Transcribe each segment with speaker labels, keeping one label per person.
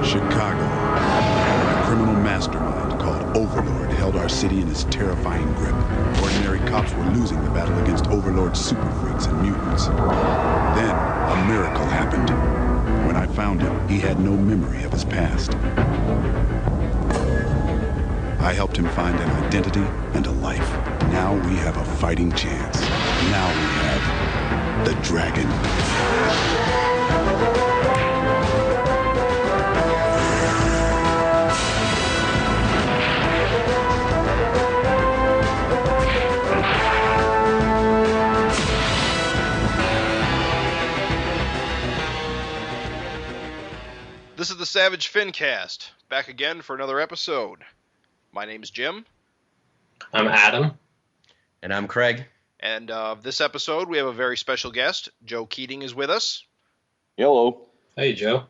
Speaker 1: Chicago. A criminal mastermind called Overlord held our city in his terrifying grip. Ordinary cops were losing the battle against Overlord's super freaks and mutants. Then, a miracle happened. When I found him, he had no memory of his past. I helped him find an identity and a life. Now we have a fighting chance. Now we have the Dragon.
Speaker 2: This is the Savage Fincast, back again for another episode. My name's Jim.
Speaker 3: I'm Adam.
Speaker 4: And I'm Craig.
Speaker 2: And this episode, we have a very special guest. JOE Keating is with us.
Speaker 5: Hello.
Speaker 3: Hey, Joe.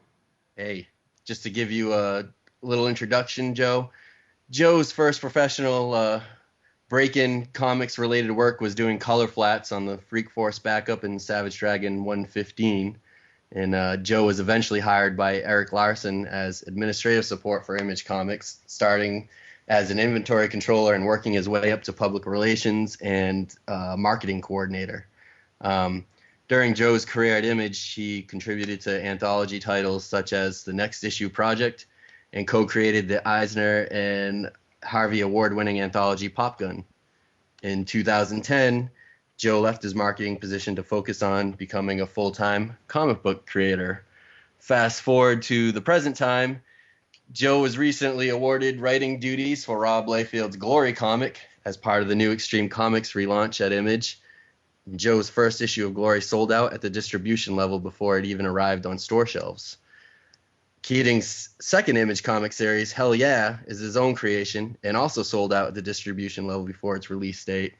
Speaker 4: Hey, just to give you a little introduction, Joe. Joe's first professional break-in comics-related work was doing color flats on the Freak Force backup in Savage Dragon 115. And Joe was eventually hired by Erik Larsen as administrative support for Image Comics, starting as an inventory controller and working his way up to public relations and marketing coordinator. During Joe's career at Image, he contributed to anthology titles such as The Next Issue Project and co-created the Eisner and Harvey Award-winning anthology Popgun. In 2010, Joe left his marketing position to focus on becoming a full-time comic book creator. Fast forward to the present time, Joe was recently awarded writing duties for Rob Liefeld's Glory comic as part of the new Extreme Comics relaunch at Image. Joe's first issue of Glory sold out at the distribution level before it even arrived on store shelves. Keating's second Image comic series, Hell Yeah, is his own creation and also sold out at the distribution level before its release date.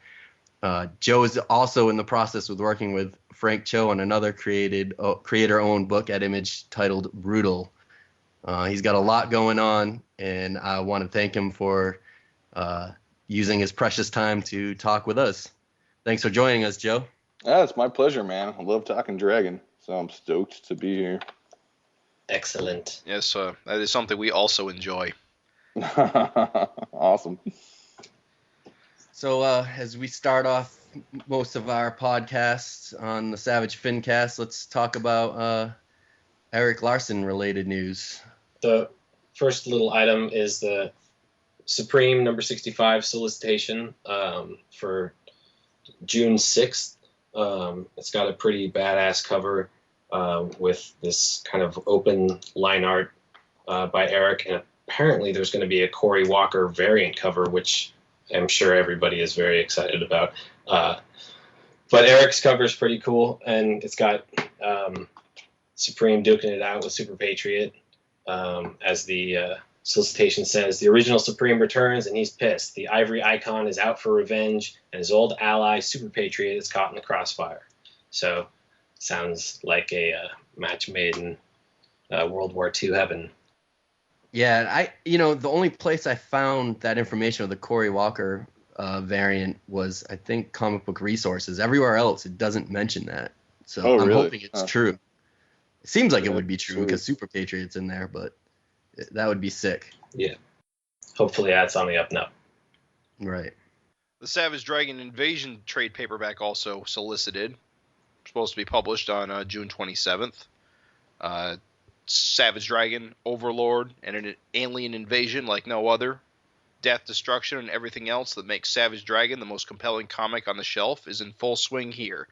Speaker 4: Joe is also in the process of working with Frank Cho on another creator-owned book at Image titled Brutal. He's got a lot going on, and I want to thank him for using his precious time to talk with us. Thanks for joining us, Joe.
Speaker 5: Yeah, it's my pleasure, man. I love talking Dragon, so I'm stoked to be here.
Speaker 3: Excellent.
Speaker 2: Yes, that is something we also enjoy.
Speaker 5: Awesome.
Speaker 4: So as we start off most of our podcasts on the Savage Fincast, let's talk about Erik Larsen related news.
Speaker 3: The first little item is the Supreme number 65 solicitation for June 6th. It's got a pretty badass cover with this kind of open line art by Erik, and apparently there's going to be a Cory Walker variant cover, which I'm sure everybody is very excited about. But Erik's cover is pretty cool, and it's got Supreme duking it out with Super Patriot. As the solicitation says, the original Supreme returns, and he's pissed. The Ivory Icon is out for revenge, and his old ally, Super Patriot, is caught in the crossfire. So, sounds like a match made in World War II heaven.
Speaker 4: Yeah, the only place I found that information of the Cory Walker variant was, I think, Comic Book Resources. Everywhere else, it doesn't mention that. So I'm hoping it's true. It seems like it would be true because Super Patriot's in there, but that would be sick.
Speaker 3: Yeah. Hopefully that's on the up and up.
Speaker 4: Right.
Speaker 2: The Savage Dragon Invasion trade paperback also solicited. Supposed to be published on June 27th. Savage Dragon, Overlord, and an alien invasion like no other. Death, destruction, and everything else that makes Savage Dragon the most compelling comic on the shelf is in full swing here.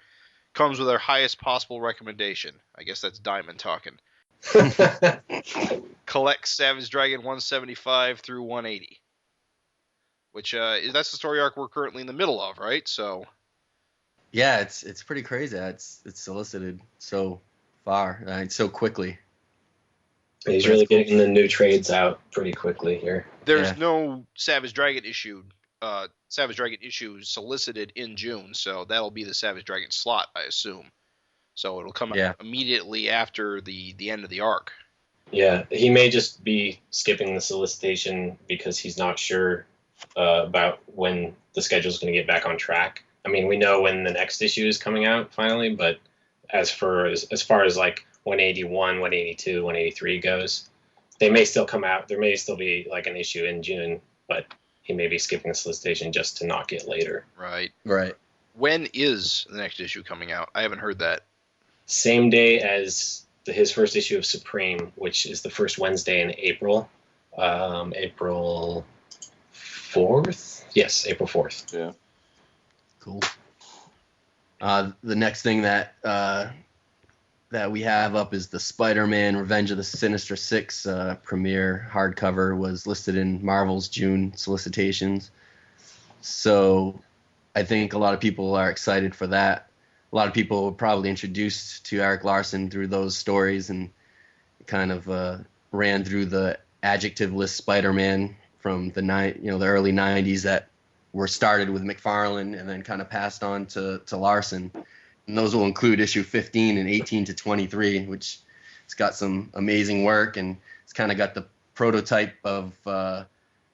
Speaker 2: Comes with our highest possible recommendation. I guess that's Diamond talking. Collect Savage Dragon 175 through 180. Which, that's the story arc we're currently in the middle of, right? So.
Speaker 4: Yeah, it's pretty crazy. It's solicited so far, so quickly.
Speaker 3: He's really getting the new trades out pretty quickly here.
Speaker 2: There's no Savage Dragon issue solicited in June, so that'll be the Savage Dragon slot, I assume. So it'll come out immediately after the end of the arc.
Speaker 3: Yeah, he may just be skipping the solicitation because he's not sure about when the schedule is going to get back on track. I mean, we know when the next issue is coming out finally, but as far as like 181, 182, 183 goes, they may still come out. There may still be like an issue in June, but he may be skipping the solicitation just to not get later.
Speaker 2: Right.
Speaker 4: Right.
Speaker 2: When is the next issue coming out? I haven't heard that.
Speaker 3: Same day as his first issue of Supreme, which is the first Wednesday in April. April 4th? Yes, April 4th.
Speaker 5: Yeah.
Speaker 4: Cool. The next thing that we have up is the Spider-Man Revenge of the Sinister Six premiere hardcover was listed in Marvel's June solicitations. So I think a lot of people are excited for that. A lot of people were probably introduced to Erik Larsen through those stories and kind of ran through the adjective-less Spider-Man from the early 90s that were started with McFarlane and then kind of passed on to Larsen. And those will include issue 15 and 18 to 23, which it's got some amazing work, and it's kind of got the prototype of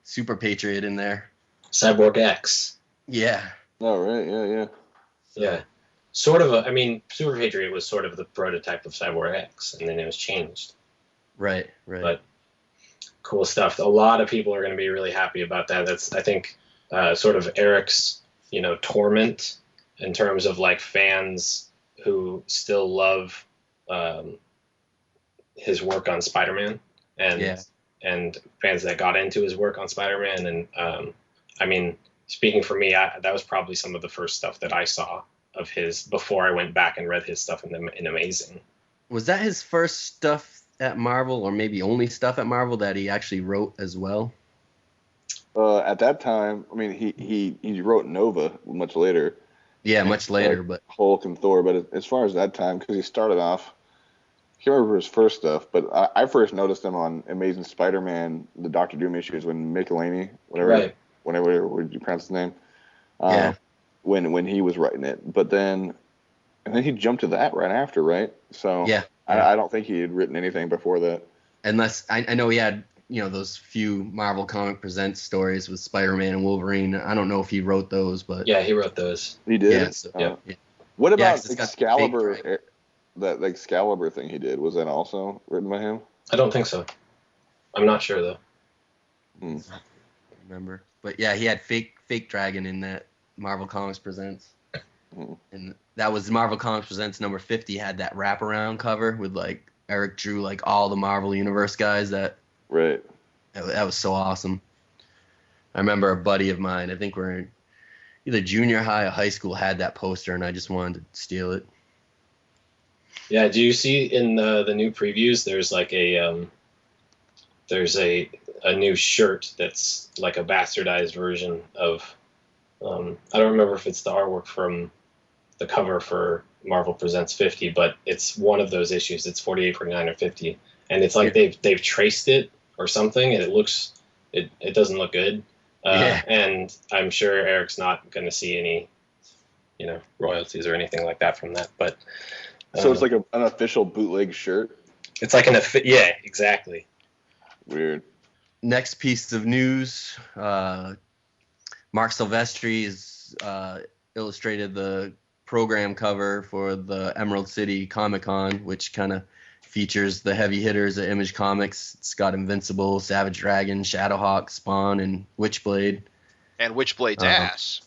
Speaker 4: Super Patriot in there.
Speaker 3: Cyborg X.
Speaker 4: Yeah.
Speaker 5: Oh, right. Yeah.
Speaker 3: Yeah. Sort of Super Patriot was sort of the prototype of Cyborg X, and then it was changed.
Speaker 4: Right.
Speaker 3: But cool stuff. A lot of people are going to be really happy about that. That's, I think, sort of Erik's, torment in terms of like fans who still love his work on Spider-Man and fans that got into his work on Spider-Man. And speaking for me, that was probably some of the first stuff that I saw of his before I went back and read his stuff in Amazing.
Speaker 4: Was that his first stuff at Marvel, or maybe only stuff at Marvel that he actually wrote as well?
Speaker 5: At that time, he wrote Nova much later.
Speaker 4: Yeah, much later, but
Speaker 5: Hulk and Thor. But as far as that time, because he started off, I can't remember his first stuff, but I first noticed him on Amazing Spider-Man, the Doctor Doom issues when Michelini, whatever would you pronounce his name? When he was writing it, and then he jumped to that right after, right? So
Speaker 4: yeah.
Speaker 5: I don't think he had written anything before that.
Speaker 4: Unless I know he had those few Marvel Comic Presents stories with Spider-Man and Wolverine. I don't know if he wrote those, but
Speaker 3: yeah, he wrote those.
Speaker 5: He did.
Speaker 4: Yeah. So,
Speaker 3: yeah.
Speaker 5: What about Excalibur? That Excalibur thing he did, was that also written by him?
Speaker 3: I don't think so. I'm not sure though.
Speaker 4: I remember, but yeah, he had fake dragon in that Marvel Comics Presents, and that was Marvel Comics Presents number 50. Had that wraparound cover with like Erik drew like all the Marvel Universe guys. That was so awesome. I remember a buddy of mine, I think we're in either junior high or high school, had that poster, and I just wanted to steal it.
Speaker 3: Yeah, do you see in the new previews? There's like there's a new shirt that's like a bastardized version of. I don't remember if it's the artwork from the cover for Marvel Presents 50, but it's one of those issues. It's 48, 49, or 50, and it's like they've traced it or something, and it doesn't look good. And I'm sure Erik's not going to see any, royalties or anything like that from that. But
Speaker 5: so it's like an official bootleg shirt.
Speaker 3: It's like yeah, exactly.
Speaker 5: Weird.
Speaker 4: Next piece of news. Mark Silvestri has illustrated the program cover for the Emerald City Comic Con, which kind of features the heavy hitters at Image Comics. It's got Invincible, Savage Dragon, Shadowhawk, Spawn, and Witchblade.
Speaker 2: And Witchblade's ass.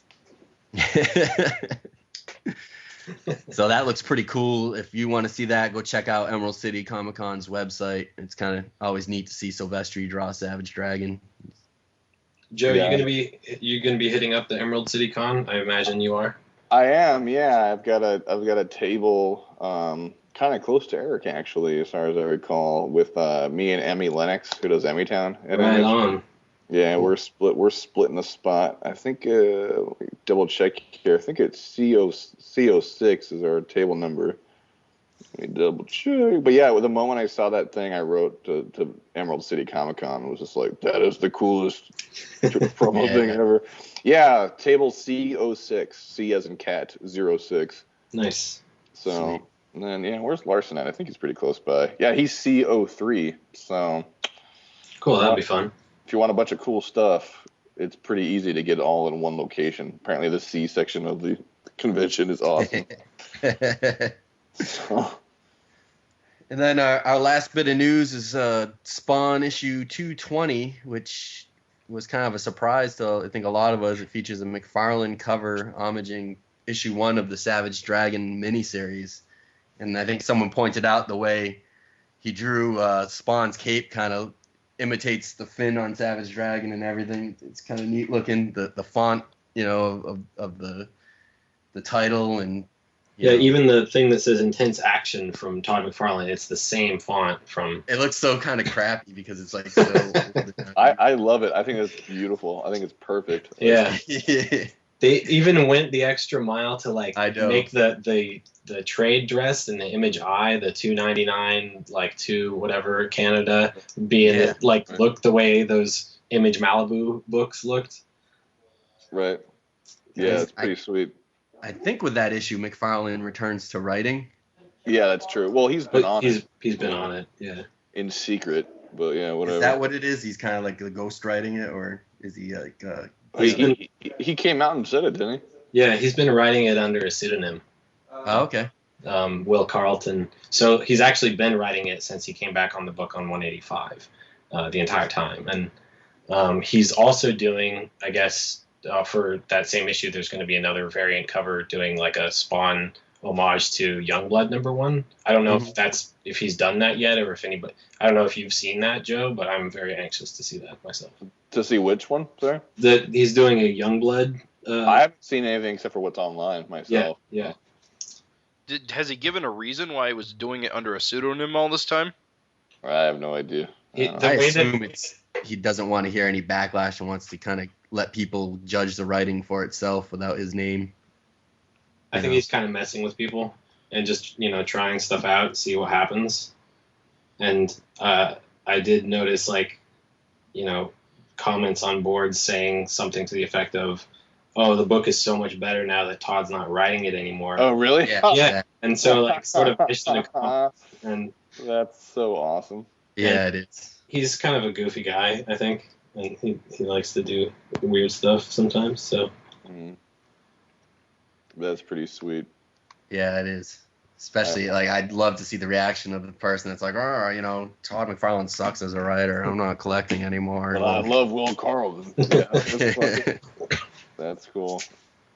Speaker 4: So that looks pretty cool. If you want to see that, go check out Emerald City Comic Con's website. It's kind of always neat to see Silvestri draw Savage Dragon.
Speaker 3: Joe, you gonna be hitting up the Emerald City Con? I imagine you are.
Speaker 5: I am, yeah. I've got a table kind of close to Erik, actually, as far as I recall, with me and Emmy Lennox, who does Emmytown.
Speaker 3: Right on.
Speaker 5: Yeah, we're splitting the spot. I think let me double check here. I think it's CO6 is our table number. Let me double check. But yeah, the moment I saw that thing, I wrote to Emerald City Comic Con and was just like, that is the coolest promo thing ever. Yeah, table C06, C as in cat, 06.
Speaker 3: Nice.
Speaker 5: So, sweet. And then, where's Larsen at? I think he's pretty close by. Yeah, he's CO3, so.
Speaker 3: Cool, that'd be fun.
Speaker 5: If you want a bunch of cool stuff, it's pretty easy to get all in one location. Apparently the C section of the convention is awesome. So.
Speaker 4: And then our last bit of news is Spawn issue 220, which was kind of a surprise to I think a lot of us. It features a McFarlane cover homaging issue 1 of the Savage Dragon miniseries. And I think someone pointed out the way he drew Spawn's cape kind of imitates the fin on Savage Dragon and everything. It's kind of neat looking. The font, of the title and
Speaker 3: yeah, even the thing that says Intense Action from Todd McFarlane, it's the same font from.
Speaker 4: It looks so kind of crappy because it's like so.
Speaker 5: I love it. I think it's beautiful. I think it's perfect.
Speaker 3: Yeah. They even went the extra mile to make the trade dress and the image eye, the $2.99 2 whatever Canada being look the way those Image Malibu books looked.
Speaker 5: Right. Yeah, it's pretty sweet.
Speaker 4: I think with that issue, McFarlane returns to writing.
Speaker 5: Yeah, that's true. Well, he's been on it.
Speaker 3: He's been on it, yeah.
Speaker 5: In secret, but yeah, whatever.
Speaker 4: Is that what it is? He's kind of like the ghost writing it, or is he like...
Speaker 5: he came out and said it, didn't he?
Speaker 3: Yeah, he's been writing it under a pseudonym.
Speaker 4: Oh, okay.
Speaker 3: Will Carlton. So he's actually been writing it since he came back on the book on 185 the entire time. And he's also doing, I guess... for that same issue, there's going to be another variant cover doing like a Spawn homage to Youngblood #1. I don't know if he's done that yet, or if anybody. I don't know if you've seen that, Joe, but I'm very anxious to see that myself.
Speaker 5: To see which one, sorry?
Speaker 3: That he's doing a Youngblood.
Speaker 5: I haven't seen anything except for what's online myself.
Speaker 3: Yeah.
Speaker 2: Has he given a reason why he was doing it under a pseudonym all this time?
Speaker 5: I have no idea.
Speaker 4: I assume he doesn't want to hear any backlash and wants to kind of let people judge the writing for itself without his name.
Speaker 3: I think he's kind of messing with people and just, trying stuff out, see what happens. And I did notice, comments on boards saying something to the effect of, oh, the book is so much better now that Todd's not writing it anymore.
Speaker 5: Oh, really?
Speaker 3: Yeah. And so, sort of fish in a cup. And
Speaker 5: that's so awesome.
Speaker 4: Yeah, it is.
Speaker 3: He's kind of a goofy guy, I think. And he likes to do weird stuff sometimes, so.
Speaker 5: That's pretty sweet.
Speaker 4: Yeah, it is. Especially, I'd love to see the reaction of the person that's like, Todd McFarlane sucks as a writer. I'm not collecting anymore.
Speaker 5: But I love Will Carlton. Yeah, that's cool.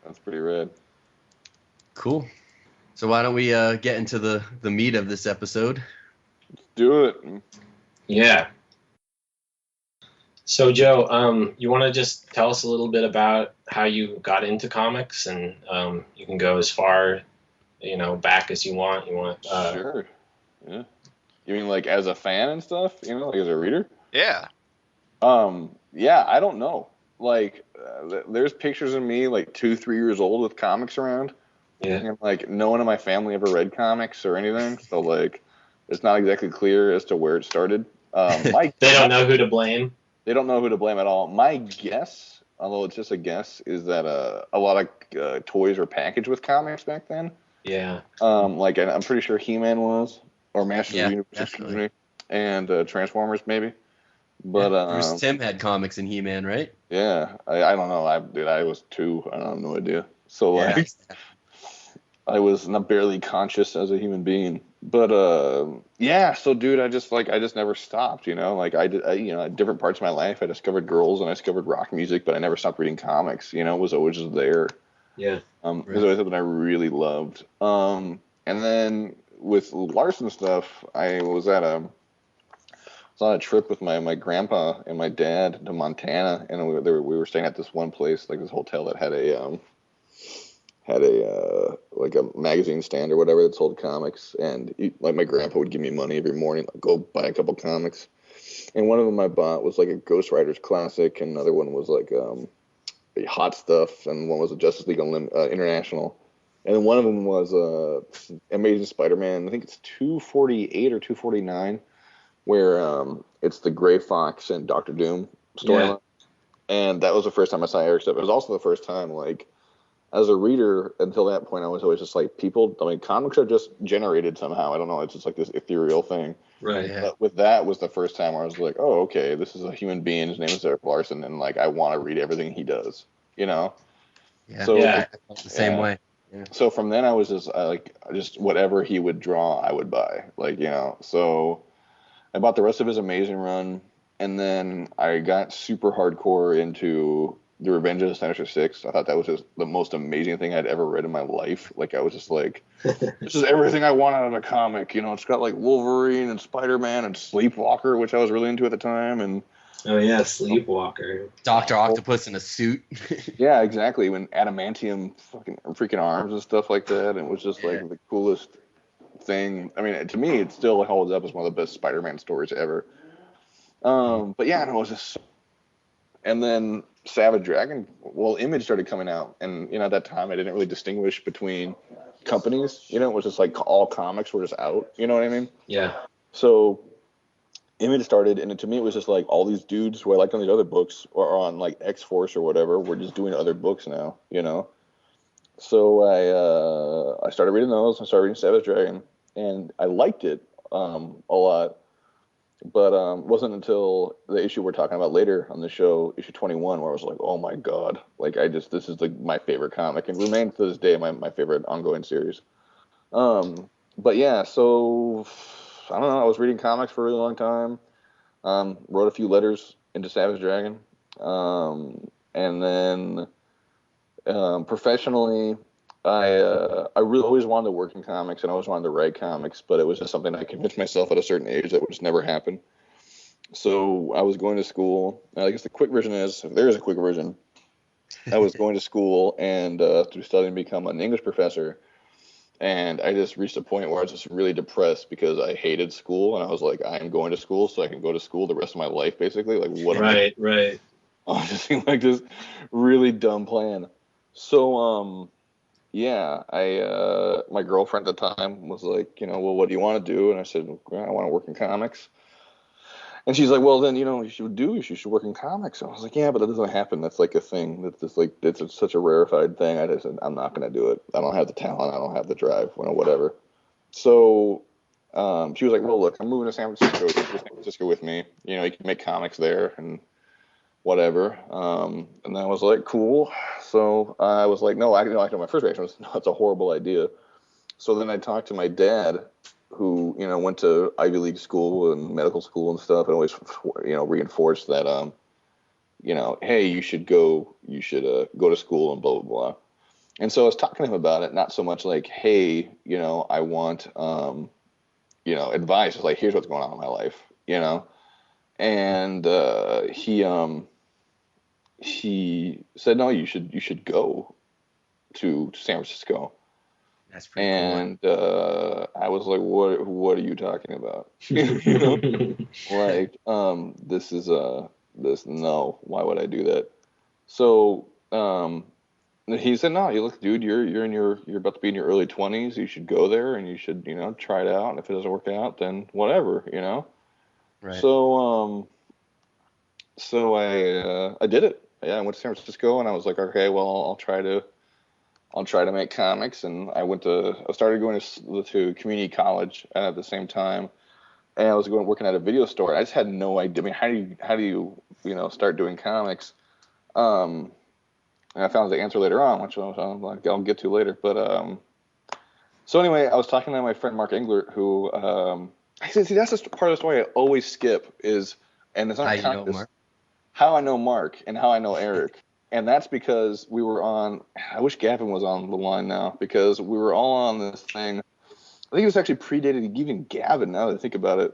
Speaker 5: That's pretty rad.
Speaker 4: Cool. So why don't we get into the meat of this episode?
Speaker 5: Let's do it.
Speaker 3: Yeah. So, Joe, you want to just tell us a little bit about how you got into comics, and you can go as far, back as you want.
Speaker 5: Sure. Yeah. You mean as a fan and stuff? As a reader?
Speaker 2: Yeah.
Speaker 5: Yeah, I don't know. There's pictures of me 2-3 years old with comics around.
Speaker 3: Yeah.
Speaker 5: And no one in my family ever read comics or anything, so it's not exactly clear as to where it started.
Speaker 3: They don't know who to blame.
Speaker 5: They don't know who to blame at all. My guess, although it's just a guess, is that a lot of toys were packaged with comics back then.
Speaker 3: Yeah.
Speaker 5: I'm pretty sure He-Man was, or Masters of the Universe, excuse me, and Transformers maybe. But
Speaker 4: Bruce Timm had comics in He-Man, right?
Speaker 5: Yeah, I don't know. I was 2. I have no idea. So I was not barely conscious as a human being. But yeah, so dude, I just never stopped, I did, at different parts of my life, I discovered girls and I discovered rock music, but I never stopped reading comics, it was always just there.
Speaker 3: Yeah.
Speaker 5: It was always something I really loved. And then with Larsen stuff, I was on a trip with my grandpa and my dad to Montana, and we were staying at this one place, this hotel that had a magazine stand or whatever that sold comics, and my grandpa would give me money every morning, go buy a couple comics, and one of them I bought was a Ghost Riders classic, and another one was a Hot Stuff, and one was a Justice League International, and then one of them was Amazing Spider-Man. I think it's 248 or 249, where it's the Gray Fox and Doctor Doom storyline, and that was the first time I saw Erik stuff. It was also the first time as a reader, until that point, I was always just comics are just generated somehow. I don't know. It's just this ethereal thing.
Speaker 3: Right.
Speaker 5: Yeah. But with that was the first time where I was like, oh, okay, this is a human being. His name is Erik Larsen, and I want to read everything he does.
Speaker 4: Yeah.
Speaker 5: So
Speaker 4: I felt the same way. Yeah.
Speaker 5: So from then I was just whatever he would draw, I would buy. So I bought the rest of his Amazing Run, and then I got super hardcore into The Revenge of the Sinister Six. I thought that was just the most amazing thing I'd ever read in my life. I was just like, this is everything I want out of a comic. It's got Wolverine and Spider-Man and Sleepwalker, which I was really into at the time, and
Speaker 3: Oh yeah, Sleepwalker.
Speaker 4: Dr. Octopus in a suit.
Speaker 5: yeah, exactly. When adamantium freaking arms and stuff like that, and it was just the coolest thing. I mean, to me, it still holds up as one of the best Spider-Man stories ever. But yeah, no, it was just. And then Savage Dragon, Image started coming out, and at that time I didn't really distinguish between companies. It was just all comics were just out. You know what I mean?
Speaker 3: Yeah. So
Speaker 5: Image started, and to me it was just all these dudes who I liked on these other books or on X-Force or whatever were just doing other books now, So I started reading those. I started reading Savage Dragon, and I liked it a lot. But it wasn't until the issue we're talking about later on the show, issue 21, where I was like, oh my god, this is my favorite comic, and remains to this day my favorite ongoing series. But yeah, so I don't know. I was reading comics for a really long time. Wrote a few letters into Savage Dragon, and then professionally, I really always wanted to work in comics, and I always wanted to write comics, but it was just something I convinced myself at a certain age that would just never happen. So I was going to school. I guess the quick version is, if there is a quick version, I was going to school and to study and become an English professor. And I just reached a point where I was just really depressed because I hated school, and I was like, I am going to school so I can go to school the rest of my life, basically. What am I?
Speaker 3: Right.
Speaker 5: I just seemed like this really dumb plan. So, yeah, my girlfriend at the time was like, well, what do you want to do? And I said, well, I want to work in comics. And she's like, well, then, you should work in comics. And I was like, yeah, but that doesn't happen. That's a thing. That's just it's such a rarefied thing. I just said, I'm not going to do it. I don't have the talent. I don't have the drive, whatever. So she was like, well, look, I'm moving to San Francisco. Come to San Francisco with me. You can make comics there and whatever. And I was like, cool. So I was like, no, my first reaction was, no, it's a horrible idea. So then I talked to my dad, who went to Ivy League school and medical school and stuff, and always reinforced that hey, you should go to school and blah blah blah. And so I was talking to him about it, not so much hey, I want advice. It's here's what's going on in my life, and he said, no, you should go to San Francisco.
Speaker 4: That's pretty
Speaker 5: cool. I was like, what are you talking about? This is no, why would I do that? So he said, no, you look, dude, you're about to be in your early 20s. You should go there and you should try it out. And if it doesn't work out, then whatever,
Speaker 4: Right.
Speaker 5: So I did it. Yeah, I went to San Francisco and I was like, okay, well, I'll try to make comics. And I started going to community college at the same time, and I was working at a video store. I just had no idea. I mean, how do you start doing comics? And I found the answer later on, which I'll get to later. But so anyway, I was talking to my friend Mark Englert, who I said, see, that's the part of the story I always skip is, and it's not how I know Mark and how I know Erik. And that's because we were on, I wish Gavin was on the line now, because we were all on this thing. I think it was actually predated even Gavin, now that I think about it.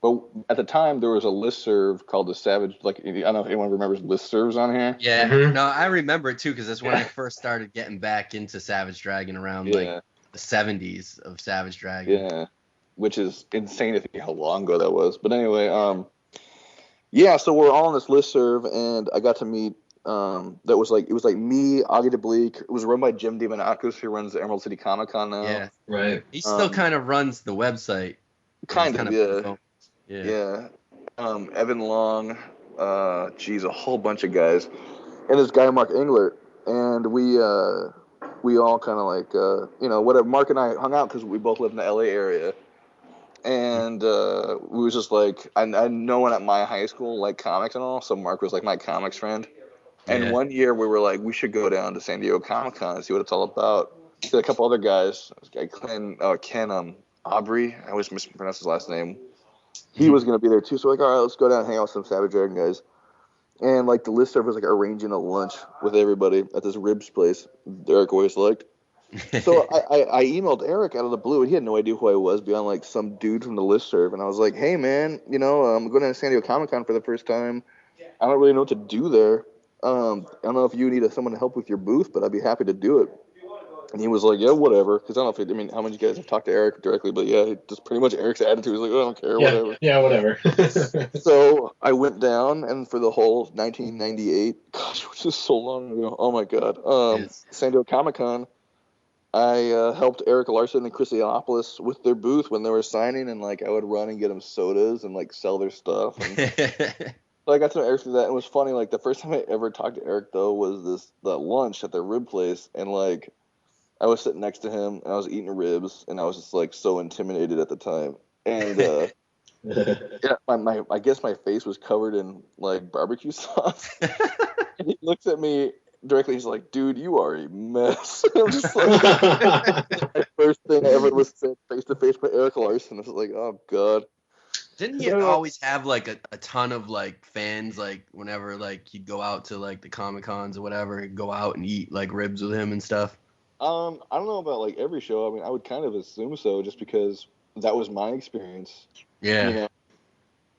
Speaker 5: But at the time, there was a listserv called the Savage, I don't know if anyone remembers listservs on here.
Speaker 4: Yeah, no, I remember it too, because that's when I first started getting back into Savage Dragon around the 70s of Savage Dragon.
Speaker 5: Yeah, which is insane to think how long ago that was. But anyway, so we're all on this listserv, and I got to meet that was it was me, Augie DeBleek. It was run by Jim DeMonacos, who runs the Emerald City Comic Con now.
Speaker 4: Yeah,
Speaker 3: right.
Speaker 4: He still kind of runs the website.
Speaker 5: Kind of, yeah. Evan Long, a whole bunch of guys, and this guy Mark Englert, and we all kind of whatever. Mark and I hung out because we both lived in the LA area. And we was just I no one at my high school liked comics and all, so Mark was my comics friend. And one year we were we should go down to San Diego Comic Con and see what it's all about. a couple other guys. Ken Aubrey. I always mispronounce his last name. He was gonna be there too. So like, all right, let's go down and hang out with some Savage Dragon guys. And like the listserv was like arranging a lunch with everybody at this ribs place Eric always liked. So I emailed Eric out of the blue, and he had no idea who I was beyond like some dude from the listserv. And I was like, hey man, I'm going to San Diego Comic-Con for the first time. I don't really know what to do there. I don't know if you need someone to help with your booth, but I'd be happy to do it. And he was like, yeah, whatever. Because I don't know how many of you guys have talked to Eric directly, but yeah, just pretty much Eric's attitude was like, oh, I don't care, whatever.
Speaker 3: Yeah, whatever.
Speaker 5: So I went down, and for the whole 1998, gosh, which is so long ago, oh my God, San Diego Comic-Con, I helped Erik Larsen and Chris Ianopoulos with their booth when they were signing, and like I would run and get them sodas and like sell their stuff. And so I got to know Eric through that. And it was funny, like the first time I ever talked to Eric though was that lunch at the rib place, and like I was sitting next to him and I was eating ribs, and I was just like so intimidated at the time. And yeah, I guess my face was covered in like barbecue sauce. And he looks at me directly, he's like, dude, you are a mess. I'm just like, the first thing I ever was said face to face by Erik Larsen. I was like, oh God.
Speaker 4: Didn't he always have like a ton of like fans, like whenever like he'd go out to like the Comic Cons or whatever, he'd go out and eat like ribs with him and stuff?
Speaker 5: I don't know about like every show. I mean, I would kind of assume so, just because that was my experience.
Speaker 4: Yeah.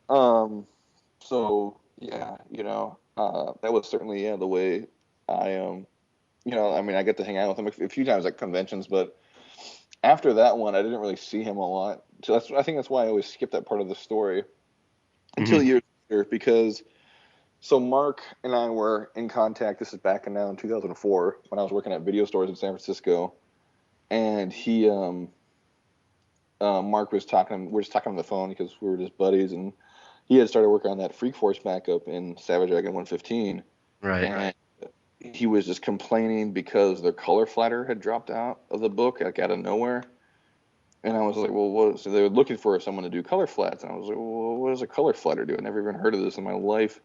Speaker 5: So yeah, that was certainly the way I I mean, I get to hang out with him a few times at conventions, but after that one, I didn't really see him a lot. So I think that's why I always skip that part of the story until years later, because so Mark and I were in contact. This is back in 2004 when I was working at video stores in San Francisco, and he Mark was talking. We're just talking on the phone because we were just buddies, and he had started working on that Freak Force backup in Savage Dragon 115.
Speaker 4: Right.
Speaker 5: And he was just complaining because their color flatter had dropped out of the book, like out of nowhere. And I was like, well, what? So they were looking for someone to do color flats. And I was like, well, what does a color flatter do? I never even heard of this in my life.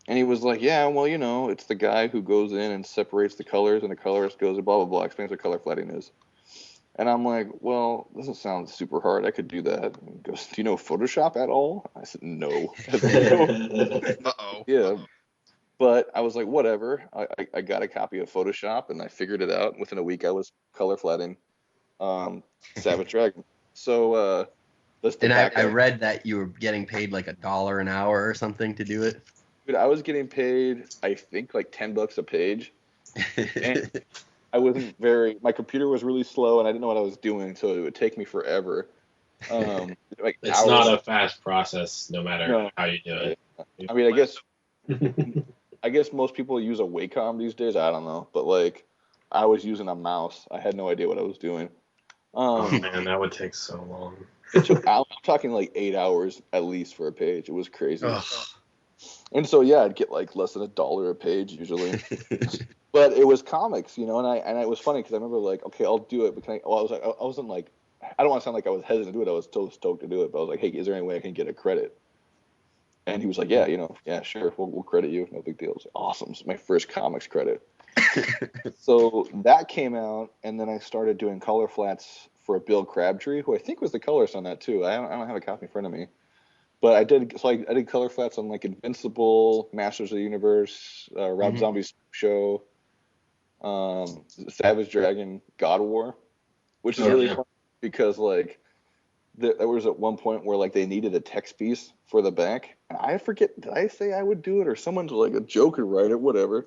Speaker 5: And he was like, yeah, well, it's the guy who goes in and separates the colors, and the colorist goes, blah, blah, blah, explains what color flatting is. And I'm like, well, this doesn't sound super hard. I could do that. And he goes, do you know Photoshop at all? I said, no.
Speaker 2: Uh-oh.
Speaker 5: Yeah. But I was like, whatever. I got a copy of Photoshop, and I figured it out. Within a week, I was color flatting Savage Dragon. So
Speaker 4: I read that you were getting paid like $1 an hour or something to do it.
Speaker 5: Dude, I was getting paid, I think, like $10 a page. And my computer was really slow, and I didn't know what I was doing, so it would take me forever.
Speaker 3: It's not a fast process, no matter how you do it.
Speaker 5: I mean, I guess most people use a Wacom these days. I don't know, but like, I was using a mouse. I had no idea what I was doing.
Speaker 3: Oh man, that would take so long.
Speaker 5: I'm talking like 8 hours at least for a page. It was crazy.
Speaker 4: Ugh.
Speaker 5: And so yeah, I'd get like less than $1 a page usually. But it was comics, and it was funny because I remember like, okay, I'll do it, but I wasn't like, I don't want to sound like I was hesitant to do it. I was so stoked to do it, but I was like, hey, is there any way I can get a credit? And he was like, yeah, sure, we'll credit you, no big deal. I was like, awesome, it's my first comics credit. So that came out, and then I started doing color flats for Bill Crabtree, who I think was the colorist on that too. I don't have a copy in front of me, but I did color flats on like Invincible, Masters of the Universe, Rob Zombie's show, Savage Dragon, God War, which is really fun because like there was at one point where like they needed a text piece for the back. I forget, did I say I would do it, or someone's like a joke and write it, whatever.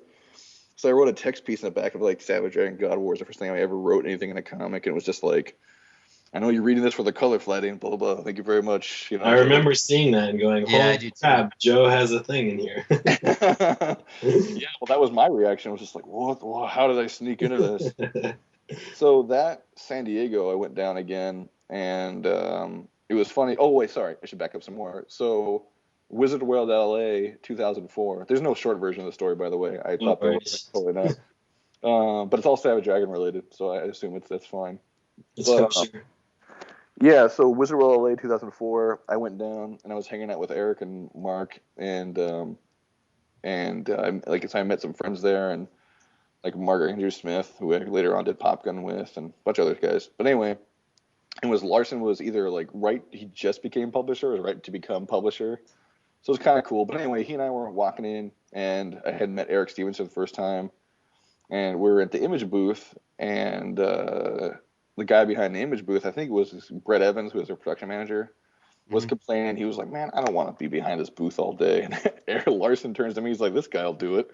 Speaker 5: So I wrote a text piece in the back of like Savage Dragon God War. Is the first time I ever wrote anything in a comic, and it was just like, I know you're reading this for the color flatting, blah, blah, blah. Thank you very much.
Speaker 3: I remember seeing that and going, holy crap, Joe has a thing in here.
Speaker 5: Yeah, well, that was my reaction. I was just like, what? How did I sneak into this? So that San Diego, I went down again, and it was funny. Oh, wait, sorry. I should back up some more. So Wizard World LA 2004. There's no short version of the story, by the way. I thought there was totally not. But it's all Savage Dragon related, so I assume that's fine. Yeah, so Wizard World LA 2004, I went down and I was hanging out with Eric and Mark, and I met some friends there, and like Margaret Andrew Smith, who I later on did Popgun with, and a bunch of other guys. But anyway, Larsen was either like he just became publisher, or right to become publisher. So it was kind of cool. But anyway, he and I were walking in, and I had met Eric Stevens for the first time, and we were at the image booth, and the guy behind the image booth, I think it was Brett Evans, who was their production manager, was complaining. He was like, "Man, I don't want to be behind this booth all day." And Erik Larsen turns to me, he's like, "This guy'll do it,"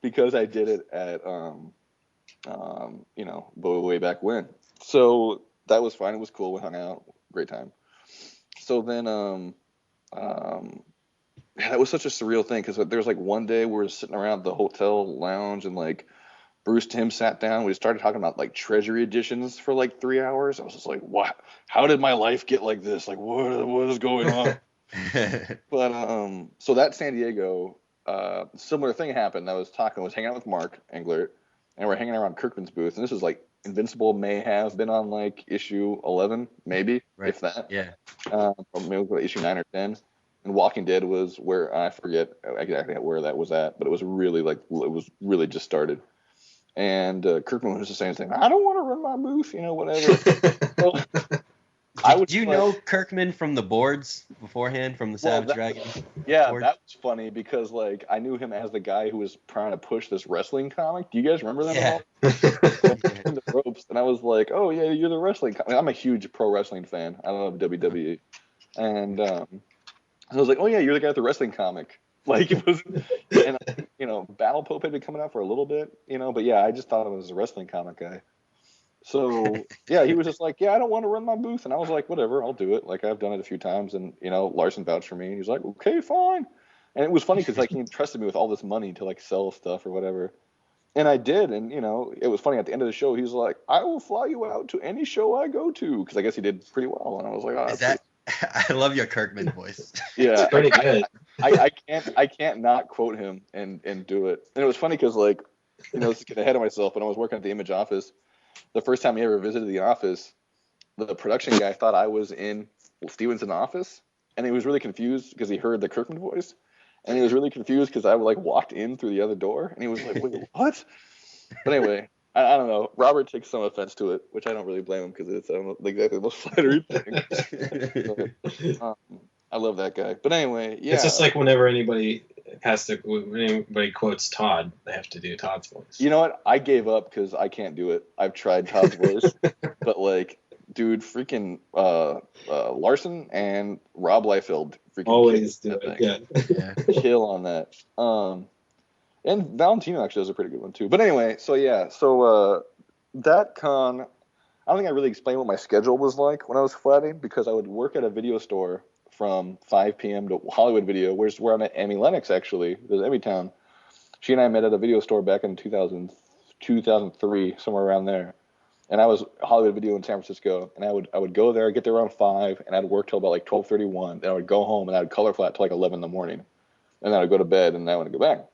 Speaker 5: because I did it at way back when. So that was fine. It was cool. We hung out, great time. So then that was such a surreal thing, because there was like one day we were sitting around the hotel lounge, and like Bruce Timm sat down. We started talking about like treasury editions for like 3 hours. I was just like, what? How did my life get like this? Like, what is going on? But so that San Diego, similar thing happened. I was hanging out with Mark Englert, and we're hanging around Kirkman's booth. And this was like Invincible may have been on like issue 11, maybe, right. If that.
Speaker 4: Yeah.
Speaker 5: Or maybe issue 9 or 10. And Walking Dead was where, I forget exactly where that was at, but it was really just started. And Kirkman was just saying, I don't want to run my booth, whatever.
Speaker 4: So, Did you know Kirkman from the boards beforehand, from the Savage Dragon?
Speaker 5: Yeah,
Speaker 4: board?
Speaker 5: That was funny, because like I knew him as the guy who was trying to push this wrestling comic. Do you guys remember that at all? In the ropes, and I was like, oh yeah, you're the wrestling comic. I'm a huge pro wrestling fan. I love WWE, and I was like, oh yeah, you're the guy with the wrestling comic. Like it was, and Battle Pope had been coming out for a little bit, but yeah, I just thought of him as a wrestling comic guy. So yeah, he was just like, yeah, I don't want to run my booth, and I was like, whatever, I'll do it. Like I've done it a few times, and Larsen vouched for me, and he's like, okay, fine. And it was funny because like he entrusted me with all this money to like sell stuff or whatever, and I did. And it was funny, at the end of the show, he was like, I will fly you out to any show I go to, because I guess he did pretty well, and I was like, oh,
Speaker 4: I love your Kirkman voice.
Speaker 5: Yeah,
Speaker 3: it's pretty good.
Speaker 5: I can't not quote him and do it. And it was funny because like, this is getting ahead of myself, but I was working at the Image office. The first time he ever visited the office, the production guy thought I was in Stevenson's office, and he was really confused because he heard the Kirkman voice, and he was really confused because I like walked in through the other door, and he was like, wait, what? But anyway, I don't know. Robert takes some offense to it, which I don't really blame him, because it's exactly the most flattery thing. So, I love that guy. But anyway, yeah.
Speaker 3: It's just like whenever anybody quotes Todd, they have to do Todd's voice.
Speaker 5: You know what? I gave up because I can't do it. I've tried Todd's voice, but like, dude, freaking Larsen and Rob Liefeld freaking
Speaker 3: always do it. Yeah.
Speaker 5: Kill on that. And Valentino actually does a pretty good one too. But anyway, so that con, I don't think I really explained what my schedule was like when I was flatting, because I would work at a video store from 5 p.m. to Hollywood Video, where I met Amy Lennox, actually. There's Emmytown. She and I met at a video store back in 2003, somewhere around there. And I was Hollywood Video in San Francisco, and I would go there, get there around 5, and I'd work till about like 12:31. Then I would go home, and I would color flat till like 11 in the morning. And then I'd go to bed, and then I would go back.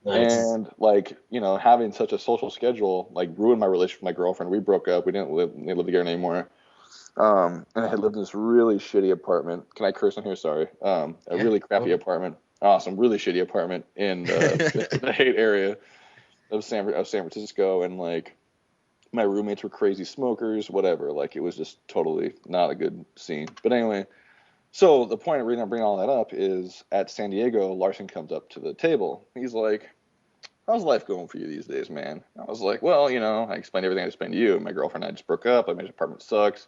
Speaker 5: Nice. And like, having such a social schedule like ruined my relationship with my girlfriend. We broke up. We didn't live together anymore. And I had lived in this really shitty apartment. Can I curse on here? Sorry. Really crappy apartment. Awesome, really shitty apartment in the Haight area of San Francisco, and like my roommates were crazy smokers, whatever. Like it was just totally not a good scene. But anyway, so the point of reason I bring all that up is at San Diego, Larsen comes up to the table. He's like, how's life going for you these days, man? I was like, well, I explained everything I explained to you. My girlfriend and I just broke up. My apartment sucks.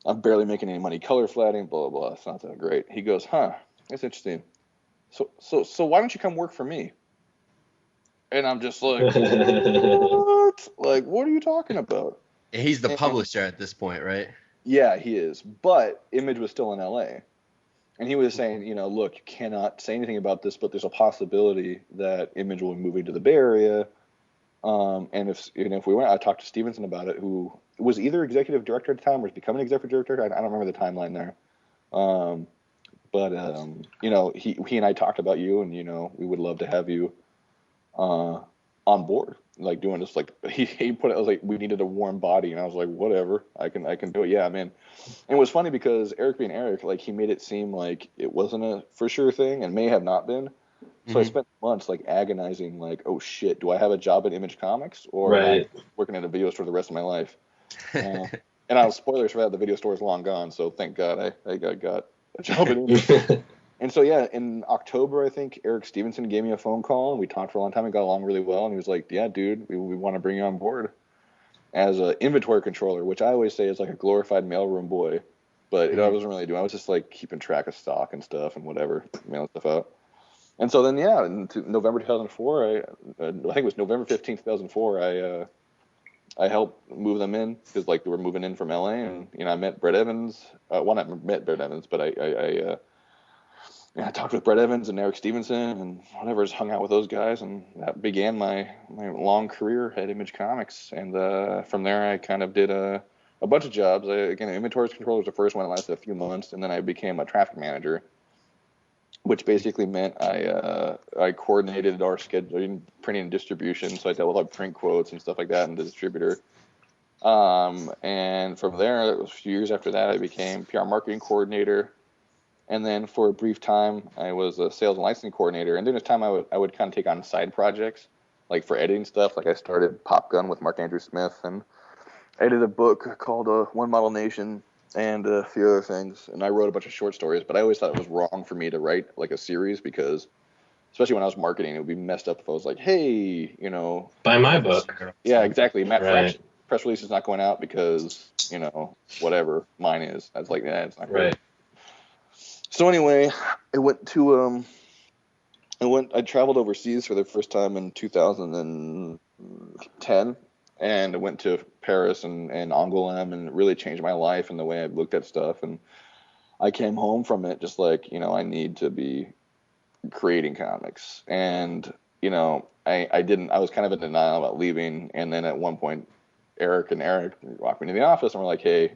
Speaker 5: I'm barely making any money color flatting, blah, blah, blah. It's not that great. He goes, huh, that's interesting. So why don't you come work for me? And I'm just like, what? Like, what are you talking about?
Speaker 4: He's the publisher at this point, right?
Speaker 5: Yeah, he is. But Image was still in LA. And he was saying, look, you cannot say anything about this, but there's a possibility that Image will be moving to the Bay Area. And if we went, I talked to Stevenson about it, who was either executive director at the time or was becoming executive director. I don't remember the timeline there. But he and I talked about you, and we would love to have you on board, like doing this. Like he put it, I was like, we needed a warm body, and I was like, whatever, I can do it. Yeah, man. And it was funny because Eric being Eric, like he made it seem like it wasn't a for sure thing, and may have not been. So I spent months like agonizing, like, oh shit, do I have a job at Image Comics or am
Speaker 3: Right.
Speaker 5: I working at a video store the rest of my life? And spoilers for that, the video store is long gone, so thank God I got a job at Image. And so yeah, in October I think Erik Stevenson gave me a phone call and we talked for a long time and got along really well. And he was like, yeah, dude, we want to bring you on board as an inventory controller, which I always say is like a glorified mailroom boy, but I wasn't really doing. I was just like keeping track of stock and stuff and whatever, mailing stuff out. And so then, yeah, in November 2004, I think it was November 15th, 2004, I helped move them in because like they were moving in from LA, and I met Brett Evans. Well, not met Brett Evans, but I talked with Brett Evans and Erik Stevenson and whatever, just hung out with those guys, and that began my long career at Image Comics. And from there, I kind of did a bunch of jobs. Inventory controller was the first one that lasted a few months, and then I became a traffic manager, which basically meant I coordinated our scheduling, printing, and distribution. So I dealt with like print quotes and stuff like that, and the distributor. And from there, a few years after that, I became PR marketing coordinator. And then for a brief time, I was a sales and licensing coordinator. And during this time, I would kind of take on side projects, like for editing stuff. Like I started Popgun with Mark Andrew Smith, and edited a book called One Model Nation, and a few other things. And I wrote a bunch of short stories, but I always thought it was wrong for me to write like a series because, especially when I was marketing, it would be messed up if I was like, hey,
Speaker 3: buy my book.
Speaker 5: Yeah, exactly. Matt Fraction press release is not going out because, whatever mine is. I was like, yeah, it's not great.
Speaker 3: Right.
Speaker 5: So anyway, I traveled overseas for the first time in 2010, and I went to Paris and Angoulême, and it really changed my life and the way I looked at stuff. And I came home from it just like, I need to be creating comics. And, I was kind of in denial about leaving. And then at one point, Erik walked me into the office and were like, hey,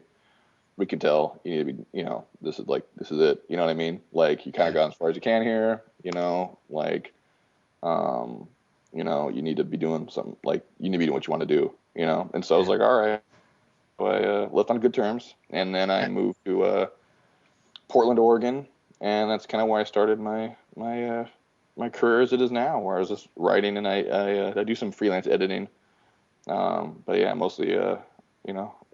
Speaker 5: we can tell you need to be, this is it. You know what I mean? Like, you kind of got as far as you can here, you need to be doing something, like, you need to be doing what you want to do, And so I was like, all right. So I left on good terms. And then I moved to Portland, Oregon. And that's kind of where I started my career as it is now, where I was just writing and I do some freelance editing. But yeah, mostly,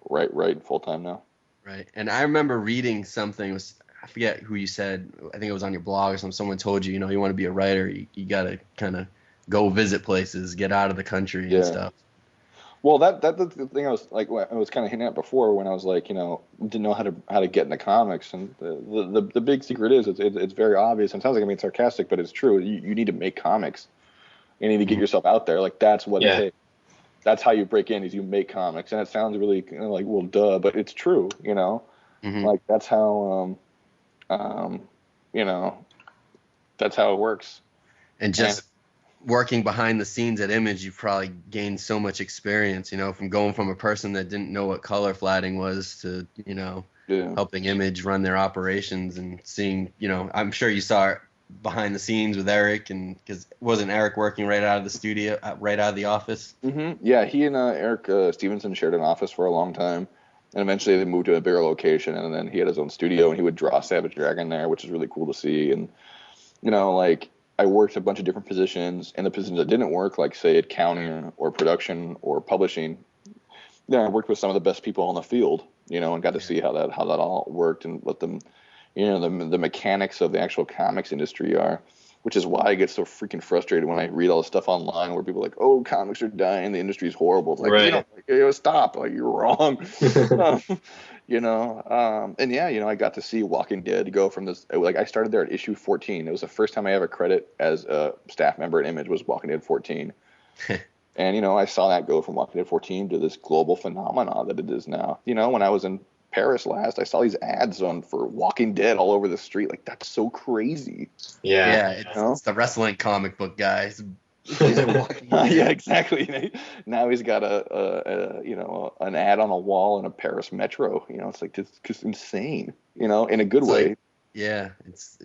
Speaker 5: write full time now.
Speaker 4: Right. And I remember reading something, I forget who you said, I think it was on your blog or something, someone told you, you want to be a writer, you got to kind of go visit places, get out of the country and stuff.
Speaker 5: Well, that's the thing I was like, I was kind of hinting at before when I was like, didn't know how to get into comics. And the big secret is it's very obvious. And it sounds like I'm being sarcastic, but it's true. You need to make comics. You need to get yourself out there. Like, that's what it takes. That's how you break in, is you make comics. And it sounds really like, well, duh, but it's true, Like, that's how, that's how it works.
Speaker 4: And just working behind the scenes at Image, you've probably gained so much experience, from going from a person that didn't know what color flatting was to, helping Image run their operations and seeing, I'm sure you saw behind the scenes with Erik, and because wasn't Erik working right out of the studio, right out of the office?
Speaker 5: Mm-hmm. Yeah, he and Erik Stevenson shared an office for a long time, and eventually they moved to a bigger location, and then he had his own studio, and he would draw Savage Dragon there, which is really cool to see. And like, I worked a bunch of different positions, and the positions that didn't work, like say accounting or production or publishing, I worked with some of the best people on the field, and got to see how that all worked, and let them, the mechanics of the actual comics industry are, which is why I get so freaking frustrated when I read all the stuff online where people are like, oh, comics are dying, the industry is horrible. It's like, stop, like, you're wrong. And yeah, I got to see Walking Dead go from this, like, I started there at issue 14. It was the first time I ever credit as a staff member at Image was Walking Dead 14. And, I saw that go from Walking Dead 14 to this global phenomenon that it is now. When I was in Paris last, I saw these ads for Walking Dead all over the street. Like, that's so crazy.
Speaker 4: Yeah, it's the wrestling comic book guy.
Speaker 5: Yeah, exactly. Now he's got an ad on a wall in a Paris metro. It's like, it's just insane. In a good way.
Speaker 4: Like, yeah, it's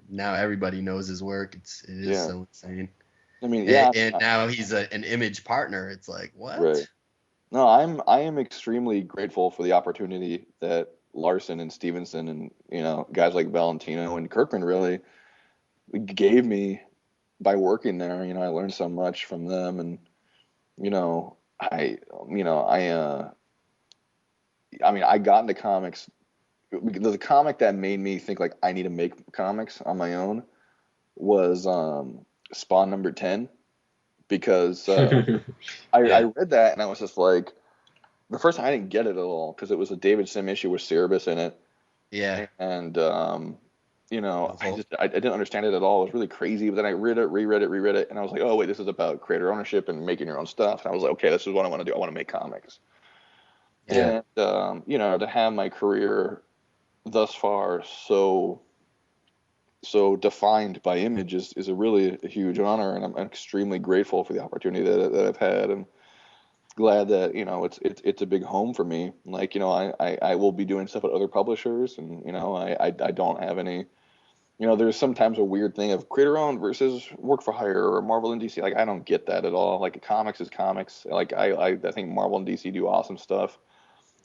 Speaker 4: now everybody knows his work. It is so insane.
Speaker 5: I mean,
Speaker 4: and now he's an Image partner. It's like, what?
Speaker 5: Right. No, I am extremely grateful for the opportunity that Larsen and Stevenson and guys like Valentino and Kirkman really gave me by working there, I learned so much from them, and you know, I, you know, I mean, I got into comics. The comic that made me think like I need to make comics on my own was Spawn number 10, because I read that and I was just like, the first time I didn't get it at all because it was a David Sim issue with Cerebus in it.
Speaker 4: Yeah.
Speaker 5: And I didn't understand it at all. It was really crazy. But then I reread it, and I was like, oh wait, this is about creator ownership and making your own stuff. And I was like, okay, this is what I want to do. I want to make comics.
Speaker 4: Yeah.
Speaker 5: And to have my career thus far so defined by Image is a really a huge honor, and I'm extremely grateful for the opportunity that I've had, and glad that it's a big home for me. Like, I will be doing stuff at other publishers, and I don't have any. There's sometimes a weird thing of creator owned versus work for hire or Marvel and DC. Like, I don't get that at all. Like, comics is comics. Like, I think Marvel and DC do awesome stuff.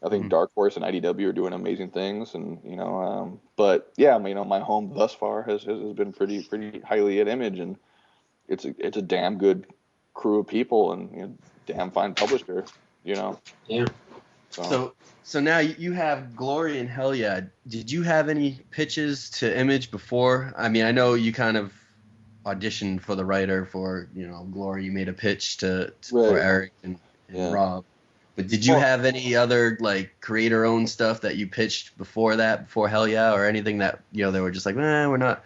Speaker 5: I think Dark Horse and IDW are doing amazing things, and but yeah, my home thus far has been pretty highly at Image, and it's a damn good crew of people, and damn fine publisher,
Speaker 3: Yeah.
Speaker 4: So now you have Glory and Hell Yeah. Did you have any pitches to Image before? I mean, I know you kind of auditioned for the writer for Glory. You made a pitch for Erik and Rob. But did you have any other like creator-owned stuff that you pitched before Hell Yeah, or anything that they were just like, we're not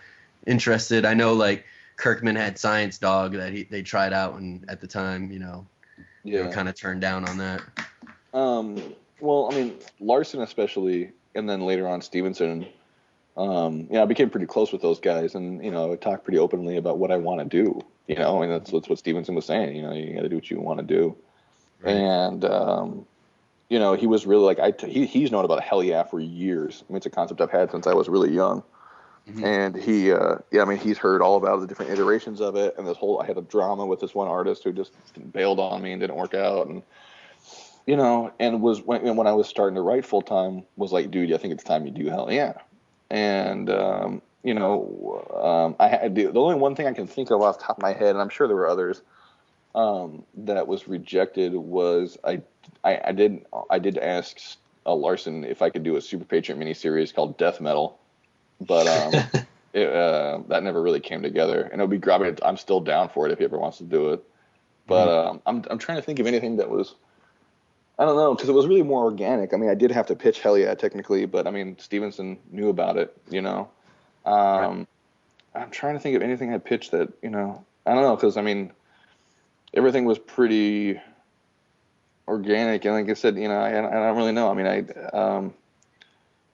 Speaker 4: interested? I know like Kirkman had Science Dog that they tried out, and at the time, they were kind of turned down on that.
Speaker 5: Well, I mean, Larsen especially, and then later on Stevenson. I became pretty close with those guys, and I talked pretty openly about what I want to do. And that's what Stevenson was saying. You got to do what you want to do. Right. And he was really like he's known about Hell Yeah for years. I mean, it's a concept I've had since I was really young. Mm-hmm. And he's heard all about the different iterations of it, and I had a drama with this one artist who just bailed on me and didn't work out, and and was when I was starting to write full time, was like, dude, I think it's time you do Hell Yeah. And the only one thing I can think of off the top of my head, and I'm sure there were others, that was rejected, was I did ask Larsen if I could do a Super Patriot miniseries called Death Metal, but that never really came together. And it would be great. I'm still down for it if he ever wants to do it. But I'm trying to think of anything that was, I don't know, because it was really more organic. I mean, I did have to pitch Hell Yeah technically, but I mean, Stevenson knew about it. I'm trying to think of anything I pitched that I don't know, because I mean, everything was pretty organic, and like I said, I don't really know. I mean,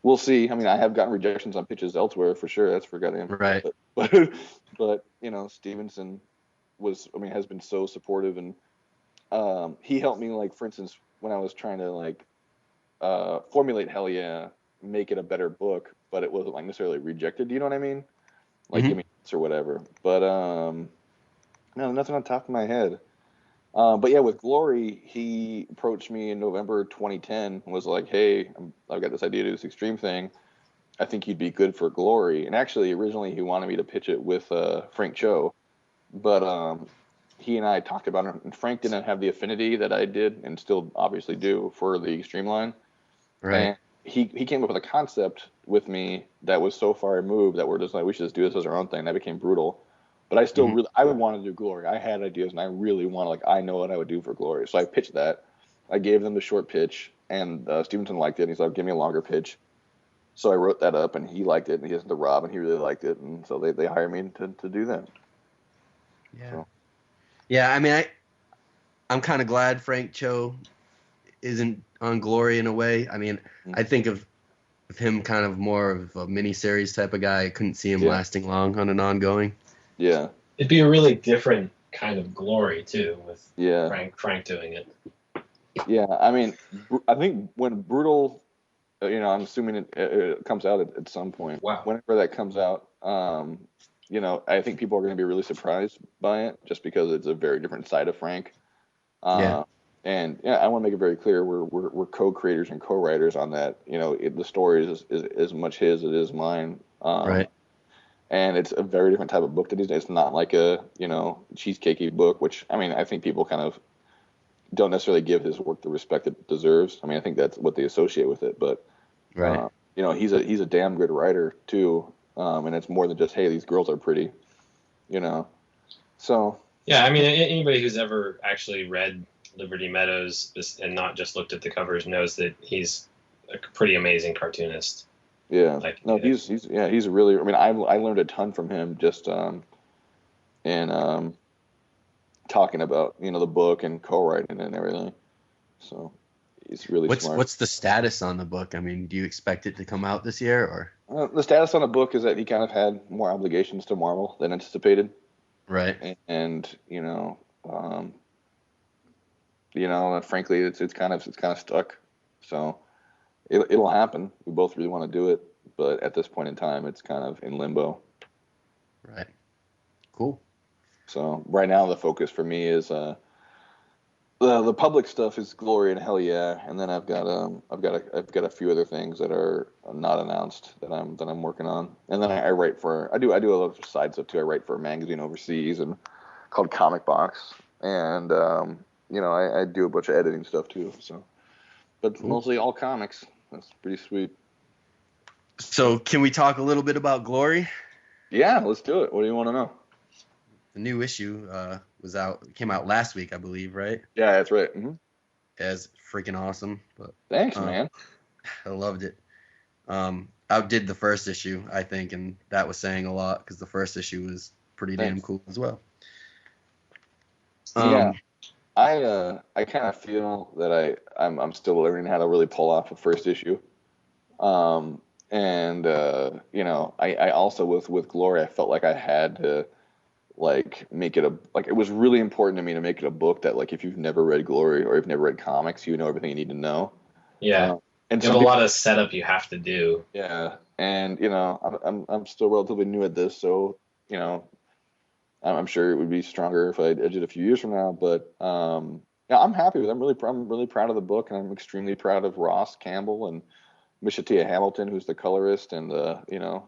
Speaker 5: we'll see. I mean, I have gotten rejections on pitches elsewhere for sure. That's for goddamn
Speaker 4: right.
Speaker 5: But Stevenson has been so supportive, and he helped me, like, for instance, when I was trying to like formulate Hell Yeah, make it a better book, but it wasn't like necessarily rejected. Do you know what I mean? Like, give me or whatever. But no, nothing on top of my head. But yeah, with Glory, he approached me in November 2010 and was like, hey, I've got this idea to do this extreme thing. I think you'd be good for Glory. And actually, originally, he wanted me to pitch it with Frank Cho. But he and I talked about it, and Frank didn't have the affinity that I did, and still obviously do, for the extreme line.
Speaker 4: Right.
Speaker 5: And he came up with a concept with me that was so far removed that we're just like, we should just do this as our own thing. That became brutal. But I still I would want to do Glory. I had ideas, and I really want to, like, I know what I would do for Glory. So I pitched that. I gave them the short pitch, and Stevenson liked it, and he's like, give me a longer pitch. So I wrote that up, and he liked it, and he listened to Rob, and he really liked it, and so they hired me to do that.
Speaker 4: Yeah.
Speaker 5: So.
Speaker 4: Yeah, I mean, I'm kind of glad Frank Cho isn't on Glory in a way. I mean, I think of him kind of more of a miniseries type of guy. I couldn't see him lasting long on an ongoing.
Speaker 5: Yeah.
Speaker 3: It'd be a really different kind of Glory too, with Frank doing it.
Speaker 5: Yeah, I mean, I think when Brutal, I'm assuming it comes out at some point.
Speaker 3: Wow.
Speaker 5: Whenever that comes out, I think people are going to be really surprised by it, just because it's a very different side of Frank. And I want to make it very clear, we're co-creators and co-writers on that. The story is as much his as it is mine.
Speaker 4: Right.
Speaker 5: And it's a very different type of book that he's. It's not like a cheesecakey book, which I mean I think people kind of don't necessarily give his work the respect it deserves. I mean I think that's what they associate with it, but
Speaker 4: Right.
Speaker 5: he's a damn good writer too, and it's more than just hey these girls are pretty, So
Speaker 3: Yeah, I mean, anybody who's ever actually read Liberty Meadows and not just looked at the covers knows that he's a pretty amazing cartoonist.
Speaker 5: yeah,
Speaker 3: Like,
Speaker 5: no, he's really. I mean, I learned a ton from him just in talking about the book and co-writing and everything. So he's really smart.
Speaker 4: What's the status on the book? I mean, do you expect it to come out this year or?
Speaker 5: The status on the book is that he kind of had more obligations to Marvel than anticipated.
Speaker 4: Right.
Speaker 5: And frankly, it's kind of stuck. So it'll happen. We both really want to do it, but at this point in time, it's kind of in limbo.
Speaker 4: Right. Cool.
Speaker 5: So right now, the focus for me is the public stuff is Glory and Hell Yeah, and then I've got a few other things that are not announced that I'm working on, and then I write for I do a lot of side stuff too. I write for a magazine overseas and called Comic Box, and I do a bunch of editing stuff too. So, but
Speaker 4: Cool.
Speaker 5: Mostly all comics. That's pretty sweet.
Speaker 4: So can we talk a little bit about Glory?
Speaker 5: Yeah, let's do it. What do you want to know?
Speaker 4: The new issue came out last week, I believe, right?
Speaker 5: Yeah, that's right. Mm-hmm.
Speaker 4: It's freaking awesome. But
Speaker 5: Thanks, man.
Speaker 4: I loved it. Outdid the first issue, I think, and that was saying a lot because the first issue was pretty damn cool as well.
Speaker 5: Yeah, I kind of feel that I'm still learning how to really pull off a first issue. I also with Glory, I felt like I had to make it it was really important to me to make it a book that if you've never read Glory or you've never read comics, you know everything you need to know.
Speaker 3: Yeah.
Speaker 5: And
Speaker 3: you have a lot of setup you have to do.
Speaker 5: Yeah, and I'm still relatively new at this, so I'm sure it would be stronger if I did it a few years from now. But yeah, I'm happy with it. I'm really proud of the book, and I'm extremely proud of Ross Campbell and Mishatia Hamilton, who's the colorist, and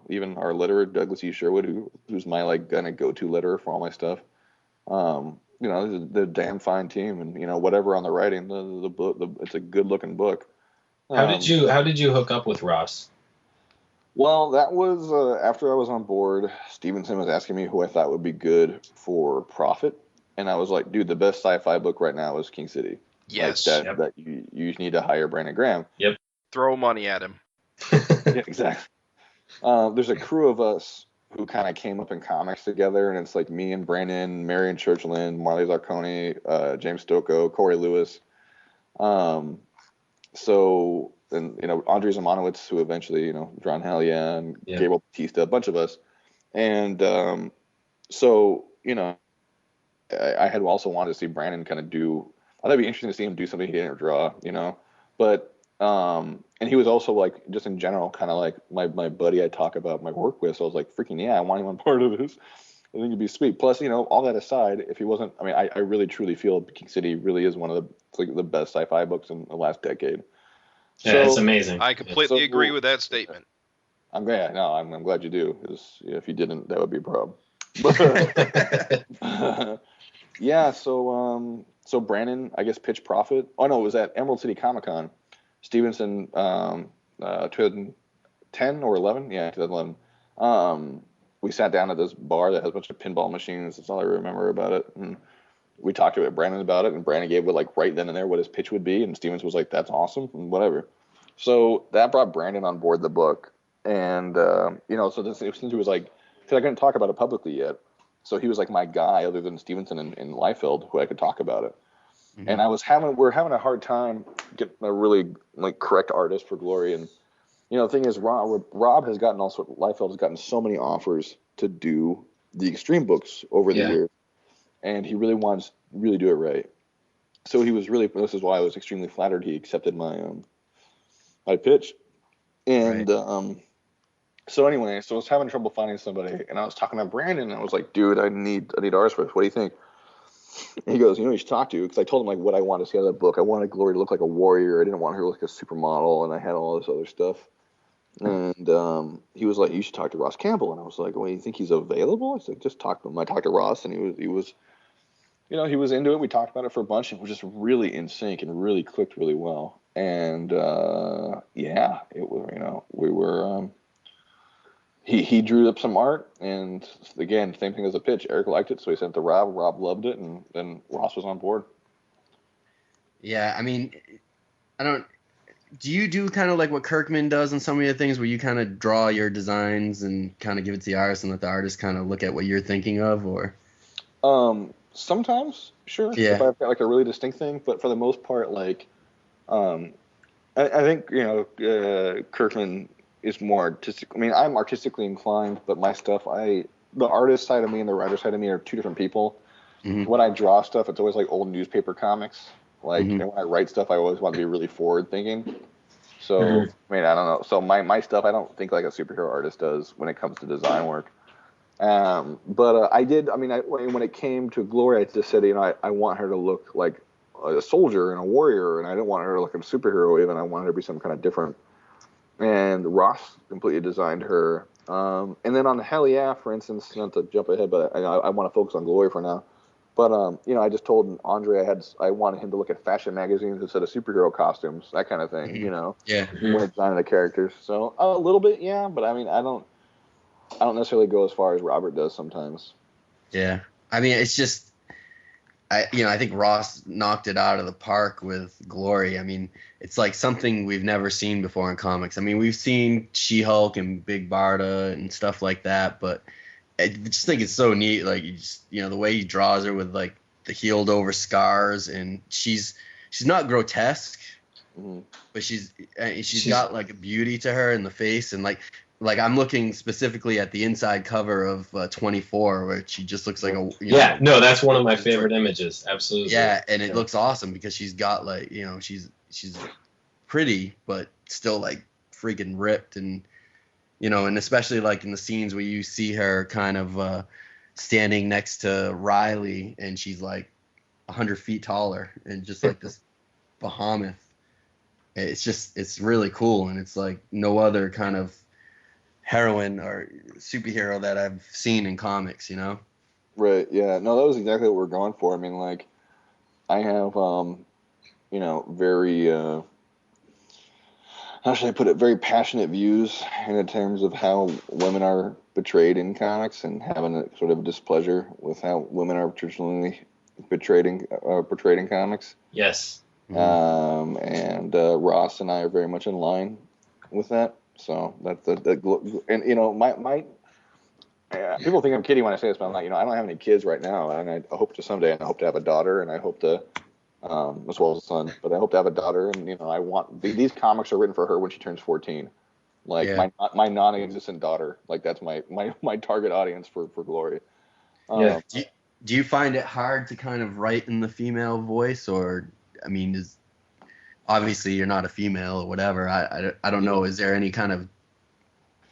Speaker 5: even our letterer Douglas E. Sherwood, who's my kind of go-to letterer for all my stuff. They're a damn fine team, and whatever on the writing, the book, it's a good-looking book.
Speaker 3: How did you hook up with Ross?
Speaker 5: Well, that was after I was on board. Stevenson was asking me who I thought would be good for Prophet, and I was like, dude, the best sci-fi book right now is King City.
Speaker 2: Yes.
Speaker 5: That you need to hire Brandon Graham.
Speaker 3: Yep.
Speaker 2: Throw money at him.
Speaker 5: Yeah, exactly. There's a crew of us who kind of came up in comics together, and it's like me and Brandon, Marion Churchland, Marley Zarconi, James Stocco, Corey Lewis. And Andrzej Zamanowicz, who eventually drawn Hell Yeah, and Gabriel Batista, a bunch of us, and I had also wanted to see Brandon kind of do. I thought it'd be interesting to see him do something he didn't draw, but and he was also just in general kind of my buddy I talk about my work with, so I was like, freaking yeah, I want him on part of this. I think it'd be sweet. Plus, all that aside, if he wasn't, I mean, I really truly feel King City really is one of the best sci-fi books in the last decade.
Speaker 3: Yeah, it's amazing.
Speaker 2: I completely agree with that statement.
Speaker 5: I'm glad. No, I'm glad you do. Because if you didn't, that would be a problem. Yeah. So Brandon, I guess, pitched Prophet. Oh no, it was at Emerald City Comic Con. Stevenson, 2010 or 11. Yeah, 2011. We sat down at this bar that has a bunch of pinball machines. That's all I remember about it. And we talked to Brandon about it, and Brandon gave right then and there what his pitch would be, and Stevens was like, "That's awesome," and whatever. So that brought Brandon on board the book, and since he was because I couldn't talk about it publicly yet, so he was my guy other than Stevenson and Liefeld, who I could talk about it. Mm-hmm. And we're having a hard time getting a really correct artist for Glory, and the thing is, Rob has gotten Liefeld has gotten so many offers to do the Extreme books over the years. And he really wants to do it right. So he was this is why I was extremely flattered he accepted my pitch. And so anyway, so I was having trouble finding somebody, and I was talking to Brandon, and I was like, dude, I need artists for this. What do you think? And he goes, you should talk to, because I told him what I wanted to see out of that book. I wanted Glory to look like a warrior. I didn't want her to look like a supermodel, and I had all this other stuff. And he was like, "You should talk to Ross Campbell." And I was like, "Well, you think he's available?" I said, "Just talk to him." I talked to Ross, and he was, he was into it. We talked about it for a bunch, and we're just really in sync and really clicked really well. And yeah, it was, we were. He drew up some art, and again, same thing as a pitch. Erik liked it, so he sent it to Rob. Rob loved it, and then Ross was on board.
Speaker 4: Yeah, I mean, I don't. Do you do kind of like what Kirkman does in some of your things, where you kind of draw your designs and kind of give it to the artist, and let the artist kind of look at what you're thinking of, or?
Speaker 5: Sometimes, sure.
Speaker 4: Yeah.
Speaker 5: If I've got like a really distinct thing, but for the most part, like, I think Kirkman is more artistic. I mean, I'm artistically inclined, but my stuff, the artist side of me and the writer side of me are two different people.
Speaker 4: Mm-hmm.
Speaker 5: When I draw stuff, it's always like old newspaper comics. Like,
Speaker 4: Mm-hmm.
Speaker 5: and when I write stuff, I always want to be really forward thinking. So,
Speaker 3: Mhm.
Speaker 5: I mean, I don't know. So my stuff, I don't think like a superhero artist does when it comes to design work. But I did. I mean, when it came to Glory, I just said, I want her to look like a soldier and a warrior, and I didn't want her to look like a superhero. Even I wanted her to be some kind of different. And Ross completely designed her. And then on the Hell Yeah, for instance, not to jump ahead, but I want to focus on Glory for now. But I just told Andre I wanted him to look at fashion magazines instead of superhero costumes, that kind of thing.
Speaker 4: Mm-hmm. Yeah.
Speaker 5: When designing the characters. So a little bit, yeah. But I mean, I don't necessarily go as far as Robert does sometimes.
Speaker 4: Yeah. I mean, it's just, I think Ross knocked it out of the park with Glory. I mean, it's like something we've never seen before in comics. I mean, we've seen She-Hulk and Big Barda and stuff like that, but I just think it's so neat. Like, the way he draws her with like the healed over scars, and she's not grotesque,
Speaker 5: Mm-hmm.
Speaker 4: but she's got like a beauty to her in the face, and like I'm looking specifically at the inside cover of 24, where she just looks like a
Speaker 3: no, that's one of my favorite images. Absolutely.
Speaker 4: Yeah, and it looks awesome because she's got like she's pretty but still like freaking ripped, and and especially like in the scenes where you see her kind of standing next to Riley, and she's like 100 feet taller and just like this behemoth. It's really cool, and it's like no other kind of heroine or superhero that I've seen in comics,
Speaker 5: Right. Yeah. No, that was exactly what we're going for. I mean, like, I have, very, how should I put it? Very passionate views in terms of how women are portrayed in comics, and having a sort of displeasure with how women are traditionally portrayed in comics.
Speaker 3: Yes.
Speaker 5: And Ross and I are very much in line with that. So that's and my people think I'm kidding when I say this, but I'm like, I don't have any kids right now, and I hope to someday, and I hope to have a daughter, and I hope to, as well as a son, but I hope to have a daughter, and I want these comics are written for her when she turns 14, like my non-existent daughter, like that's my target audience for Glory.
Speaker 3: Yeah.
Speaker 4: Do you find it hard to kind of write in the female voice, or I mean, obviously you're not a female or whatever. I don't know. Is there any kind of,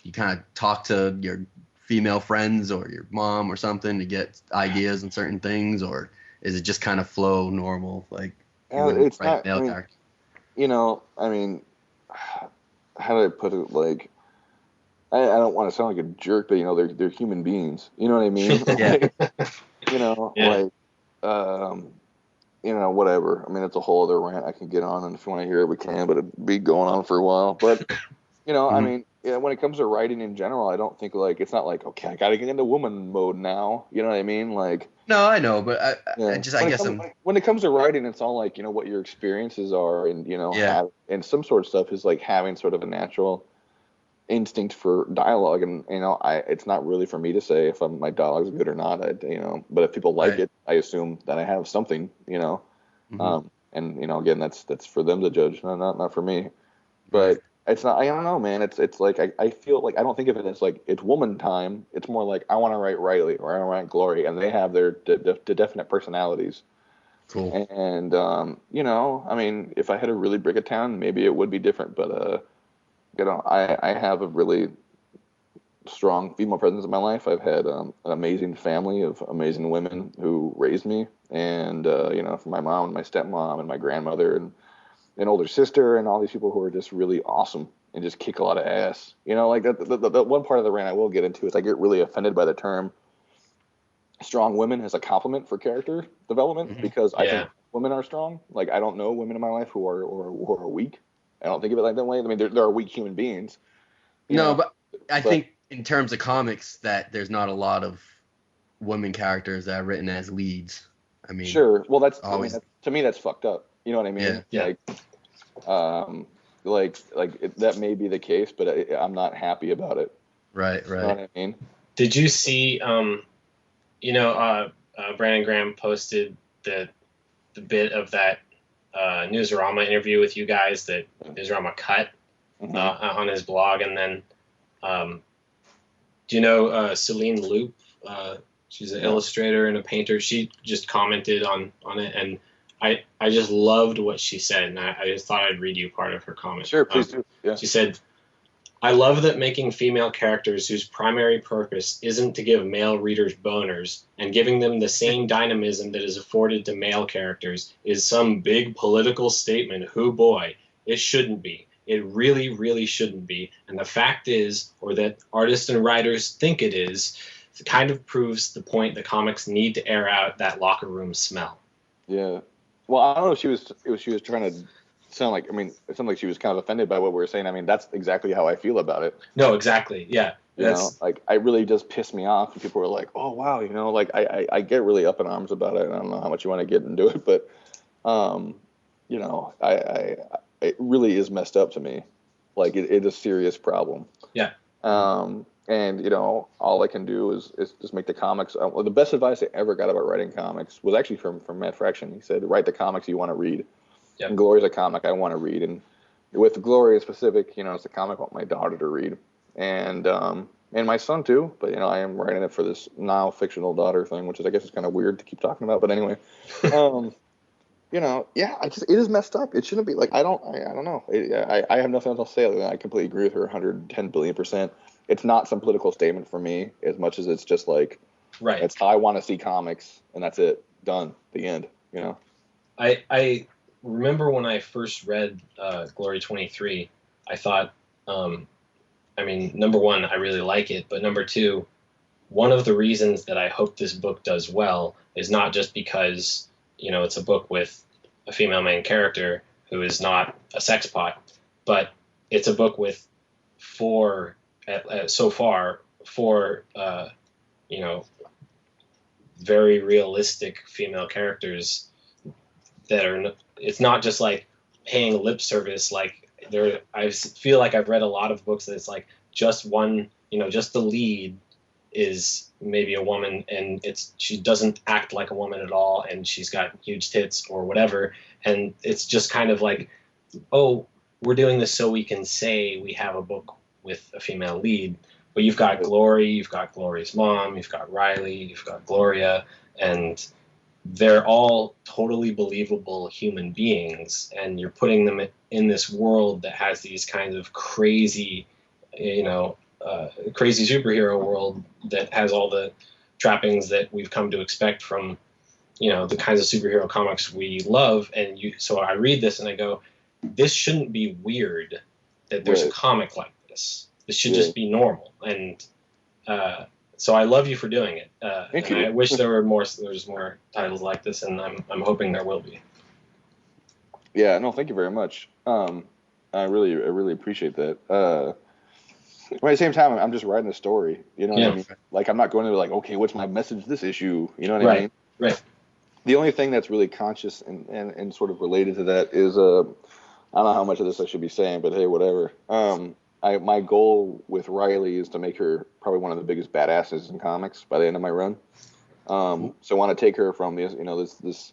Speaker 4: you kind of talk to your female friends or your mom or something to get ideas on certain things, or is it just kind of flow normal, like
Speaker 5: it's not, character? I mean, how do I put it? Like, I don't want to sound like a jerk, but they're human beings. You know what I mean?
Speaker 4: Yeah.
Speaker 5: Like, whatever. I mean, it's a whole other rant I can get on, and if you want to hear it, we can, but it'd be going on for a while. But, I mean, when it comes to writing in general, I don't think, like, it's not like, okay, I got to get into woman mode now. You know what I mean? Like,
Speaker 4: no, I know, but
Speaker 5: when it comes to writing, it's all like, what your experiences are, and, and some sort of stuff is like having sort of a natural instinct for dialogue, and it's not really for me to say if my dialogue's good or not. But if people like it, I assume that I have something, and again, that's for them to judge, not for me. But it's not. I don't know, man. It's like I feel like I don't think of it as like it's woman time. It's more like I want to write Riley or I want to write Glory, and they have their definite personalities.
Speaker 4: Cool.
Speaker 5: And I mean, if I had to really break it down, maybe it would be different, but I have a really strong female presence in my life. I've had an amazing family of amazing women who raised me, and from my mom and my stepmom and my grandmother and an older sister and all these people who are just really awesome. and just kick a lot of ass. You know, like the one part of the rant I will get into is I get really offended by the term strong women as a compliment for character development, because I think women are strong. Like, I don't know women in my life who are weak. I don't think of it like that way. I mean, there are weak human beings.
Speaker 4: But I think in terms of comics that there's not a lot of women characters that are written as leads. I mean,
Speaker 5: sure. Well, that's
Speaker 4: always,
Speaker 5: I mean, to me that's fucked up. You know what I mean?
Speaker 4: Yeah.
Speaker 5: That may be the case, but I'm not happy about it.
Speaker 4: Right.
Speaker 5: You know what I mean?
Speaker 3: Did you see? Brandon Graham posted the bit of that Newsarama interview with you guys that Newsarama cut on his blog, and then do you know Celine Loop? She's an illustrator and a painter. She just commented on it, and I just loved what she said, and I just thought I'd read you part of her comment.
Speaker 5: Sure, please do. Yeah.
Speaker 3: She said, "I love that making female characters whose primary purpose isn't to give male readers boners and giving them the same dynamism that is afforded to male characters is some big political statement. Hoo boy, it shouldn't be. It really, really shouldn't be. And the fact is, or that artists and writers think it is, it kind of proves the point that comics need to air out that locker room smell."
Speaker 5: Yeah. Well, I don't know if she was trying to sound like, I mean, it sounded like she was kind of offended by what we were saying. I mean, that's exactly how I feel about it.
Speaker 3: No, exactly. Yeah.
Speaker 5: You know, like, I really just pissed me off when people were like, oh, wow, you know, like, I get really up in arms about it. And I don't know how much you want to get into it, but, you know, it really is messed up to me. Like, it is a serious problem.
Speaker 3: Yeah.
Speaker 5: And, you know, all I can do is just make the comics. Well, the best advice I ever got about writing comics was actually from Matt Fraction. He said, write the comics you want to read.
Speaker 3: Yep.
Speaker 5: And Glory's a comic I want to read. And with Glory in specific, you know, it's a comic I want my daughter to read. And my son too. But, you know, I am writing it for this now fictional daughter thing, which is, I guess, is kind of weird to keep talking about. But anyway, you know, yeah, it is messed up. It shouldn't be. Like, I don't know. I have nothing else to say other than I completely agree with her 110 billion%. It's not some political statement for me as much as it's just like,
Speaker 3: right.
Speaker 5: It's how I want to see comics, and that's it. Done. The end. You know.
Speaker 3: I remember when I first read Glory 23, I thought, I mean, number one, I really like it, but number two, one of the reasons that I hope this book does well is not just because, you know, it's a book with a female main character who is not a sex pot, but it's a book with four, you know, very realistic female characters that are, it's not just like paying lip service. Like, I feel like I've read a lot of books that it's like just one, you know, just the lead is maybe a woman, and she doesn't act like a woman at all, and she's got huge tits or whatever, and it's just kind of like, oh, we're doing this so we can say we have a book with a female lead. But you've got Glory, you've got Glory's mom, you've got Riley, you've got Gloria, and they're all totally believable human beings, and you're putting them in this world that has these kinds of crazy, you know, crazy superhero world that has all the trappings that we've come to expect from, you know, the kinds of superhero comics we love. And so I read this and I go, this shouldn't be weird that there's a comic like this. This should just be normal. And so I love you for doing it.
Speaker 5: Thank
Speaker 3: and
Speaker 5: you.
Speaker 3: I wish there was more titles like this, and I'm hoping there will be.
Speaker 5: Yeah, no, thank you very much. I really appreciate that. But at the same time, I'm just writing a story. You know what I mean? Like, I'm not going to like, okay, what's my message this issue? You know what I mean?
Speaker 3: Right.
Speaker 5: The only thing that's really conscious and sort of related to that is, I don't know how much of this I should be saying, but hey, whatever. My goal with Riley is to make her probably one of the biggest badasses in comics by the end of my run. So I want to take her from this, you know, this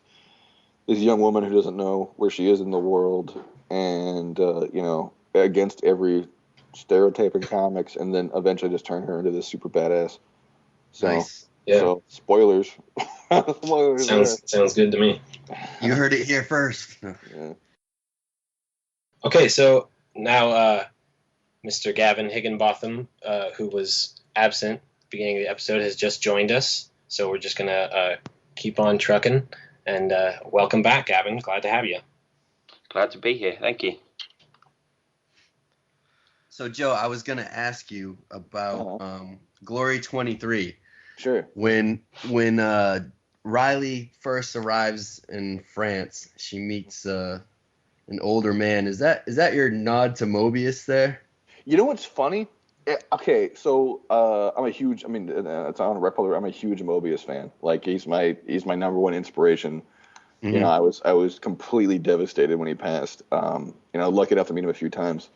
Speaker 5: young woman who doesn't know where she is in the world, and you know, against every stereotype in comics, and then eventually just turn her into this super badass. So,
Speaker 4: nice.
Speaker 3: Yeah.
Speaker 5: So spoilers.
Speaker 3: Sounds good to me.
Speaker 4: You heard it here first.
Speaker 5: Yeah.
Speaker 3: Okay, so now Mr. Gavin Higginbotham, who was absent at the beginning of the episode, has just joined us. So we're just gonna keep on trucking. And welcome back, Gavin. Glad to have you.
Speaker 6: Glad to be here. Thank you.
Speaker 4: So Joe, I was gonna ask you about Glory 23.
Speaker 5: Sure.
Speaker 4: When Riley first arrives in France, she meets an older man. Is that your nod to Mobius there?
Speaker 5: You know what's funny? Okay, so I'm a huge. I mean, it's on record. I'm a huge Mobius fan. Like he's my number one inspiration.
Speaker 4: Mm-hmm.
Speaker 5: You know, I was completely devastated when he passed. You know, lucky enough to meet him a few times.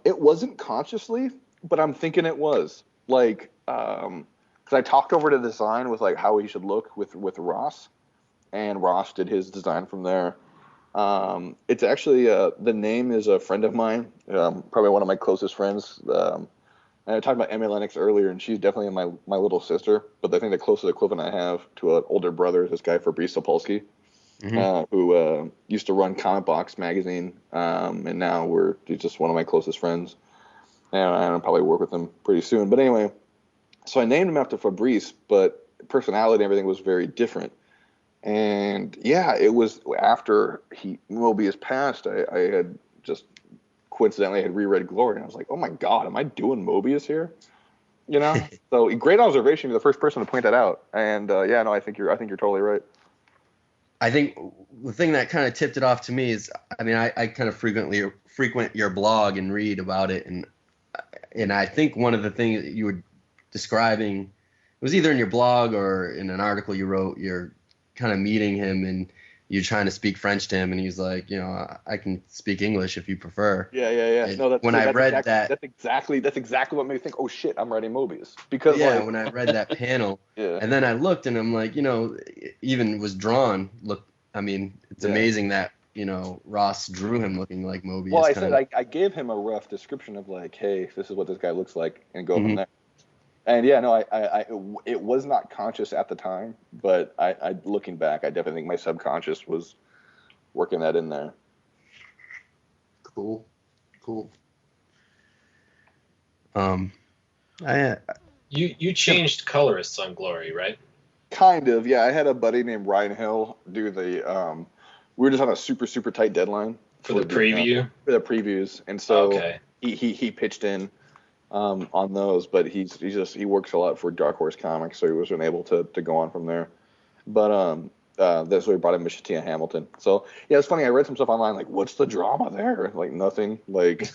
Speaker 5: It wasn't consciously, but I'm thinking it was. Like, because I talked over the design with like how he should look with Ross, and Ross did his design from there. It's actually the name is a friend of mine, probably one of my closest friends. And I talked about Emmy Lennox earlier, and she's definitely my little sister. But I think the closest equivalent I have to an older brother is this guy Fabrice Sapolsky, who used to run Comic Box magazine, and now he's just one of my closest friends. And I'll probably work with him pretty soon. But anyway, so I named him after Fabrice, but personality and everything was very different. And yeah, it was after Mobius passed, I had just coincidentally had reread Glory, and I was like, oh my God, am I doing Mobius here? You know? So great observation. You're the first person to point that out. And yeah, no, I think you're totally right.
Speaker 4: I think the thing that kind of tipped it off to me is, I mean, I kind of frequent your blog and read about it, and I think one of the things that you were describing, it was either in your blog or in an article you wrote, you're kind of meeting him and you're trying to speak French to him, and he's like, you know, I can speak English if you prefer.
Speaker 5: Yeah. No, that's exactly what made me think, oh shit, I'm writing Mobius. Because
Speaker 4: yeah, when I read that panel, and then I looked and I'm like, you know, even was drawn. Look, I mean, it's amazing that, you know, Ross drew him looking like Mobius.
Speaker 5: Well, I gave him a rough description of like, hey, this is what this guy looks like, and go from there. And yeah, no, it was not conscious at the time, but I looking back, I definitely think my subconscious was working that in there.
Speaker 4: Cool.
Speaker 3: You changed colorists on Glory, right?
Speaker 5: Kind of, yeah. I had a buddy named Ryan Hill do the. We were just on a super super tight deadline
Speaker 3: for the preview.
Speaker 5: For the previews, and so he pitched in. On those, but he works a lot for Dark Horse Comics, so he wasn't able to go on from there. But that's why we brought in Mishatia Hamilton. So yeah, it's funny. I read some stuff online like, what's the drama there? Like nothing. Like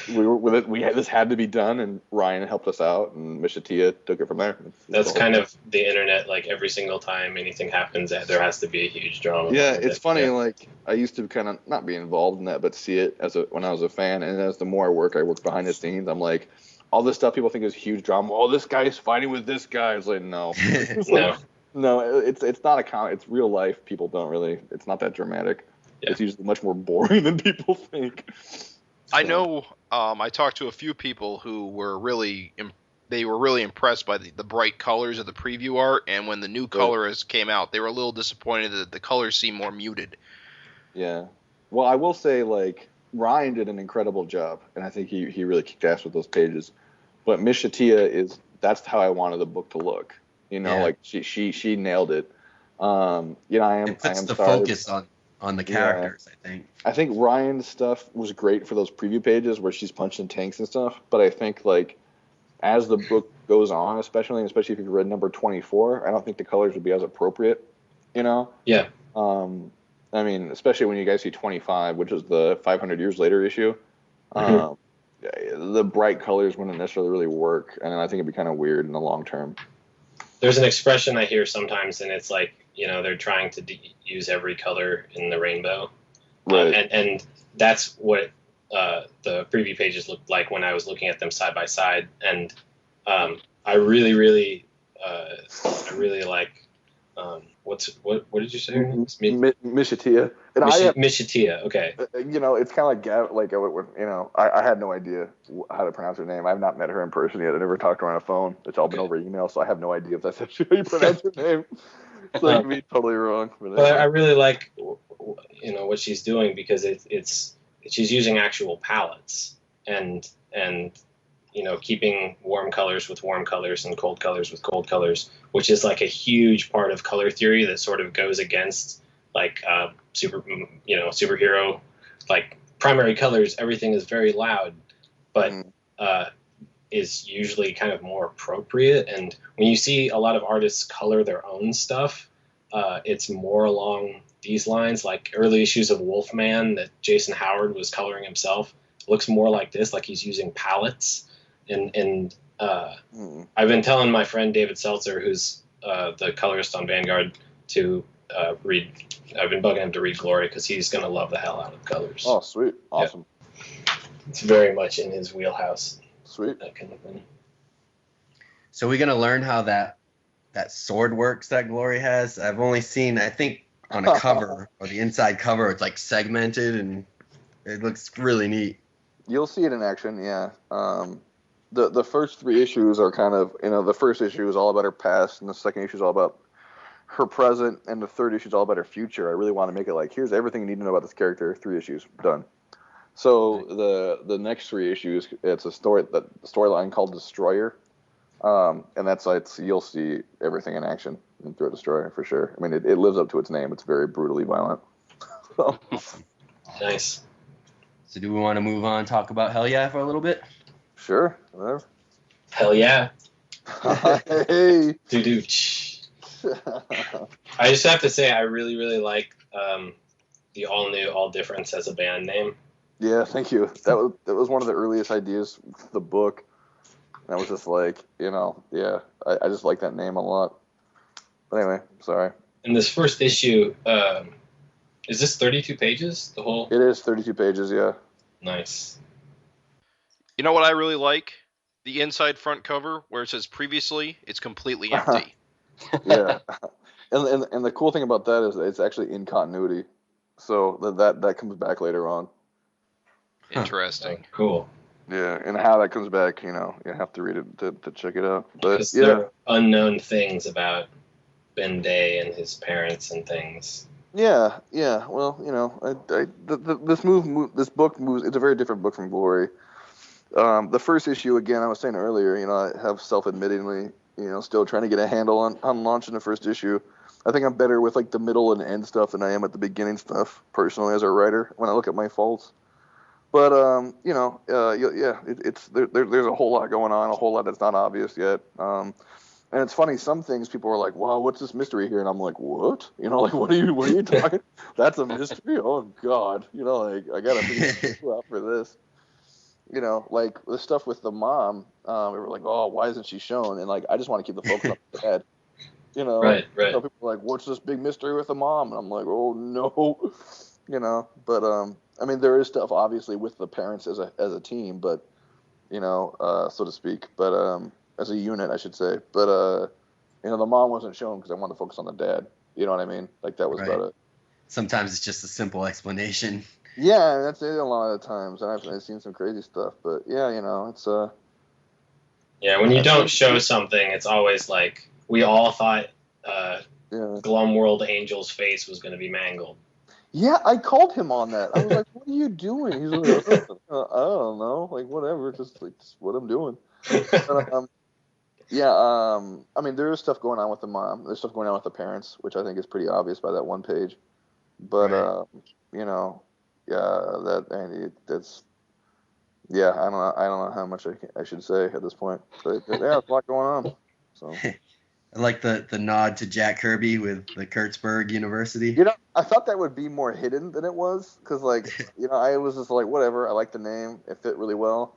Speaker 5: this had to be done, and Ryan helped us out, and Mishatia took it from there.
Speaker 3: That's kind of the internet. Like every single time anything happens, there has to be a huge drama.
Speaker 5: Yeah, it's funny. Yeah. Like I used to kind of not be involved in that, but see it when I was a fan, and as the more I work behind the scenes, I'm like, all this stuff people think is huge drama. Oh, this guy's fighting with this guy. It's like, no. No, it's not a comic. It's real life. People don't really. It's not that dramatic. Yeah. It's usually much more boring than people think. So.
Speaker 2: I know. I talked to a few people who were really impressed by the bright colors of the preview art, and when the new colors came out, they were a little disappointed that the colors seemed more muted.
Speaker 5: Yeah. Well, I will say, like, Ryan did an incredible job, and I think he really kicked ass with those pages. But Mishatia that's how I wanted the book to look. You know, like she nailed it. You know,
Speaker 4: it puts the focus on the characters. Yeah.
Speaker 5: I think Ryan's stuff was great for those preview pages where she's punching tanks and stuff. But I think like as the book goes on, especially if you read number 24, I don't think the colors would be as appropriate. You know?
Speaker 3: Yeah.
Speaker 5: I mean, especially when you guys see 25, which is the 500 years later issue. The bright colors wouldn't necessarily really work, and I think it'd be kind of weird in the long term.
Speaker 3: There's an expression I hear sometimes, and it's like, you know, they're trying to use every color in the rainbow.
Speaker 5: Right.
Speaker 3: And that's what the preview pages looked like when I was looking at them side by side. And I really like, what did you say her name is?
Speaker 5: Mishatia.
Speaker 3: Mishatia, okay.
Speaker 5: You know, it's kind of like Gavin, you know, I had no idea how to pronounce her name. I've not met her in person yet. I never talked to her on a phone. It's all been over email, so I have no idea if that's actually how you pronounce her name. So I could be totally wrong.
Speaker 3: But I really like, you know, what she's doing because she's using actual palettes and you know, keeping warm colors with warm colors and cold colors with cold colors, which is like a huge part of color theory that sort of goes against like superhero, like primary colors. Everything is very loud, but is usually kind of more appropriate. And when you see a lot of artists color their own stuff, it's more along these lines. Like early issues of Wolfman that Jason Howard was coloring himself looks more like this, like he's using palettes. And I've been telling my friend David Seltzer, who's the colorist on Vanguard, to read. I've been bugging him to read Glory because he's going to love the hell out of colors.
Speaker 5: Oh, sweet. Awesome.
Speaker 3: Yeah. It's very much in his wheelhouse.
Speaker 5: Sweet.
Speaker 3: That kind of thing.
Speaker 4: So we're going to learn how that sword works that Glory has. I've only seen, I think, on a cover or the inside cover, it's like segmented and it looks really neat.
Speaker 5: You'll see it in action, yeah. The first 3 issues are kind of, the first issue is all about her past, and the second issue is all about her present, and the third issue is all about her future. I really want to make it like, here's everything you need to know about this character, 3 issues, done. So the next 3 issues, it's a storyline called Destroyer, and you'll see everything in action through Destroyer for sure. I mean, it lives up to its name. It's very brutally violent.
Speaker 3: Nice.
Speaker 4: So do we want to move on, talk about Hell Yeah for a little bit?
Speaker 5: Sure, whatever.
Speaker 3: Hell yeah.
Speaker 5: Hey.
Speaker 3: Doo-doo. I just have to say, I really, really like the All New, All Difference as a band name.
Speaker 5: Yeah, thank you. That was one of the earliest ideas for the book. And I was just like, I just like that name a lot. But anyway, sorry.
Speaker 3: In this first issue, is this 32 pages? The whole?
Speaker 5: It is 32 pages, yeah.
Speaker 3: Nice.
Speaker 2: You know what I really like? The inside front cover where it says previously, it's completely empty.
Speaker 5: Yeah. And the cool thing about that is it's actually in continuity. So that comes back later on.
Speaker 2: Interesting.
Speaker 3: Cool.
Speaker 5: Yeah, and how that comes back, you have to read it to check it out. But
Speaker 3: because there are unknown things about Ben Day and his parents and things.
Speaker 5: Yeah. Well, this book moves. It's a very different book from Glory. The first issue, again, I was saying earlier, I have self-admittingly, still trying to get a handle on launching the first issue. I think I'm better with like the middle and end stuff than I am at the beginning stuff, personally, as a writer, when I look at my faults. But there's a whole lot going on, a whole lot that's not obvious yet. And it's funny, some things people are like, "Wow, what's this mystery here?" And I'm like, "What? What are you talking? That's a mystery? Oh God, I gotta figure out for this." Like the stuff with the mom, we were like, "Oh, why isn't she shown?" And like, I just want to keep the focus on the dad.
Speaker 3: Right.
Speaker 5: So people are like, "What's this big mystery with the mom?" And I'm like, "Oh no," But I mean, there is stuff obviously with the parents as a team, but so to speak, but as a unit, I should say. But the mom wasn't shown because I wanted to focus on the dad. You know what I mean? Like that was about it.
Speaker 4: Sometimes it's just a simple explanation.
Speaker 5: Yeah, that's it a lot of the times, and I've seen some crazy stuff. But yeah, it's
Speaker 3: Yeah, when you don't show something, it's always like we all thought Glumworld Angel's face was going to be mangled.
Speaker 5: Yeah, I called him on that. I was like, "What are you doing?" He's like, "I don't know, like whatever, just what I'm doing." But, I mean, there is stuff going on with the mom. There's stuff going on with the parents, which I think is pretty obvious by that one page. But I don't know how much I should say at this point. But yeah, there's a lot going on. So.
Speaker 4: I like the nod to Jack Kirby with the Kurtzberg University.
Speaker 5: I thought that would be more hidden than it was, because I was just like, whatever. I like the name; it fit really well.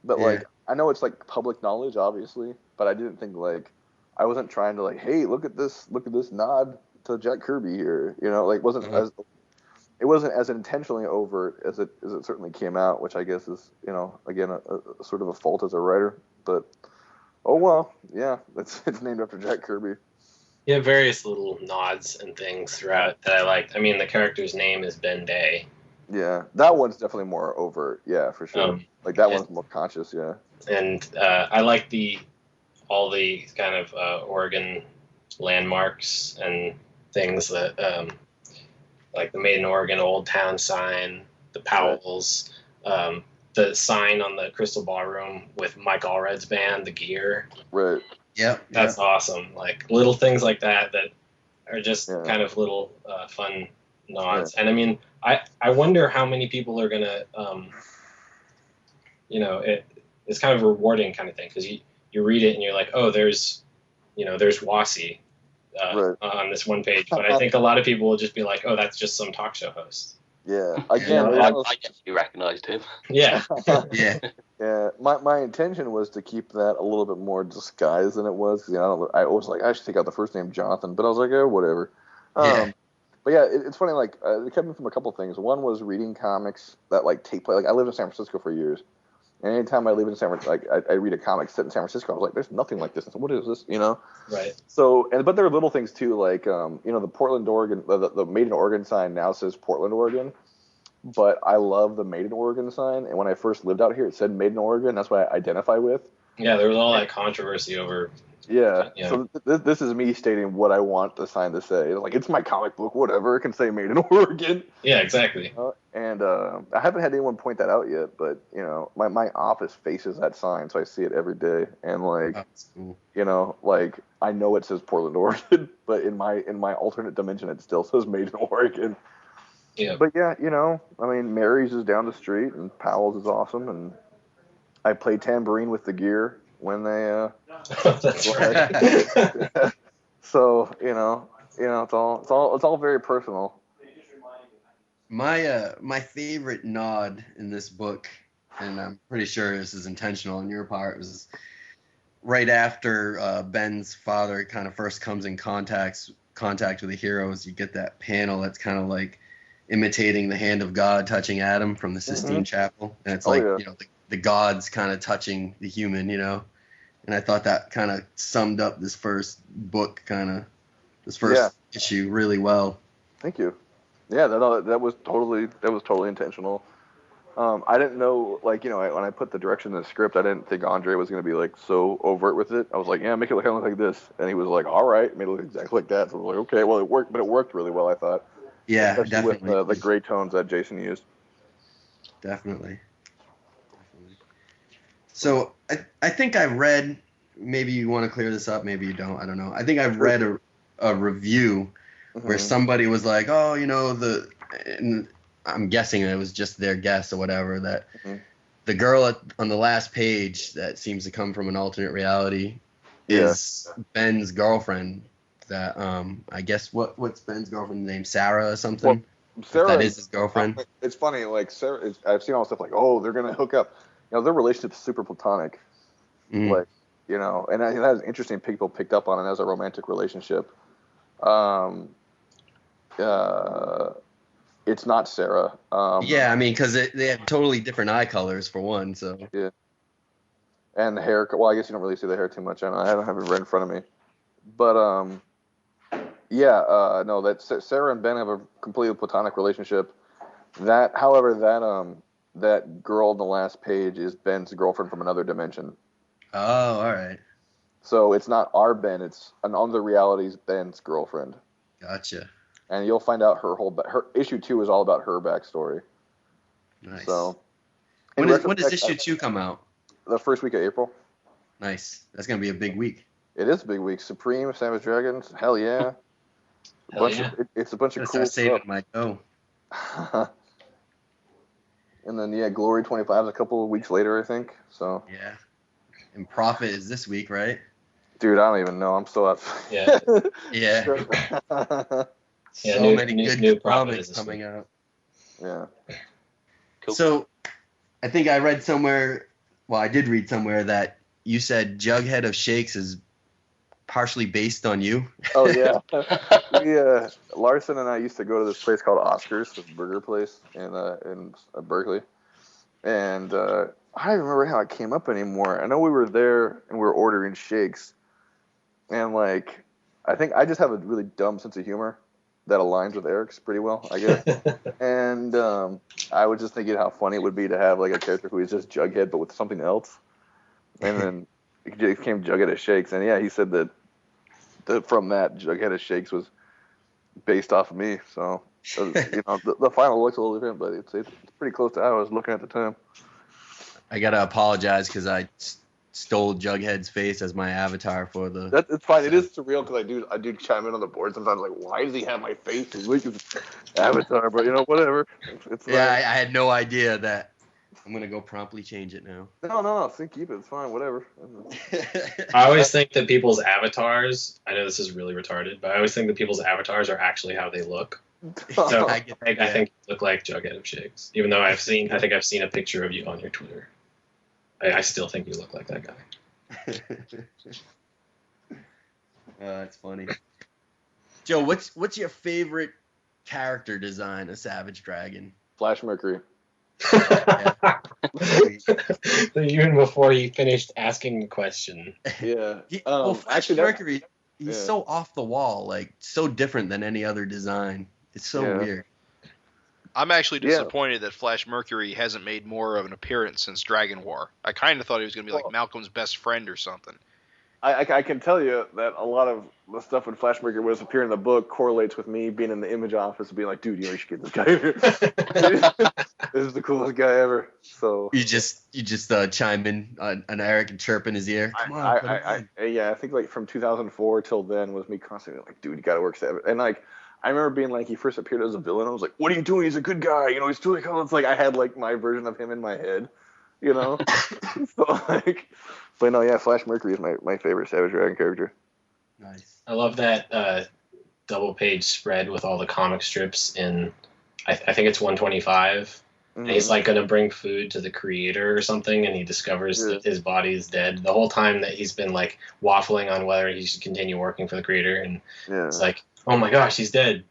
Speaker 5: But I know it's like public knowledge, obviously, but I didn't think I wasn't trying to hey, look at this nod to Jack Kirby here. It wasn't as intentionally overt as it certainly came out, which I guess is again a sort of a fault as a writer, but. Oh, well, yeah, it's named after Jack Kirby.
Speaker 3: Yeah, various little nods and things throughout that I liked. I mean, the character's name is Ben Day.
Speaker 5: Yeah, that one's definitely more overt, yeah, for sure. That one's more conscious, yeah.
Speaker 3: And I like all the kind of Oregon landmarks and things that, like the Made in Oregon Old Town sign, the Powells, the sign on the Crystal Ballroom with Mike Allred's band, the gear.
Speaker 5: Right.
Speaker 4: Yep.
Speaker 3: That's awesome. Like little things like that are just kind of little fun nods. Yeah. And I mean, I wonder how many people are gonna it's kind of a rewarding kind of thing because you read it and you're like, oh, there's Wasi
Speaker 6: Right.
Speaker 3: on this one page, but I think a lot of people will just be like, oh, that's just some talk show host.
Speaker 6: Yeah. Again,
Speaker 3: Yeah.
Speaker 6: it was-
Speaker 7: I guess you recognised him.
Speaker 3: Yeah.
Speaker 4: Yeah.
Speaker 6: yeah. My intention was to keep that a little bit more disguised than it was. 'Cause, I was like, I should take out the first name Jonathan, but I was like, oh, whatever.
Speaker 4: Yeah.
Speaker 6: But yeah, it's funny. Like, it kept me from a couple things. One was reading comics that like take place. Like, I lived in San Francisco for years, and anytime I live in San Francisco, like I read a comic set in San Francisco, I was like, there's nothing like this. So what is this?
Speaker 3: Right.
Speaker 6: So, but there are little things too, like the Portland, Oregon, the Made in Oregon sign now says Portland, Oregon, but I love the Made in Oregon sign. And when I first lived out here, it said Made in Oregon. That's what I identify with.
Speaker 3: Yeah, there was all that controversy over.
Speaker 6: Yeah.
Speaker 3: Yeah.
Speaker 6: So this is me stating what I want the sign to say. Like, it's my comic book, whatever. It can say Made in Oregon.
Speaker 3: Yeah, exactly.
Speaker 6: And I haven't had anyone point that out yet, but my office faces that sign, so I see it every day. And like,
Speaker 4: That's cool.
Speaker 6: like I know it says Portland, Oregon, but in my alternate dimension, it still says Made in Oregon.
Speaker 3: Yeah.
Speaker 6: But yeah, I mean, Mary's is down the street, and Powell's is awesome, and I play tambourine with the gear when they.
Speaker 3: That's right.
Speaker 6: So it's all very personal.
Speaker 4: My favorite nod in this book, and I'm pretty sure this is intentional on your part, was right after Ben's father kind of first comes in contact with the heroes. You get that panel that's kind of like imitating the hand of God touching Adam from the Sistine Chapel, and it's the gods kind of touching the human, And I thought that kind of summed up this first book, this first issue really well.
Speaker 6: Thank you. Yeah, that was totally intentional. I didn't know, like, when I put the direction in the script, I didn't think Andre was going to be like so overt with it. I was like, yeah, make it look like this, and he was like, all right, made it look exactly like that. So I was like, okay, well, it worked, but it worked really well, I thought.
Speaker 4: Yeah,
Speaker 6: especially
Speaker 4: definitely.
Speaker 6: with the gray tones that Jason used.
Speaker 4: Definitely. So I think I've read, maybe you want to clear this up, maybe you don't, I don't know. I think I've read a review where somebody was like, oh, and I'm guessing it was just their guess or whatever, that the girl on the last page that seems to come from an alternate reality is Ben's girlfriend. That I guess what's Ben's girlfriend's name? Sarah or something?
Speaker 6: Well, Sarah,
Speaker 4: that is his girlfriend.
Speaker 6: It's funny, like Sarah. I've seen all stuff like, oh, they're gonna hook up. Their relationship's super platonic. Like, and I think that was interesting. People picked up on it as a romantic relationship. It's not Sarah.
Speaker 4: Yeah, I mean, because they have totally different eye colors for one. So
Speaker 6: yeah, and the hair. Well, I guess you don't really see the hair too much. I don't have it right in front of me, but no, that Sarah and Ben have a completely platonic relationship. However, that girl on the last page is Ben's girlfriend from another dimension.
Speaker 4: Oh, all right.
Speaker 6: So it's not our Ben; it's an other reality's Ben's girlfriend.
Speaker 4: Gotcha.
Speaker 6: And you'll find out her issue 2 is all about her backstory.
Speaker 4: Nice.
Speaker 6: So
Speaker 4: when does issue 2 come out?
Speaker 6: The first week of April.
Speaker 4: Nice. That's gonna be a big week.
Speaker 6: It is a big week. Supreme, Savage Dragons, hell yeah. It's a bunch of cool
Speaker 4: Start saving
Speaker 6: stuff.
Speaker 4: my dough.
Speaker 6: And then Glory 25 is a couple of weeks later, I think. So
Speaker 4: yeah. And Prophet is this week, right?
Speaker 6: dude, I don't even know. I'm so up.
Speaker 3: Yeah.
Speaker 4: Yeah.
Speaker 3: Yeah,
Speaker 4: So many good
Speaker 3: new
Speaker 4: comics
Speaker 3: Prophet
Speaker 4: coming out.
Speaker 6: Yeah.
Speaker 7: Cool.
Speaker 4: So I think I read somewhere, well, I did read somewhere that you said Jughead of Shakes is partially based on you.
Speaker 6: Oh yeah. Larsen and I used to go to this place called Oscar's, this burger place in Berkeley, and I don't remember how it came up anymore. I know we were there and we were ordering shakes, and like I think I just have a really dumb sense of humor that aligns with Eric's pretty well, I guess. And I was just thinking how funny it would be to have like a character who is just Jughead but with something else, and then it became Jughead of Shakes. And yeah, he said that from that Jughead of Shakes was based off of me. So the final looks a little different, but it's pretty close to how I was looking at the time.
Speaker 4: I gotta apologize because I stole Jughead's face as my avatar for the.
Speaker 6: It's fine. It is surreal because I do chime in on the board sometimes. Like, why does he have my face as like his avatar? But whatever. It's
Speaker 4: Yeah, I had no idea that I'm gonna go promptly change it now.
Speaker 6: No. Keep it. It's fine. Whatever.
Speaker 3: I always think that people's avatars, I know this is really retarded, but I always think that people's avatars are actually how they look. So I think you look like Jughead of Shakes. Even though I think I've seen a picture of you on your Twitter. I still think you look like that guy.
Speaker 4: That's funny. Joe, what's your favorite character design of Savage Dragon?
Speaker 6: Flash Mercury.
Speaker 3: Even before you finished asking the question.
Speaker 6: Yeah.
Speaker 4: Flash Mercury, he's so off the wall, like so different than any other design. It's so weird.
Speaker 2: I'm actually disappointed that Flash Mercury hasn't made more of an appearance since Dragon War. I kind of thought he was going to be like Malcolm's best friend or something.
Speaker 6: I can tell you that a lot of the stuff when Flash Mercury was appearing in the book correlates with me being in the Image office and being like, dude, you should get this guy in here. This is the coolest guy ever. So
Speaker 4: you just chime in on Erik and chirp in his ear. Come on.
Speaker 6: I think like from 2004 till then was me constantly like, dude, you got to work Savage. And like, I remember being like, he first appeared as a villain. I was like, what are you doing? He's a good guy. He's totally cool. It's like I had like my version of him in my head, So like. But no, yeah, Flash Mercury is my favorite Savage Dragon character.
Speaker 4: Nice.
Speaker 3: I love that double-page spread with all the comic strips in, I think it's 125. Mm-hmm. And he's like going to bring food to the creator or something, and he discovers that his body is dead. The whole time that he's been like waffling on whether he should continue working for the creator, and it's like, oh my gosh, he's dead.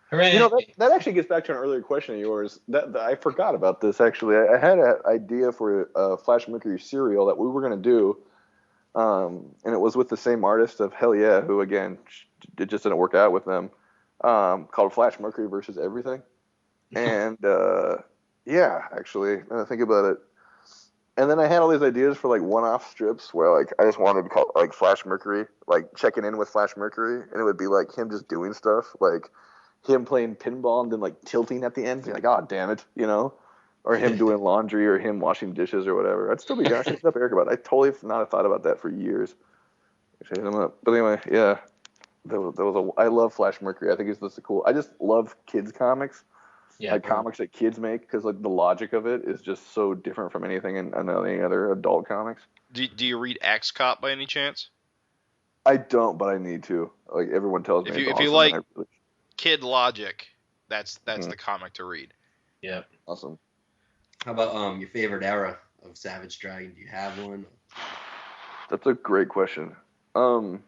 Speaker 3: Hooray.
Speaker 6: That actually gets back to an earlier question of yours. That I forgot about this, actually. I had an idea for a Flash Mercury serial that we were going to do, and it was with the same artist of Hell Yeah, who, again, it just didn't work out with them, called Flash Mercury versus Everything. And, actually, now I think about it. And then I had all these ideas for, like, one-off strips where, like, I just wanted to call like, Flash Mercury, like, checking in with Flash Mercury, and it would be, like, him just doing stuff, like, him playing pinball and then like tilting at the end, be like, "Oh, damn it," or him doing laundry or him washing dishes or whatever. I'd still be down. Hit up Erik about it. I totally not thought about that for years. Hit him up. But anyway, yeah, I love Flash Mercury. I think it's just cool. I just love kids comics, comics that kids make, because like the logic of it is just so different from anything in any other adult comics.
Speaker 2: Do you read Axe Cop by any chance?
Speaker 6: I don't, but I need to. Like everyone tells me.
Speaker 2: If you like kid logic, that's the comic to read.
Speaker 3: Yeah.
Speaker 6: Awesome.
Speaker 4: How about your favorite era of Savage Dragon? Do you have one?
Speaker 6: That's a great question. I don't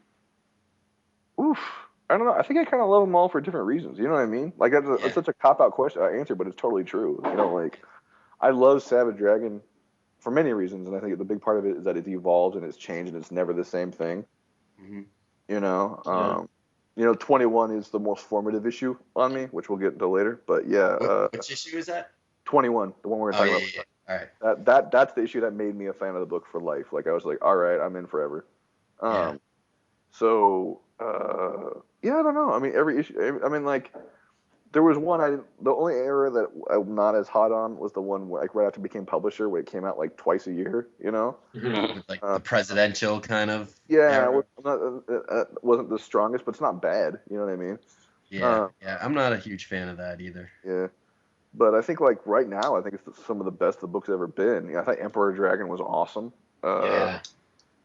Speaker 6: know. I think I kind of love them all for different reasons. You know what I mean? Like it's such a cop-out question answer, but it's totally true. Like I love Savage Dragon for many reasons, and I think the big part of it is that it's evolved and it's changed and it's never the same thing. Mm-hmm. 21 is the most formative issue on me, which we'll get into later. But yeah.
Speaker 4: Which issue is that?
Speaker 6: 21, the one we're talking about.
Speaker 4: Yeah. All right.
Speaker 6: That's the issue that made me a fan of the book for life. Like I was like, all right, I'm in forever. So I don't know. I mean, every issue. I mean, like there was one. The only era that I'm not as hot on was the one where, like right after it became publisher, where it came out like twice a year.
Speaker 4: Like the presidential kind of.
Speaker 6: Yeah, wasn't the strongest, but it's not bad. You know what I mean?
Speaker 4: Yeah, I'm not a huge fan of that either.
Speaker 6: Yeah, but I think like right now, I think it's some of the best the book's ever been. I thought Emperor Dragon was awesome. I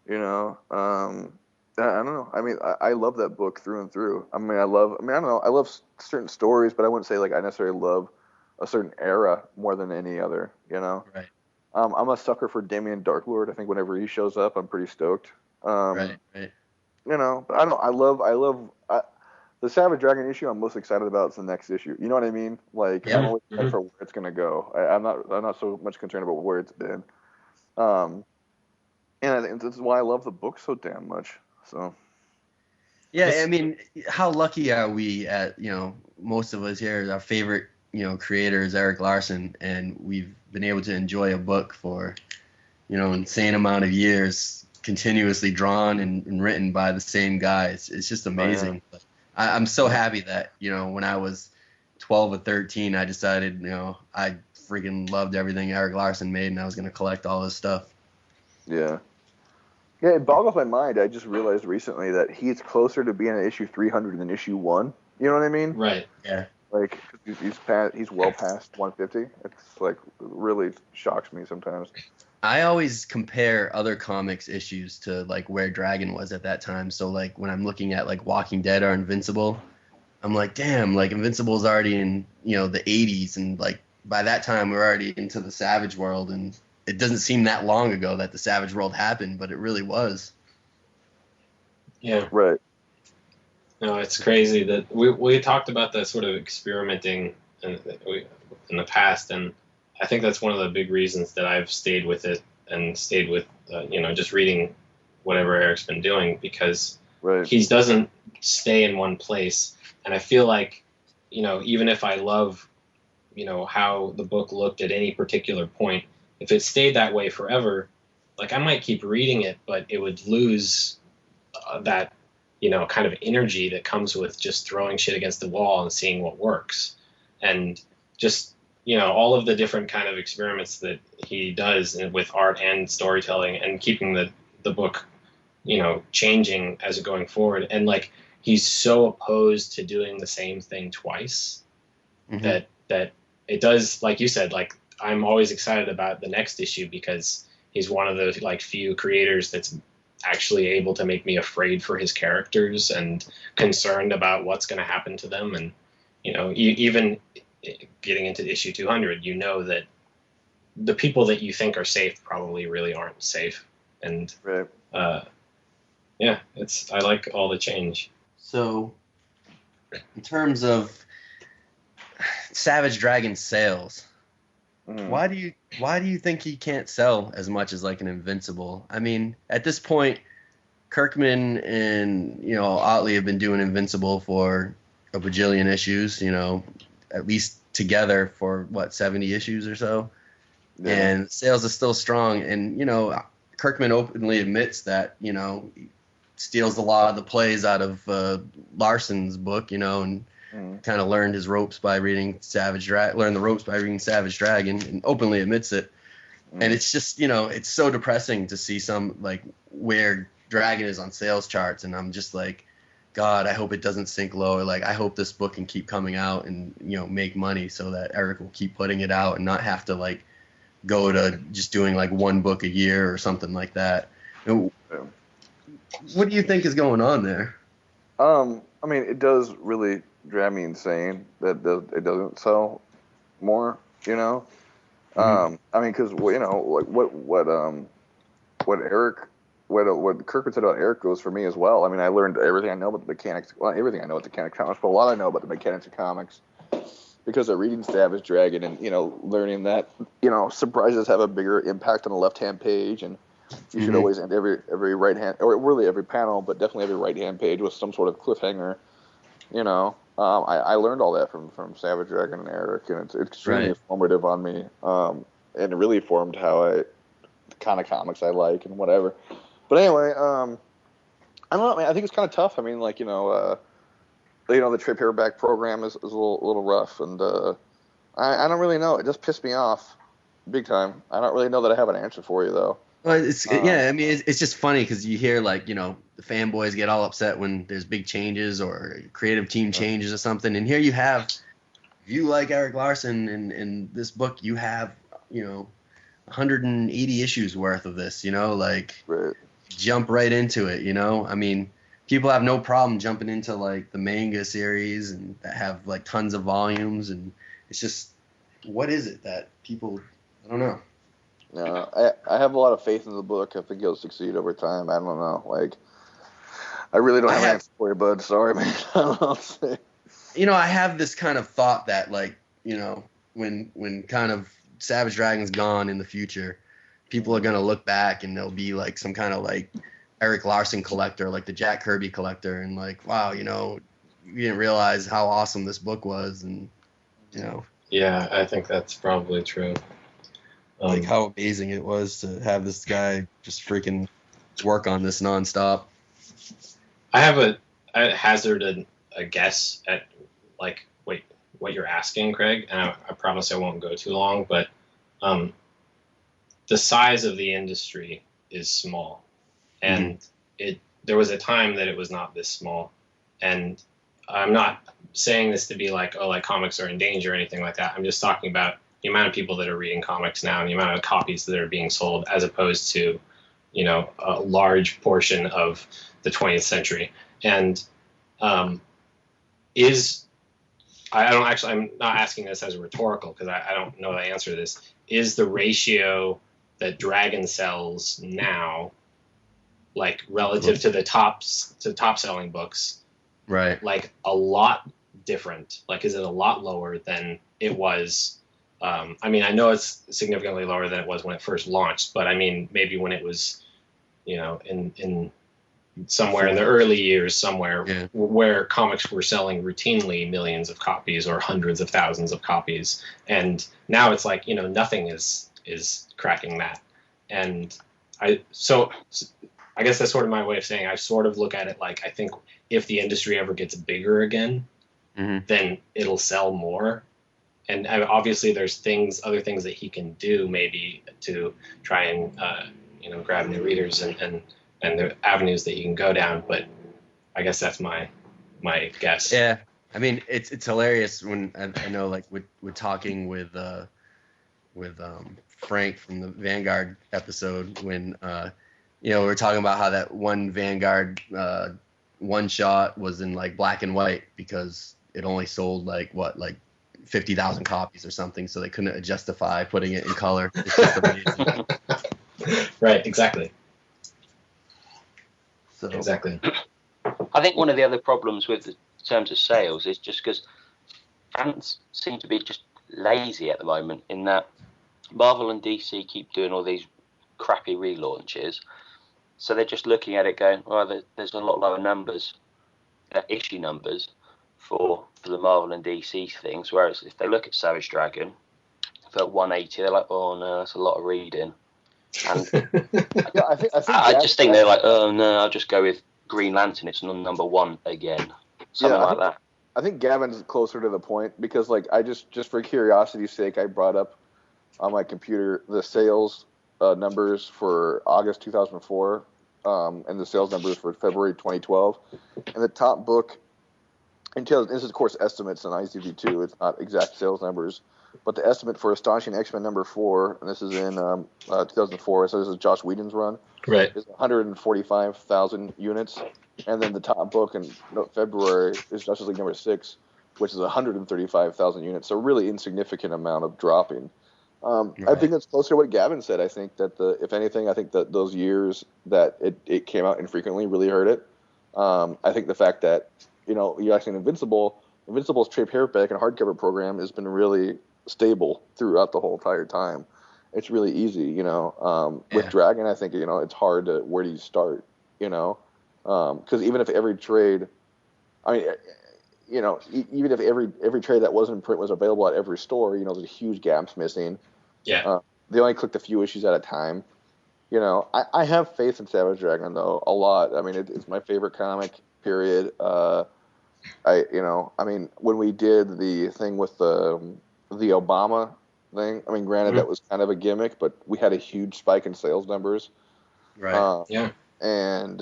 Speaker 6: don't know. I mean, I love that book through and through. I don't know. I love certain stories, but I wouldn't say like I necessarily love a certain era more than any other.
Speaker 4: Right.
Speaker 6: I'm a sucker for Damien Darklord. I think whenever he shows up, I'm pretty stoked.
Speaker 4: Right.
Speaker 6: But I don't know. I love the Savage Dragon issue. I'm most excited about is the next issue. You know what I mean? Like I'm always excited for where it's gonna go. I'm not so much concerned about where it's been. And I think this is why I love the book so damn much. So.
Speaker 4: Yeah, I mean, how lucky are we at, most of us here, our favorite, creator is Erik Larsen, and we've been able to enjoy a book for, insane amount of years, continuously drawn and written by the same guys. It's just amazing. Oh, yeah. I'm so happy that, when I was 12 or 13, I decided, I freaking loved everything Erik Larsen made, and I was going to collect all his stuff.
Speaker 6: Yeah. Yeah, it boggles my mind. I just realized recently that he's closer to being at issue 300 than issue 1. You know what I mean?
Speaker 3: Right.
Speaker 4: Yeah.
Speaker 6: Like he's well past 150. It's like really shocks me sometimes.
Speaker 4: I always compare other comics issues to like where Dragon was at that time. So like when I'm looking at like Walking Dead or Invincible, I'm like, damn, like Invincible's already in, the 80s, and like by that time we're already into the Savage world, and it doesn't seem that long ago that the Savage world happened, but it really was.
Speaker 3: Yeah.
Speaker 6: Right.
Speaker 3: No, it's crazy that we talked about that sort of experimenting in the past, and I think that's one of the big reasons that I've stayed with it and stayed with just reading whatever Erik's been doing, because
Speaker 6: Right.
Speaker 3: he doesn't stay in one place. And I feel like, even if I love, how the book looked at any particular point, if it stayed that way forever, like I might keep reading it, but it would lose that, kind of energy that comes with just throwing shit against the wall and seeing what works. And just, all of the different kind of experiments that he does with art and storytelling, and keeping the book, changing as it going forward. And like, he's so opposed to doing the same thing twice that it does, like you said, like I'm always excited about the next issue, because he's one of the like few creators that's actually able to make me afraid for his characters and concerned about what's going to happen to them. And even getting into issue 200, that the people that you think are safe probably really aren't safe. And
Speaker 6: Right.
Speaker 3: yeah, I like all the change.
Speaker 4: So, in terms of Savage Dragon sales, why do you think he can't sell as much as like an Invincible? I mean, at this point, Kirkman and Otley have been doing Invincible for a bajillion issues, at least together for 70 issues or so, and sales are still strong. And Kirkman openly admits that he steals a lot of the plays out of Larsen's book, and kind of learned his ropes by reading Savage Dragon, and openly admits it. And it's just, it's so depressing to see some like where Dragon is on sales charts, and I'm just like, God, I hope it doesn't sink lower. Like, I hope this book can keep coming out and make money, so that Erik will keep putting it out and not have to like go to just doing like one book a year or something like that. What do you think is going on there?
Speaker 6: I mean, it does really drive me insane that it doesn't sell more. I mean, because like what Kirkman said about Erik goes for me as well. I mean, I learned everything I know about the mechanics. Well, everything I know about the mechanics of comics, but a lot I know about the mechanics of comics because of reading Savage Dragon and learning that surprises have a bigger impact on the left-hand page, and you should always end every right hand, or really every panel, but definitely every right hand page with some sort of cliffhanger. I learned all that from Savage Dragon and Erik, and it's extremely informative on me, and it really formed the kind of comics I like and whatever. But anyway, I don't know, man. I think it's kind of tough. I mean, like the trade paperback program is a little rough, and I don't really know. It just pissed me off big time. I don't really know that I have an answer for you though.
Speaker 4: Well, I mean, it's just funny because you hear like the fanboys get all upset when there's big changes or creative team changes or something, and here you have, if you like Erik Larsen in this book, you have 180 issues worth of this, jump right into it, I mean, people have no problem jumping into like the manga series and that have like tons of volumes, and it's just, what is it that people, I don't know.
Speaker 6: No, I have a lot of faith in the book. I think it'll succeed over time. I don't know. Like, I really don't have an answer for you, bud. Sorry, man. I don't know.
Speaker 4: I have this kind of thought that like, when kind of Savage Dragon's gone in the future, people are gonna look back and there'll be like some kind of like Erik Larsen collector, like the Jack Kirby collector, and like, wow, you didn't realize how awesome this book was, and
Speaker 3: Yeah, I think that's probably true.
Speaker 4: Like how amazing it was to have this guy just freaking work on this nonstop.
Speaker 3: I hazard a guess at like what you're asking, Craig, and I promise I won't go too long, but the size of the industry is small, and there was a time that it was not this small, and I'm not saying this to be like, oh, like comics are in danger or anything like that. I'm just talking about the amount of people that are reading comics now and the amount of copies that are being sold, as opposed to, you know, a large portion of the 20th century. And I'm not asking this as a rhetorical, because I don't know the answer to this. Is the ratio that Dragon sells now, like relative to the top selling books,
Speaker 4: Right.
Speaker 3: like a lot different? Like, is it a lot lower than it was? I mean, I know it's significantly lower than it was when it first launched, but I mean, maybe when it was, you know, in somewhere in the early years, somewhere where comics were selling routinely millions of copies or hundreds of thousands of copies, and now it's like, you know, nothing is cracking that. And I guess that's sort of my way of saying, I sort of look at it like, I think if the industry ever gets bigger again, then it'll sell more. And obviously there's other things that he can do maybe to try and you know, grab new readers and the avenues that you can go down. But I guess that's my guess.
Speaker 4: Yeah, I mean, it's hilarious when I know, like, we're talking with Frank from the Vanguard episode, when you know, we're talking about how that one Vanguard one shot was in like black and white because it only sold like 50,000 copies or something, so they couldn't justify putting it in color. It's just amazing.
Speaker 3: Right, exactly.
Speaker 4: So.
Speaker 3: Exactly.
Speaker 7: I think one of the other problems with the terms of sales is just because fans seem to be just lazy at the moment, in that Marvel and DC keep doing all these crappy relaunches, so they're just looking at it going, well, there's a lot lower numbers, issue numbers for the Marvel and DC things, whereas if they look at Savage Dragon for 180, they're like, oh no, that's a lot of reading. And I just think they're like, oh no, I'll just go with Green Lantern, it's number one again, something like that.
Speaker 6: I think Gavin's closer to the point, because like, I just for curiosity's sake, I brought up on my computer the sales numbers for August 2004 and the sales numbers for February 2012, and the top book, this is of course estimates on ICV2, it's not exact sales numbers, but the estimate for Astonishing X-Men number 4, and this is in 2004, so this is Joss Whedon's run,
Speaker 3: right,
Speaker 6: is 145,000 units. And then the top book in February is Justice League number 6, which is 135,000 units. So really insignificant amount of dropping. Right. I think that's closer to what Gavin said. I think that if anything, I think that those years that it came out infrequently really hurt it. I think the fact that, you know, you're actually Invincible's trade paperback and hardcover program has been really stable throughout the whole entire time. It's really easy, you know. With Dragon, I think, you know, it's hard to, where do you start, you know? Because even if every trade, I mean, you know, even if every trade that wasn't in print was available at every store, you know, there's huge gaps missing.
Speaker 3: Yeah.
Speaker 6: They only clicked a few issues at a time. You know, I have faith in Savage Dragon, though, a lot. I mean, it's my favorite comic, period. I mean, when we did the thing with the Obama thing, I mean, granted, that was kind of a gimmick, but we had a huge spike in sales numbers.
Speaker 4: Right.
Speaker 3: Yeah.
Speaker 6: And,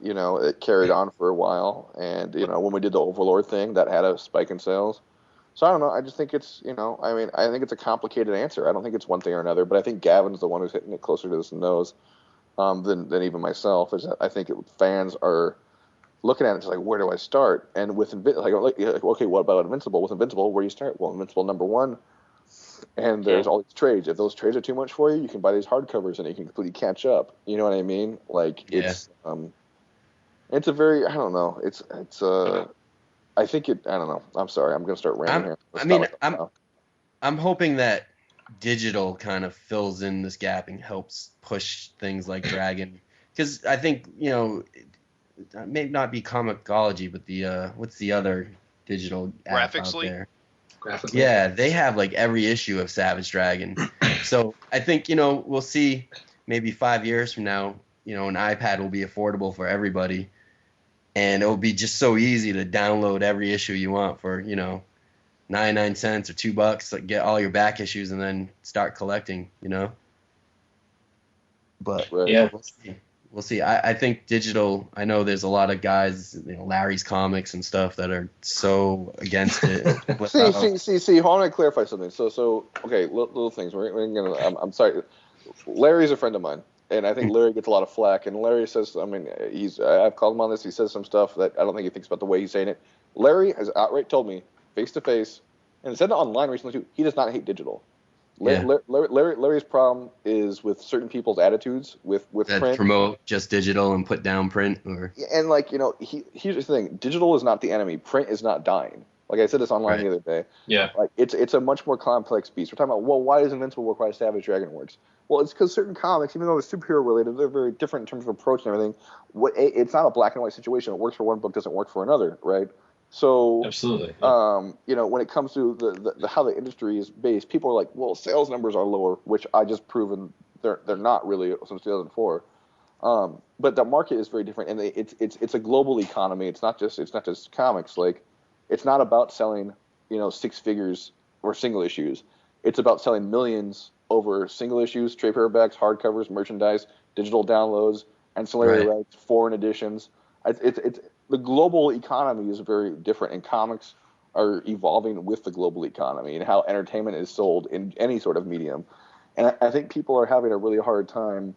Speaker 6: you know, it carried on for a while. And, you know, when we did the Overlord thing, that had a spike in sales. So I don't know. I just think it's, you know, I mean, I think it's a complicated answer. I don't think it's one thing or another, but I think Gavin's the one who's hitting it closer to the nose than even myself. Is that I think fans are looking at it just like, where do I start? And with okay, what about Invincible? With Invincible, where do you start? Well, Invincible number 1. And there's all these trades. If those trades are too much for you, you can buy these hardcovers and you can completely catch up. You know what I mean? Like, it's a very, I don't know. I think it, I don't know. I'm sorry. I'm going to start ranting here.
Speaker 4: I'm hoping that digital kind of fills in this gap and helps push things like Dragon. Because I think, you know, it may not be Comixology, but what's the other digital app out there? Yeah, they have like every issue of Savage Dragon. So I think, you know, we'll see maybe 5 years from now, you know, an iPad will be affordable for everybody. And it'll be just so easy to download every issue you want for, you know, 99 cents or $2, like, get all your back issues and then start collecting, you know. But
Speaker 3: yeah,
Speaker 4: we'll see. we'll see. I think digital. I know there's a lot of guys, Larry's Comics and stuff, that are so against it.
Speaker 6: See. Hold on, to clarify something. So, okay, little things. We're gonna. I'm sorry. Larry's a friend of mine, and I think Larry gets a lot of flack. And Larry says, I mean, I've called him on this. He says some stuff that I don't think he thinks about the way he's saying it. Larry has outright told me, face to face, and said it online recently too, he does not hate digital.
Speaker 4: Yeah.
Speaker 6: Larry's problem is with certain people's attitudes with
Speaker 4: that
Speaker 6: print.
Speaker 4: Promote just digital and put down print, or
Speaker 6: and here's the thing: digital is not the enemy. Print is not dying. Like I said this online the other day.
Speaker 3: Yeah.
Speaker 6: Like it's a much more complex beast. We're talking about, well, why does Invincible work? Why does Savage Dragon works? Well, it's because certain comics, even though they're superhero related, they're very different in terms of approach and everything. It's not a black and white situation. It works for one book, doesn't work for another, right? So
Speaker 3: absolutely. Yeah.
Speaker 6: when it comes to the how the industry is based, people are like, well, sales numbers are lower, which I just proven they're not really since 2004. But the market is very different, and it's a global economy. It's not just comics. Like, it's not about selling 6 figures or single issues. It's about selling millions over single issues, trade paperbacks, hardcovers, merchandise, digital downloads, ancillary rights, foreign editions. It's the global economy is very different, and comics are evolving with the global economy and how entertainment is sold in any sort of medium. And I think people are having a really hard time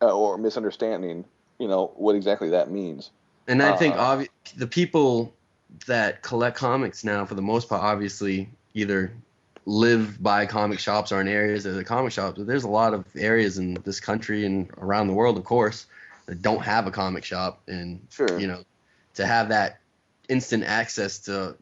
Speaker 6: or misunderstanding, what exactly that means.
Speaker 4: And I think the people that collect comics now, for the most part, obviously either live by comic shops or in areas of the comic shops. But there's a lot of areas in this country and around the world, of course, that don't have a comic shop, and to have that instant access to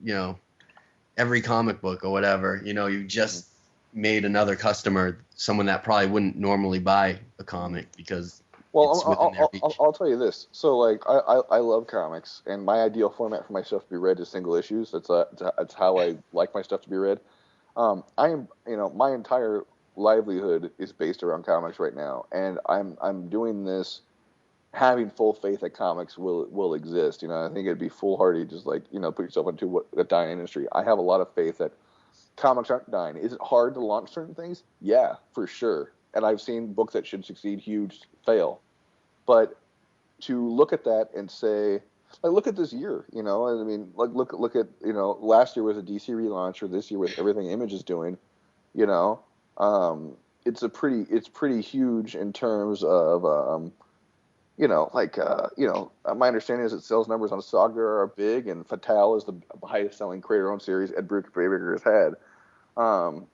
Speaker 4: every comic book or whatever, you just made another customer, someone that probably wouldn't normally buy a comic because it's within their reach.
Speaker 6: I'll tell you this. So like I love comics, and my ideal format for my stuff to be read is single issues. That's how I like my stuff to be read. My entire livelihood is based around comics right now, and I'm doing this having full faith that comics will exist. I think it'd be foolhardy just put yourself into a dying industry. I have a lot of faith that comics aren't dying. Is it hard to launch certain things? Yeah, for sure. And I've seen books that should succeed huge fail. But to look at that and say, look at this year, I mean, look at, last year was a DC relaunch, or this year with everything Image is doing, it's pretty huge in terms of, my understanding is that sales numbers on Saga are big, and Fatale is the highest selling creator-owned series Ed Brubaker has had. I'm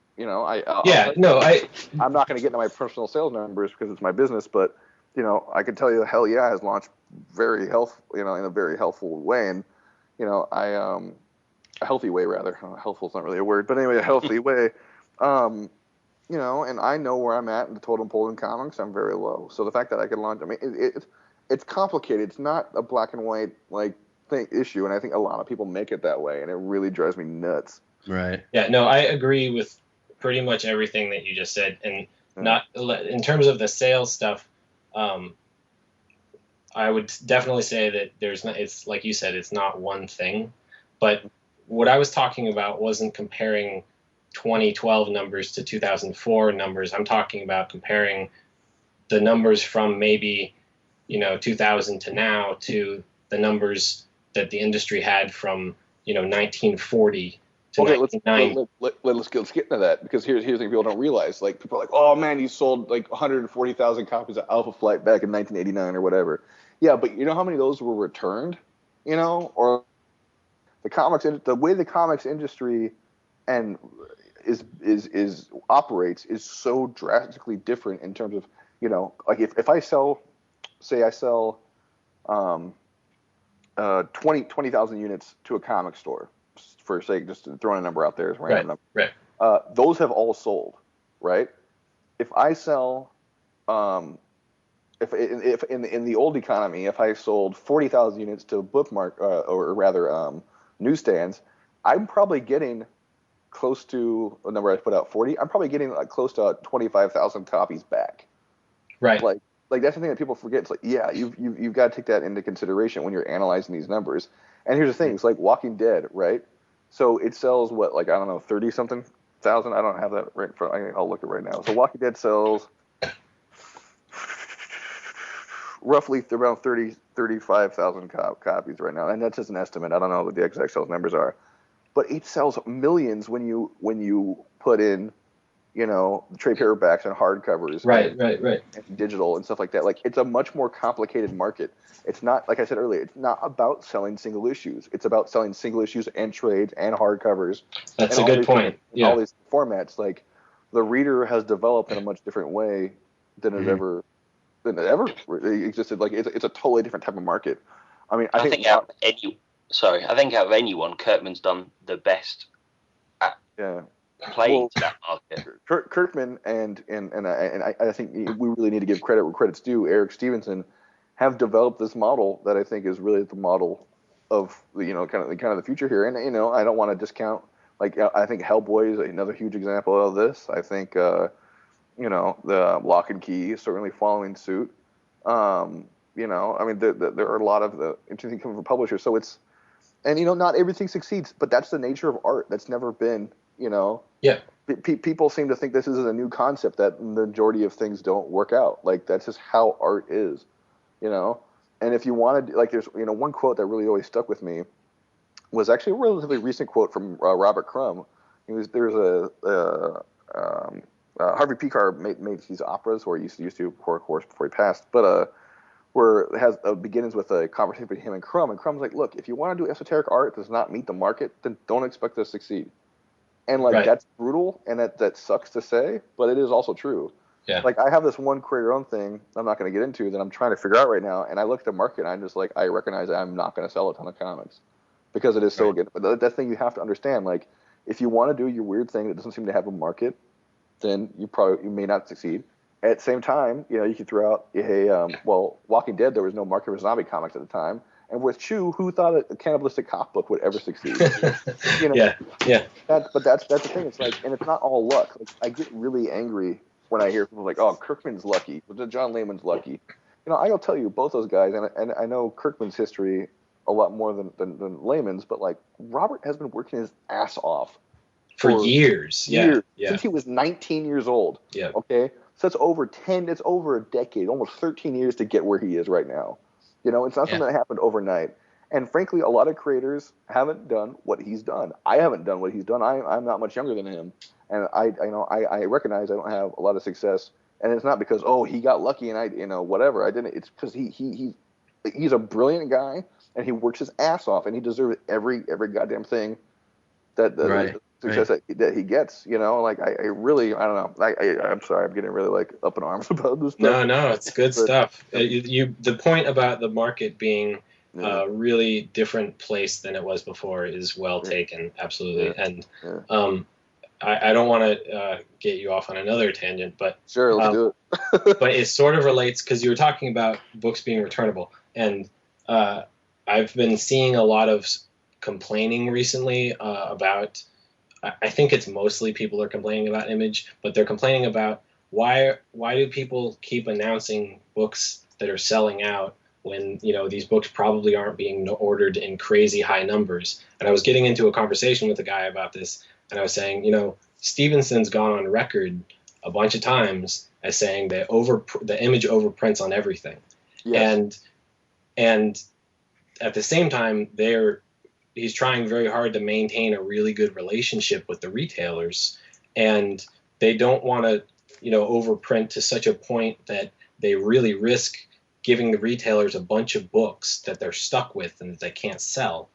Speaker 6: not going to get into my personal sales numbers because it's my business, but I can tell you, Hell Yeah has launched very in a very helpful way, and a healthy way rather. Helpful is not really a word, but anyway, a healthy way. And I know where I'm at in the totem pole in comics. I'm very low, so the fact that I can launch, I mean, it's complicated. It's not a black and white issue, and I think a lot of people make it that way, and it really drives me nuts.
Speaker 4: Right.
Speaker 3: Yeah. No, I agree with pretty much everything that you just said, and not in terms of the sales stuff. I would definitely say that it's like you said, it's not one thing, but what I was talking about wasn't comparing 2012 numbers to 2004 numbers. I'm talking about comparing the numbers from maybe 2000 to now to the numbers that the industry had from 1940 to 1990.
Speaker 6: Let's get into that, because here's the thing people don't realize. Like, people are like, oh man, you sold 140,000 copies of Alpha Flight back in 1989 or whatever. Yeah, but you know how many of those were returned? Or the way the comics industry and operates is so drastically different in terms of, if I sell, say I sell 20,000 units to a comic store, for sake, just throwing a number out there as a random number.
Speaker 3: Right.
Speaker 6: Those have all sold, right? If I sell, if in the old economy, if I sold 40,000 units to bookmark, or rather newsstands, I'm probably getting close to a number I put out, 40. I'm probably getting close to 25,000 copies back.
Speaker 3: Right.
Speaker 6: Like that's the thing that people forget. It's like, yeah, you've got to take that into consideration when you're analyzing these numbers. And here's the thing: it's like Walking Dead, right? So it sells 30-something thousand. I don't have that right in front. I'll look at it right now. So Walking Dead sells roughly around 35,000 copies right now, and that's just an estimate. I don't know what the exact sales numbers are, but it sells millions when you put in, trade paperbacks and hardcovers,
Speaker 3: Right.
Speaker 6: and digital and stuff like that. Like, it's a much more complicated market. It's not, like I said earlier, it's not about selling single issues. It's about selling single issues and trades and hardcovers.
Speaker 3: That's a good point. Yeah.
Speaker 6: All these formats, like, the reader has developed in a much different way than it ever existed. Like, it's a totally different type of market. I mean, I think out
Speaker 7: of anyone, Kirkman's done the best at playing to that market.
Speaker 6: Kirkman and I think we really need to give credit where credit's due. Eric Stevenson have developed this model that I think is really the model of kind of the future here. And I don't want to discount, like, I think Hellboy is another huge example of this. I think the Lock and Key is certainly following suit. I mean, there are a lot of the interesting coming from publishers. So it's, and not everything succeeds, but that's the nature of art. That's never been,
Speaker 3: Yeah.
Speaker 6: People seem to think this is a new concept, that the majority of things don't work out. Like, that's just how art is, And if you wanted, like, there's, one quote that really always stuck with me was actually a relatively recent quote from Robert Crumb. There's Harvey Pekar made these operas, or he used to, of course, before he passed, but where it has begins with a conversation between him and Crumb, and Crumb's like, look, if you want to do esoteric art that does not meet the market, then don't expect to succeed. And, like, that's brutal, and that sucks to say, but it is also true.
Speaker 3: Yeah.
Speaker 6: Like, I have this one creator-owned thing I'm not going to get into that I'm trying to figure out right now, and I look at the market, and I'm just like, I recognize that I'm not going to sell a ton of comics because it is so good. But that's the thing you have to understand. Like, if you want to do your weird thing that doesn't seem to have a market, then you may not succeed. At the same time, you could throw out, hey, Walking Dead, there was no market for zombie comics at the time. And with Chew, who thought a cannibalistic cop book would ever succeed?
Speaker 3: Yeah.
Speaker 6: But that's the thing. It's like, and it's not all luck. Like, I get really angry when I hear people like, "Oh, Kirkman's lucky," John Layman's lucky. I'll tell you, both those guys, and I know Kirkman's history a lot more than Layman's, but, like, Robert has been working his ass off
Speaker 3: for years. Yeah.
Speaker 6: Since he was 19 years old.
Speaker 3: Yeah.
Speaker 6: Okay, so it's over a decade, almost 13 years to get where he is right now. It's not something that happened overnight. And frankly, a lot of creators haven't done what he's done. I haven't done what he's done. I'm not much younger than him, and I recognize I don't have a lot of success. And it's not because he got lucky and whatever. I didn't. It's because he's a brilliant guy, and he works his ass off, and he deserves every goddamn thing that success that he gets. Like, I really, I don't know. I'm sorry, I'm getting really, like, up in arms about this stuff.
Speaker 3: No, it's good stuff. The point about the market being a really different place than it was before is well taken, absolutely. And I don't want to get you off on another tangent, but
Speaker 6: sure, let's do it.
Speaker 3: But it sort of relates, because you were talking about books being returnable, and I've been seeing a lot of complaining recently about. I think it's mostly people are complaining about Image, but they're complaining about why do people keep announcing books that are selling out when these books probably aren't being ordered in crazy high numbers. And I was getting into a conversation with a guy about this, and I was saying, Stevenson's gone on record a bunch of times as saying that the Image overprints on everything. Yes. And at the same time, he's trying very hard to maintain a really good relationship with the retailers, and they don't want to, overprint to such a point that they really risk giving the retailers a bunch of books that they're stuck with and that they can't sell.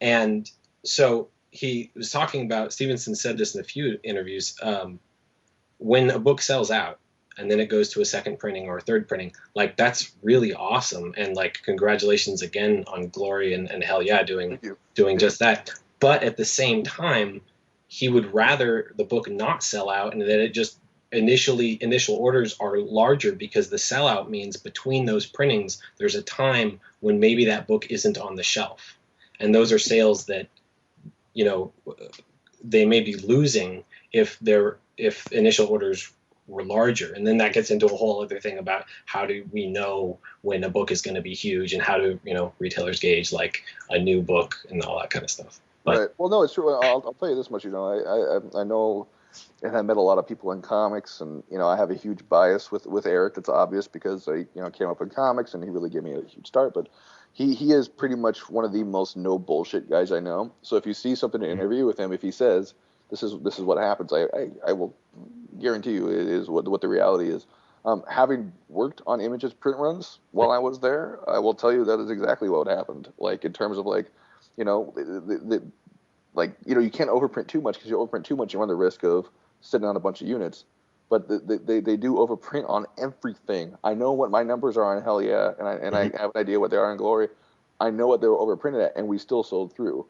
Speaker 3: And so he was talking about, Stevenson said this in a few interviews, when a book sells out and then it goes to a second printing or a third printing, like, that's really awesome. And, like, congratulations again on Glory and Hell Yeah doing just that. But at the same time, he would rather the book not sell out, and that it just initial orders are larger, because the sellout means between those printings, there's a time when maybe that book isn't on the shelf. And those are sales that, they may be losing if initial orders were larger. And then that gets into a whole other thing about how do we know when a book is going to be huge, and how do retailers gauge, like, a new book and all that kind of stuff. But,
Speaker 6: right. Well, no, it's true. I'll tell you this much. I know and I met a lot of people in comics, and I have a huge bias with Erik. That's obvious because I came up in comics, and he really gave me a huge start. But he is pretty much one of the most no bullshit guys I know. So if you see something in an interview with him, if he says this is what happens, I will guarantee you it is what the reality is. Having worked on Image's print runs while I was there, I will tell you that is exactly what happened. Like in terms of like, you can't overprint too much, because you overprint too much, you run the risk of sitting on a bunch of units. But they do overprint on everything. I know what my numbers are on Hell Yeah, and I have an idea what they are in Glory. I know what they were overprinted at, and we still sold through.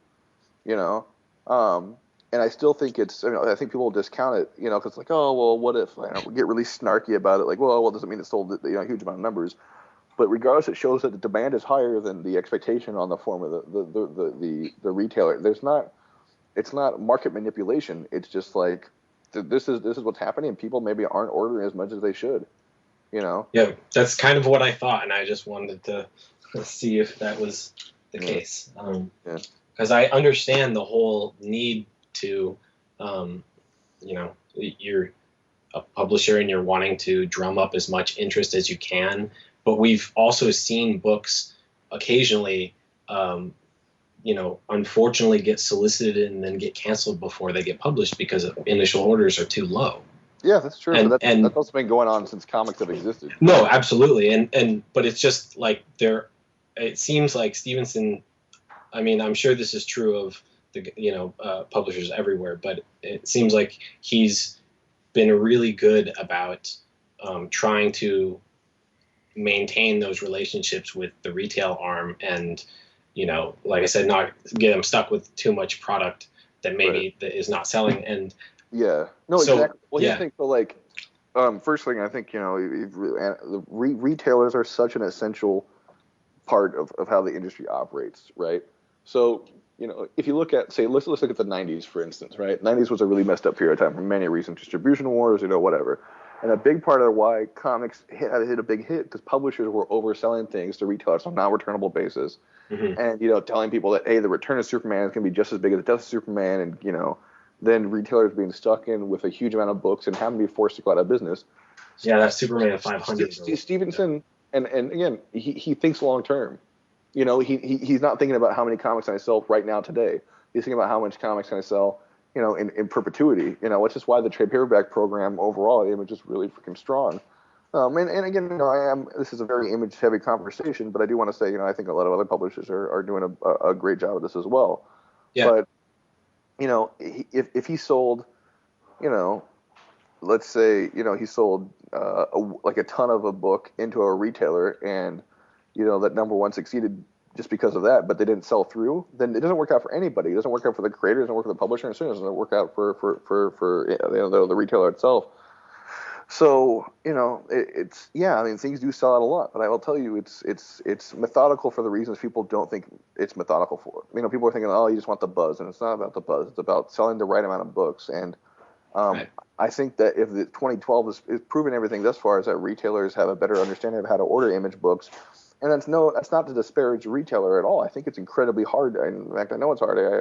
Speaker 6: And I still think I think people discount it, because it's like, oh, well, what if? I don't get really snarky about it, like, well, doesn't mean it sold a huge amount of numbers. But regardless, it shows that the demand is higher than the expectation on the form of the retailer. It's not market manipulation. It's just like, this is what's happening, and people maybe aren't ordering as much as they should.
Speaker 3: Yeah, that's kind of what I thought, and I just wanted to see if that was the case. Because I understand the whole need to, you're a publisher and you're wanting to drum up as much interest as you can, but we've also seen books occasionally, unfortunately get solicited and then get canceled before they get published because initial orders are too low.
Speaker 6: Yeah, that's true. But that's also been going on since comics have existed.
Speaker 3: No, absolutely. But it's just like it seems like Stevenson, I mean, I'm sure this is true of the publishers everywhere, but it seems like he's been really good about trying to maintain those relationships with the retail arm, and like I said, not get them stuck with too much product that maybe that is not selling. And
Speaker 6: exactly. Well, yeah. I think first thing, I think retailers are such an essential part of how the industry operates, right? So if you look at, say, let's look at the 90s, for instance, right? 90s was a really messed up period of time for many reasons, distribution wars, whatever. And a big part of why comics hit a big hit, because publishers were overselling things to retailers on a non-returnable basis. Mm-hmm. And, telling people that, hey, the return of Superman is going to be just as big as the death of Superman. And, then retailers being stuck in with a huge amount of books and having to be forced to go out of business.
Speaker 3: Yeah, that's Superman 500.
Speaker 6: Stevenson, and again, he thinks long term. He's not thinking about how many comics can I sell right now today. He's thinking about how much comics can I sell, in perpetuity. Which is why the trade paperback program overall at Image is really freaking strong. And again, this is a very image heavy conversation, but I do want to say, I think a lot of other publishers are doing a great job of this as well.
Speaker 3: Yeah.
Speaker 6: But if he sold, let's say, he sold like a ton of a book into a retailer, and that number one succeeded just because of that, but they didn't sell through, then it doesn't work out for anybody. It doesn't work out for the creator, it doesn't work for the publisher, and certainly doesn't work out for the retailer itself. So, things do sell out a lot, but I will tell you it's methodical for the reasons people don't think it's methodical for. People are thinking, oh, you just want the buzz, and it's not about the buzz. It's about selling the right amount of books. And right. I think that if the 2012 is proven everything thus far, is that retailers have a better understanding of how to order Image books. And that's not to disparage a retailer at all. I think it's incredibly hard. In fact, I know it's hard. I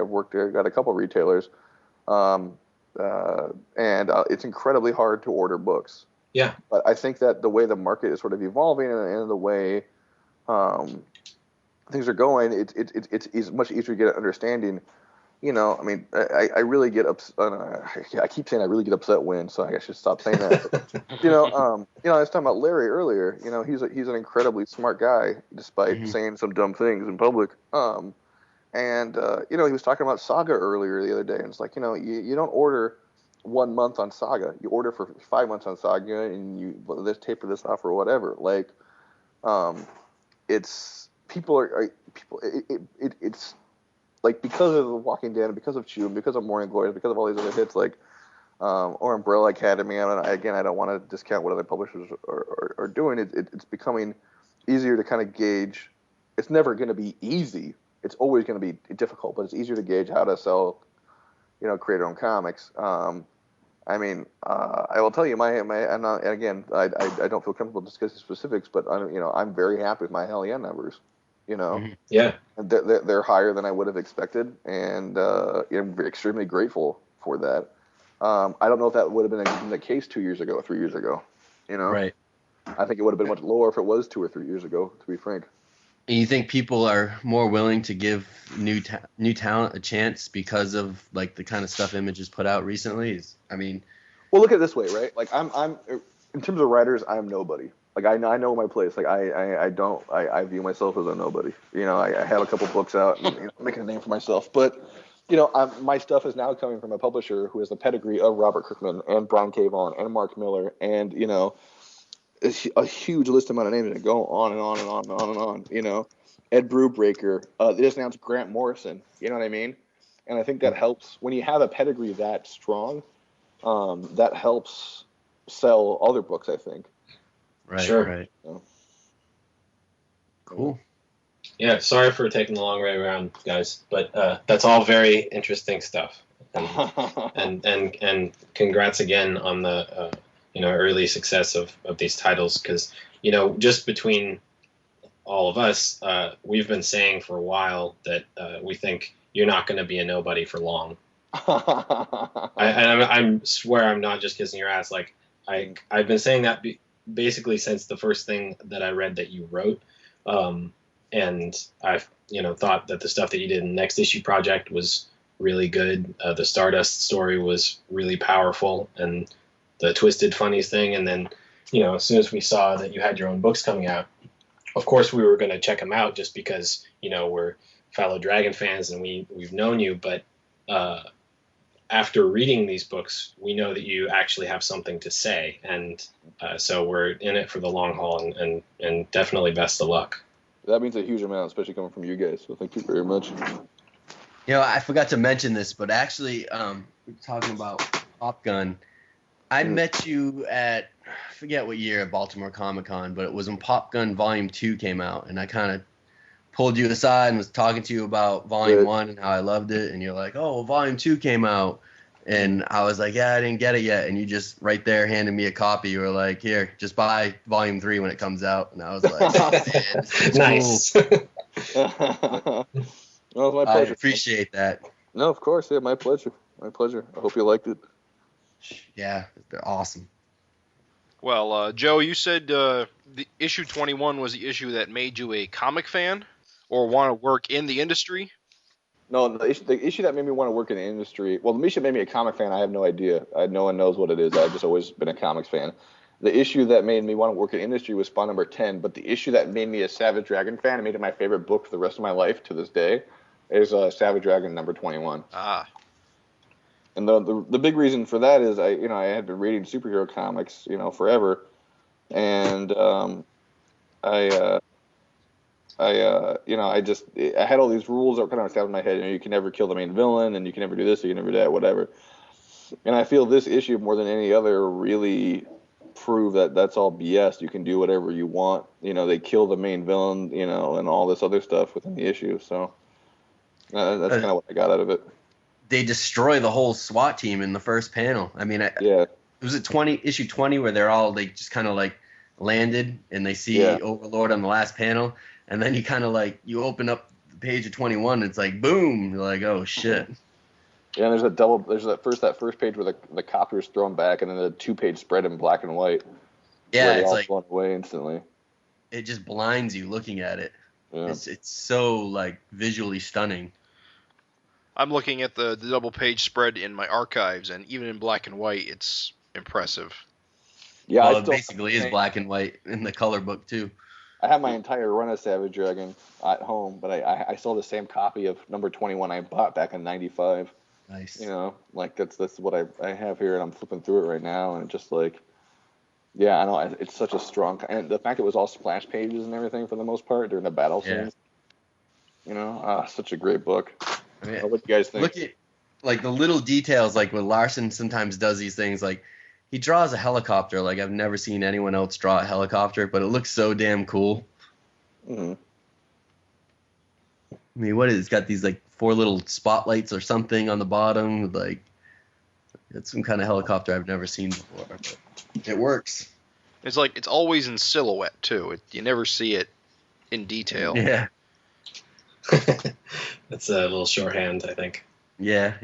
Speaker 6: got a couple of retailers. And it's incredibly hard to order books.
Speaker 3: Yeah.
Speaker 6: But I think that the way the market is sort of evolving and the way things are going, it's much easier to get an understanding. I really get upset. I keep saying I really get upset when, so I should stop saying that. But, I was talking about Larry earlier. He's an incredibly smart guy, despite saying some dumb things in public. And he was talking about Saga earlier the other day, and it's like, you don't order 1 month on Saga. You order for 5 months on Saga, and you taper this off or whatever. Like, it's like, because of The Walking Dead, because of Chew, because of Morning Glory, because of all these other hits, like, or Umbrella Academy. I don't want to discount what other publishers are doing. It's becoming easier to kind of gauge. It's never going to be easy. It's always going to be difficult, but it's easier to gauge how to sell, creator-owned comics. I will tell you, I'm not, and again, I don't feel comfortable discussing specifics, but I'm very happy with my Hell Yeah numbers.
Speaker 3: Yeah,
Speaker 6: and they're higher than I would have expected, and I'm extremely grateful for that. I don't know if that would have been the case 2 years ago or 3 years ago. You know,
Speaker 4: Right.
Speaker 6: I think it would have been much lower if it was 2 or 3 years ago. To be frank.
Speaker 4: And you think people are more willing to give new talent a chance because of like the kind of stuff Image has put out recently?
Speaker 6: Well, look at it this way, right? Like I'm in terms of writers, I'm nobody. Like I know my place. Like I view myself as a nobody. You know, I have a couple books out and making a name for myself. But my stuff is now coming from a publisher who has the pedigree of Robert Kirkman and Brian K. Vaughan and Mark Miller and a huge list amount of names that go on and on and on and on and on. Ed Brubaker. They just announced Grant Morrison. You know what I mean? And I think that helps when you have a pedigree that strong. That helps sell other books, I think.
Speaker 4: Right.
Speaker 3: Sure.
Speaker 4: Right.
Speaker 6: So,
Speaker 4: cool.
Speaker 3: Yeah, sorry for taking the long way around, guys, but that's all very interesting stuff. And congrats again on the early success of these titles, because just between all of us, we've been saying for a while that we think you're not going to be a nobody for long. I swear I'm not just kissing your ass. Like I've been saying that basically since the first thing that I read that you wrote, and I've thought that the stuff that you did in the Next Issue Project was really good. The Stardust story was really powerful, and the Twisted Funnies thing. And then as soon as we saw that you had your own books coming out, of course we were going to check them out just because we're fellow Dragon fans and we've known you, but after reading these books, we know that you actually have something to say, and so we're in it for the long haul, and definitely best of luck.
Speaker 6: That means a huge amount, especially coming from you guys, so thank you very much.
Speaker 4: I forgot to mention this, but actually, we're talking about Popgun. I met you at, I forget what year at Baltimore Comic-Con, but it was when Popgun Volume 2 came out, and I kind of pulled you aside and was talking to you about Volume 1 and how I loved it, and you're like, oh, well, Volume 2 came out, and I was like, yeah, I didn't get it yet, and you just right there handed me a copy. You were like, here, just buy Volume 3 when it comes out, and I was like, oh, man, it's
Speaker 3: nice.
Speaker 6: Cool. Well, my pleasure.
Speaker 4: I appreciate that.
Speaker 6: No, of course, yeah, my pleasure. My pleasure. I hope you liked it.
Speaker 4: Yeah, they're awesome.
Speaker 2: Well, Joe, you said the issue 21 was the issue that made you a comic fan or want to work in the industry?
Speaker 6: No, the issue that made me want to work in the industry, well, the issue that made me a comic fan, I have no idea. No one knows what it is. I've just always been a comics fan. The issue that made me want to work in industry was Spawn number 10, but the issue that made me a Savage Dragon fan and made it my favorite book for the rest of my life to this day is Savage Dragon number 21.
Speaker 2: Ah.
Speaker 6: And the big reason for that is I had been reading superhero comics, forever, and I had all these rules that were kind of established in my head. You can never kill the main villain, and you can never do this, or you can never do that, whatever. And I feel this issue more than any other really prove that that's all BS. You can do whatever you want. They kill the main villain, and all this other stuff within the issue. So that's kind of what I got out of it.
Speaker 4: They destroy the whole SWAT team in the first panel. I mean,
Speaker 6: yeah.
Speaker 4: Was it issue 20 where they're all just kind of landed and they see Overlord on the last panel, and then you kind of you open up the page of 21 and it's like boom, you're like, oh shit.
Speaker 6: Yeah, and there's that first page where the copter's thrown back, and then the 2-page spread in black and white.
Speaker 4: Yeah, it's
Speaker 6: blown away instantly.
Speaker 4: It just blinds you looking at it.
Speaker 6: Yeah.
Speaker 4: It's so visually stunning.
Speaker 2: I'm looking at the double page spread in my archives, and even in black and white, it's impressive.
Speaker 6: Yeah,
Speaker 4: well, it basically is black and white in the color book too.
Speaker 6: I have my entire run of Savage Dragon at home, but I still have the same copy of number 21 I bought back in '95.
Speaker 4: Nice.
Speaker 6: That's what I have here, and I'm flipping through it right now, and just yeah, I know it's such a strong, and the fact it was all splash pages and everything for the most part during the battle scenes. Such a great book.
Speaker 4: I mean,
Speaker 6: what do you guys think?
Speaker 4: Look at the little details, when Larsen sometimes does these things, he draws a helicopter. I've never seen anyone else draw a helicopter, but it looks so damn cool.
Speaker 6: Mm-hmm.
Speaker 4: I mean, what is it? It's got these 4 little spotlights or something on the bottom. It's some kind of helicopter I've never seen before, but it works.
Speaker 2: It's it's always in silhouette too. You never see it in detail.
Speaker 4: Yeah.
Speaker 3: That's a little shorthand, I think.
Speaker 4: Yeah.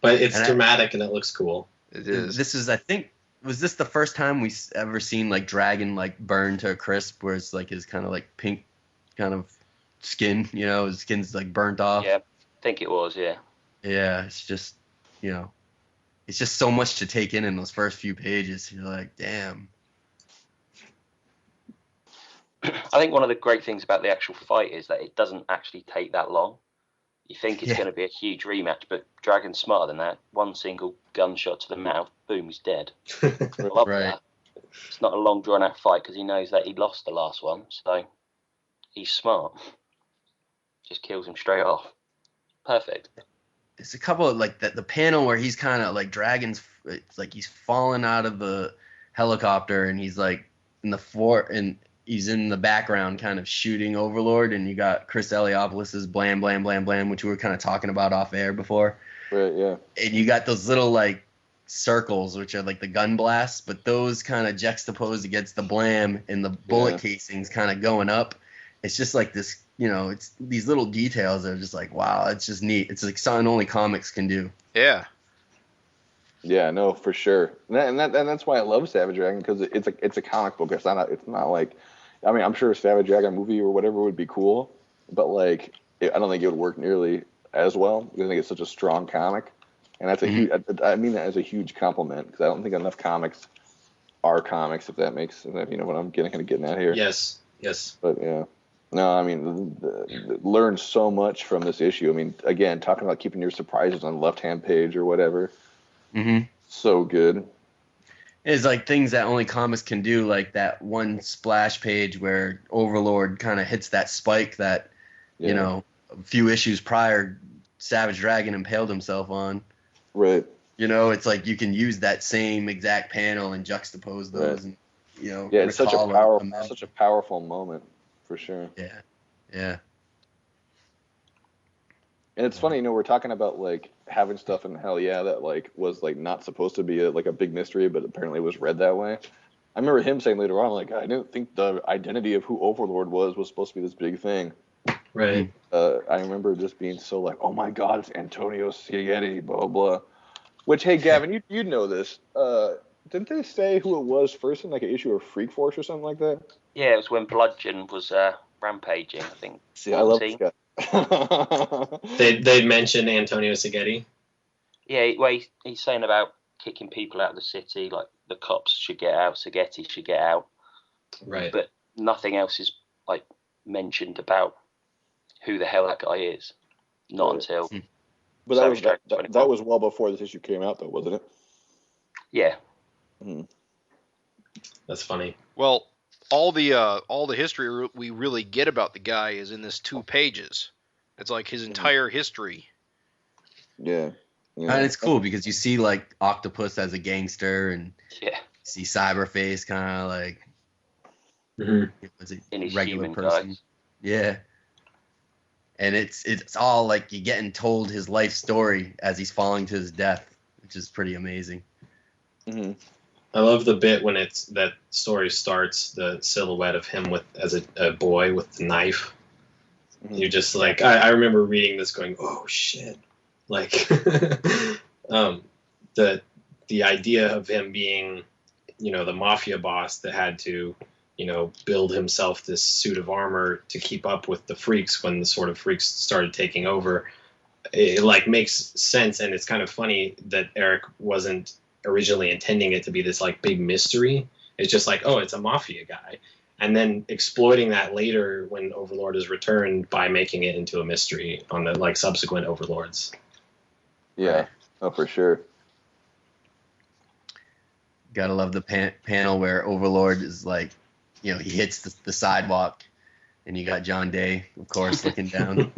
Speaker 3: But it's dramatic and it looks cool.
Speaker 2: It is.
Speaker 4: This is, I think, was this the first time we ever seen like Dragon like burn to a crisp, where it's like his kind of like pink kind of skin, his skin's like burnt off.
Speaker 7: Yeah, I think it was. Yeah.
Speaker 4: Yeah, it's just, it's just so much to take in those first few pages. You're like, damn.
Speaker 7: I think one of the great things about the actual fight is that it doesn't actually take that long. You think it's going to be a huge rematch, but Dragon's smarter than that. One single gunshot to the mouth, boom, he's dead. I love that. It's not a long, drawn-out fight because he knows that he lost the last one, so he's smart. Just kills him straight off. Perfect.
Speaker 4: There's a couple of, like, the panel where he's kind of, like, it's like he's fallen out of the helicopter, and he's, like, and he's in the background kind of shooting Overlord, and you got Chris Eliopoulos' Blam, Blam, Blam, Blam, which we were kind of talking about off air before.
Speaker 6: Right, yeah.
Speaker 4: And you got those little, like, circles, which are like the gun blasts, but those kind of juxtaposed against the Blam and the bullet casings kind of going up. It's just like this, it's these little details that are just like, wow, it's just neat. It's like something only comics can do.
Speaker 2: Yeah.
Speaker 6: Yeah, no, for sure, and that's why I love Savage Dragon, because it's a comic book. It's not like, I mean, I'm sure a Savage Dragon movie or whatever would be cool, but like, I don't think it would work nearly as well. I think it's such a strong comic, and that's a huge. I mean that as a huge compliment, because I don't think enough comics are comics. If that makes, what I'm getting at here.
Speaker 3: Yes.
Speaker 6: But yeah. No, I mean, learned so much from this issue. I mean, again, talking about keeping your surprises on the left-hand page or whatever.
Speaker 4: Mm-hmm.
Speaker 6: So good.
Speaker 4: It's like things that only comics can do, like that one splash page where Overlord kind of hits that spike that, a few issues prior, Savage Dragon impaled himself on.
Speaker 6: Right.
Speaker 4: It's like you can use that same exact panel and juxtapose those, and
Speaker 6: yeah, it's such a powerful moment for sure.
Speaker 4: Yeah.
Speaker 6: And it's funny, we're talking about like having stuff in Hell Yeah that like was like not supposed to be a big mystery, but apparently was read that way. I remember him saying later on, like, I didn't think the identity of who Overlord was supposed to be this big thing.
Speaker 3: Right.
Speaker 6: I remember just being so like, oh my God, it's Antonio Siegetti, blah blah. Which, hey Gavin, you know this. Didn't they say who it was first in like an issue of Freak Force or something like that?
Speaker 7: Yeah, it was when Bludgeon was rampaging, I think.
Speaker 6: See, I love this guy.
Speaker 3: They mentioned Antonio Siegetti.
Speaker 7: Yeah, well, he's saying about kicking people out of the city, like the cops should get out, Siegetti should get out.
Speaker 3: Right.
Speaker 7: But nothing else is like mentioned about who the hell that guy is. Not until.
Speaker 6: But that was well before this issue came out, though, wasn't it?
Speaker 7: Yeah.
Speaker 3: That's funny.
Speaker 2: Well, all the history we really get about the guy is in this 2 pages. It's like his entire history.
Speaker 6: Yeah.
Speaker 4: And it's cool because you see like Octopus as a gangster, and you see Cyberface kind of like
Speaker 7: in his
Speaker 4: regular
Speaker 7: human
Speaker 4: person.
Speaker 7: guise.
Speaker 4: Yeah. And it's all like you're getting told his life story as he's falling to his death, which is pretty amazing.
Speaker 6: Mm-hmm.
Speaker 3: I love the bit when that story starts, the silhouette of him as a boy with the knife. Mm-hmm. You're just like, I remember reading this going, oh shit. Like, the idea of him being, the mafia boss that had to, build himself this suit of armor to keep up with the freaks when the sort of freaks started taking over, it like makes sense. And it's kind of funny that Erik wasn't originally intending it to be this like big mystery. It's just like, oh, it's a mafia guy. And then exploiting that later when Overlord is returned by making it into a mystery on the like subsequent Overlords.
Speaker 6: Yeah,
Speaker 4: Right.
Speaker 6: Oh, for sure.
Speaker 4: Gotta love the panel where Overlord is like, he hits the sidewalk, and you got John Day, of course, looking down.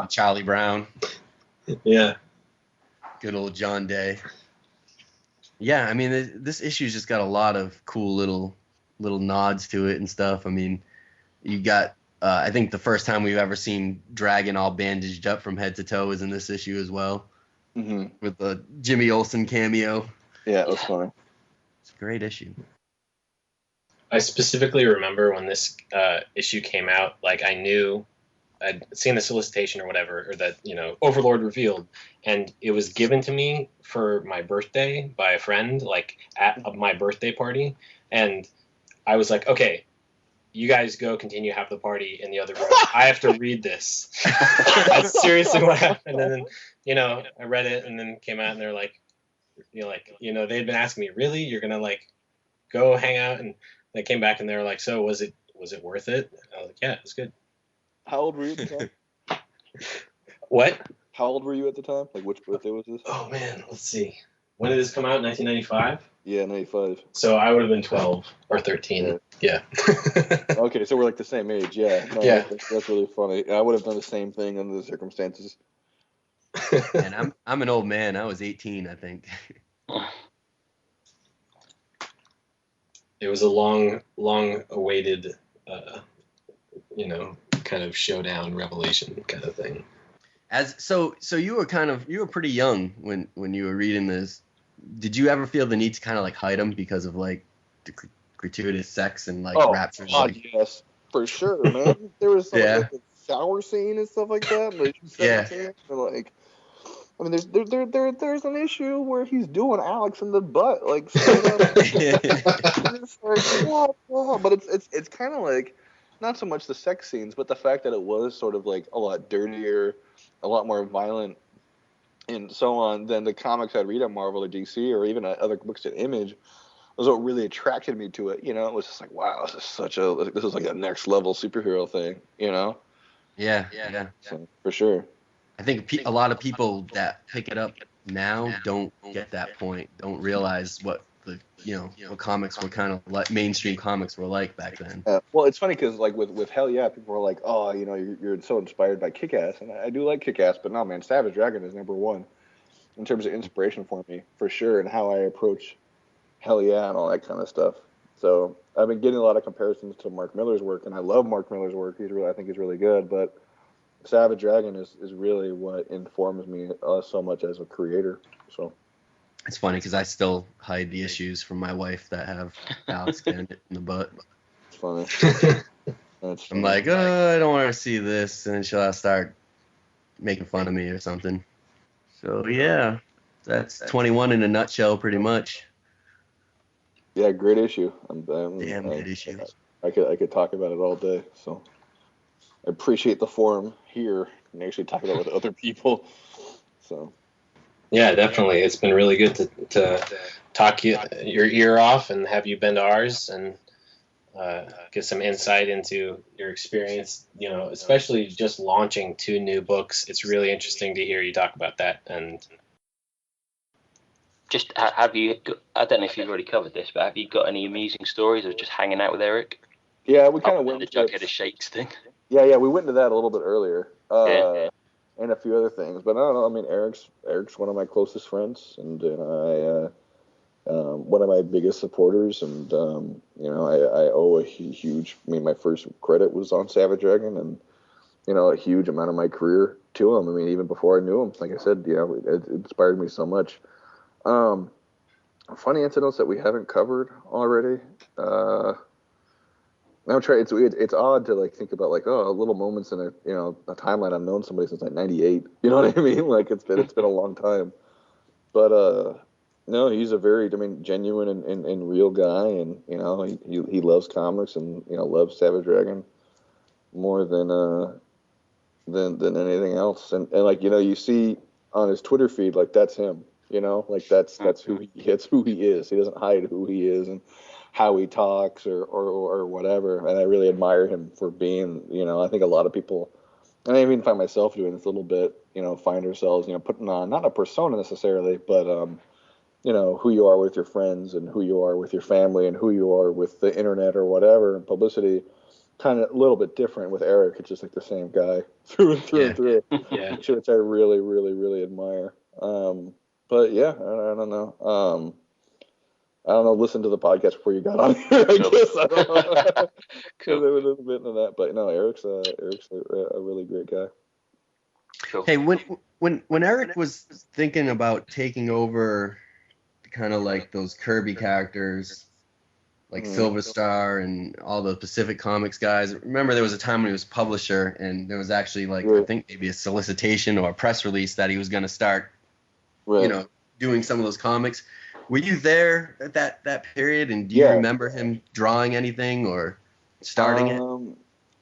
Speaker 4: Charlie Brown.
Speaker 3: Yeah.
Speaker 4: Good old John Day. Yeah, I mean, this issue's just got a lot of cool little nods to it and stuff. I mean, you got, I think the first time we've ever seen Dragon all bandaged up from head to toe is in this issue as well, with the Jimmy Olsen cameo.
Speaker 6: Yeah, it was funny.
Speaker 4: It's a great issue.
Speaker 3: I specifically remember when this issue came out, like I knew I'd seen the solicitation or whatever, or that, Overlord revealed, and it was given to me for my birthday by a friend, like at my birthday party, and I was like, okay, you guys go continue have the party in the other room. I have to read this. That's seriously what happened. And then, I read it and then came out and they're like, they'd been asking me, really? You're gonna like go hang out? And they came back and they were like, so was it worth it? I was like, yeah, it was good.
Speaker 6: How old were you at the time?
Speaker 3: What?
Speaker 6: How old were you at the time? Like, which birthday was this?
Speaker 3: Oh man, let's see. When did this come out? 1995.
Speaker 6: Yeah, 95.
Speaker 3: So I would have been 12 or 13. Yeah.
Speaker 6: Okay, so we're like the same age. Yeah. No,
Speaker 3: Yeah.
Speaker 6: That's really funny. I would have done the same thing under the circumstances.
Speaker 4: And I'm an old man. I was 18, I think.
Speaker 3: It was a long awaited, kind of showdown revelation kind of thing.
Speaker 4: So you were pretty young when you were reading this. Did you ever feel the need to kind of like hide them because of like the gratuitous sex and like raptures?
Speaker 6: God, yes, for sure, man. There was like a shower scene and stuff like that. Like, like, I mean, there's an issue where he's doing Alex in the butt, like, it's like what? But it's kind of like not so much the sex scenes, but the fact that it was sort of like a lot dirtier, a lot more violent, and so on than the comics I'd read on Marvel or DC or even other books at Image. Was what really attracted me to it. It was just like, wow, this is like a next level superhero thing.
Speaker 4: Yeah.
Speaker 6: So, for sure.
Speaker 4: I think a lot of people that pick it up now don't get that point, don't realize what what comics were kind of like, mainstream comics were like back then.
Speaker 6: Well, it's funny because like with Hell Yeah, people are like, oh, you're so inspired by Kick-Ass, and I do like Kick-Ass, but no, man, Savage Dragon is number one in terms of inspiration for me, for sure, and how I approach Hell Yeah and all that kind of stuff. So I've been getting a lot of comparisons to Mark Millar's work, and I love Mark Millar's work. I think he's really good, but Savage Dragon is really what informs me so much as a creator. So
Speaker 4: it's funny because I still hide the issues from my wife that have Alex getting it in the butt.
Speaker 6: It's funny.
Speaker 4: I'm like, I don't want to see this, and then she'll start making fun of me or something. So yeah, that's 21 in a nutshell, pretty much.
Speaker 6: Yeah, great issue.
Speaker 4: Damn good issue.
Speaker 6: I could talk about it all day. So I appreciate the forum here and actually talk about it with other people. So
Speaker 3: yeah, definitely, it's been really good to talk your ear off and have you been to ours and get some insight into your experience. Especially just launching 2 new books. It's really interesting to hear you talk about that. And
Speaker 7: just have you? I don't know if you've already covered this, but have you got any amusing stories of just hanging out with Erik?
Speaker 6: Yeah, we kind of went
Speaker 7: the Jughead of Shakes thing.
Speaker 6: Yeah, we went into that a little bit earlier, and a few other things. But I don't know. I mean, Erik's one of my closest friends, and one of my biggest supporters. And I owe a huge. I mean, my first credit was on Savage Dragon, and a huge amount of my career to him. I mean, even before I knew him, like I said, it inspired me so much. Funny incidents that we haven't covered already. I'm trying. It's odd to like think about like little moments in a timeline. I've known somebody since like '98. You know what I mean? Like it's been a long time. But no, he's a very genuine and real guy, and he loves comics and loves Savage Dragon more than anything else. And like you see on his Twitter feed, like that's him. Like that's who he is. He doesn't hide who he is and how he talks or whatever. And I really admire him for being, I think a lot of people, and I even find myself doing this a little bit, find ourselves, putting on not a persona necessarily, but who you are with your friends and who you are with your family and who you are with the internet or whatever, and publicity. Kind of a little bit different with Erik. It's just like the same guy through and through.
Speaker 3: Yeah.
Speaker 6: Which I really, really, really admire. But yeah, I don't know. I don't know. Listen to the podcast before you got on here. I guess I don't know. Cool. A little bit into that, but no, Erik's a really great guy.
Speaker 7: Cool.
Speaker 4: Hey, when Erik was thinking about taking over, kind of like those Kirby characters, like Silver Star and all the Pacific Comics guys. Remember, there was a time when he was publisher, and there was actually like I think maybe a solicitation or a press release that he was going to start, doing some of those comics. Were you there at that period, and do you remember him drawing anything or starting it?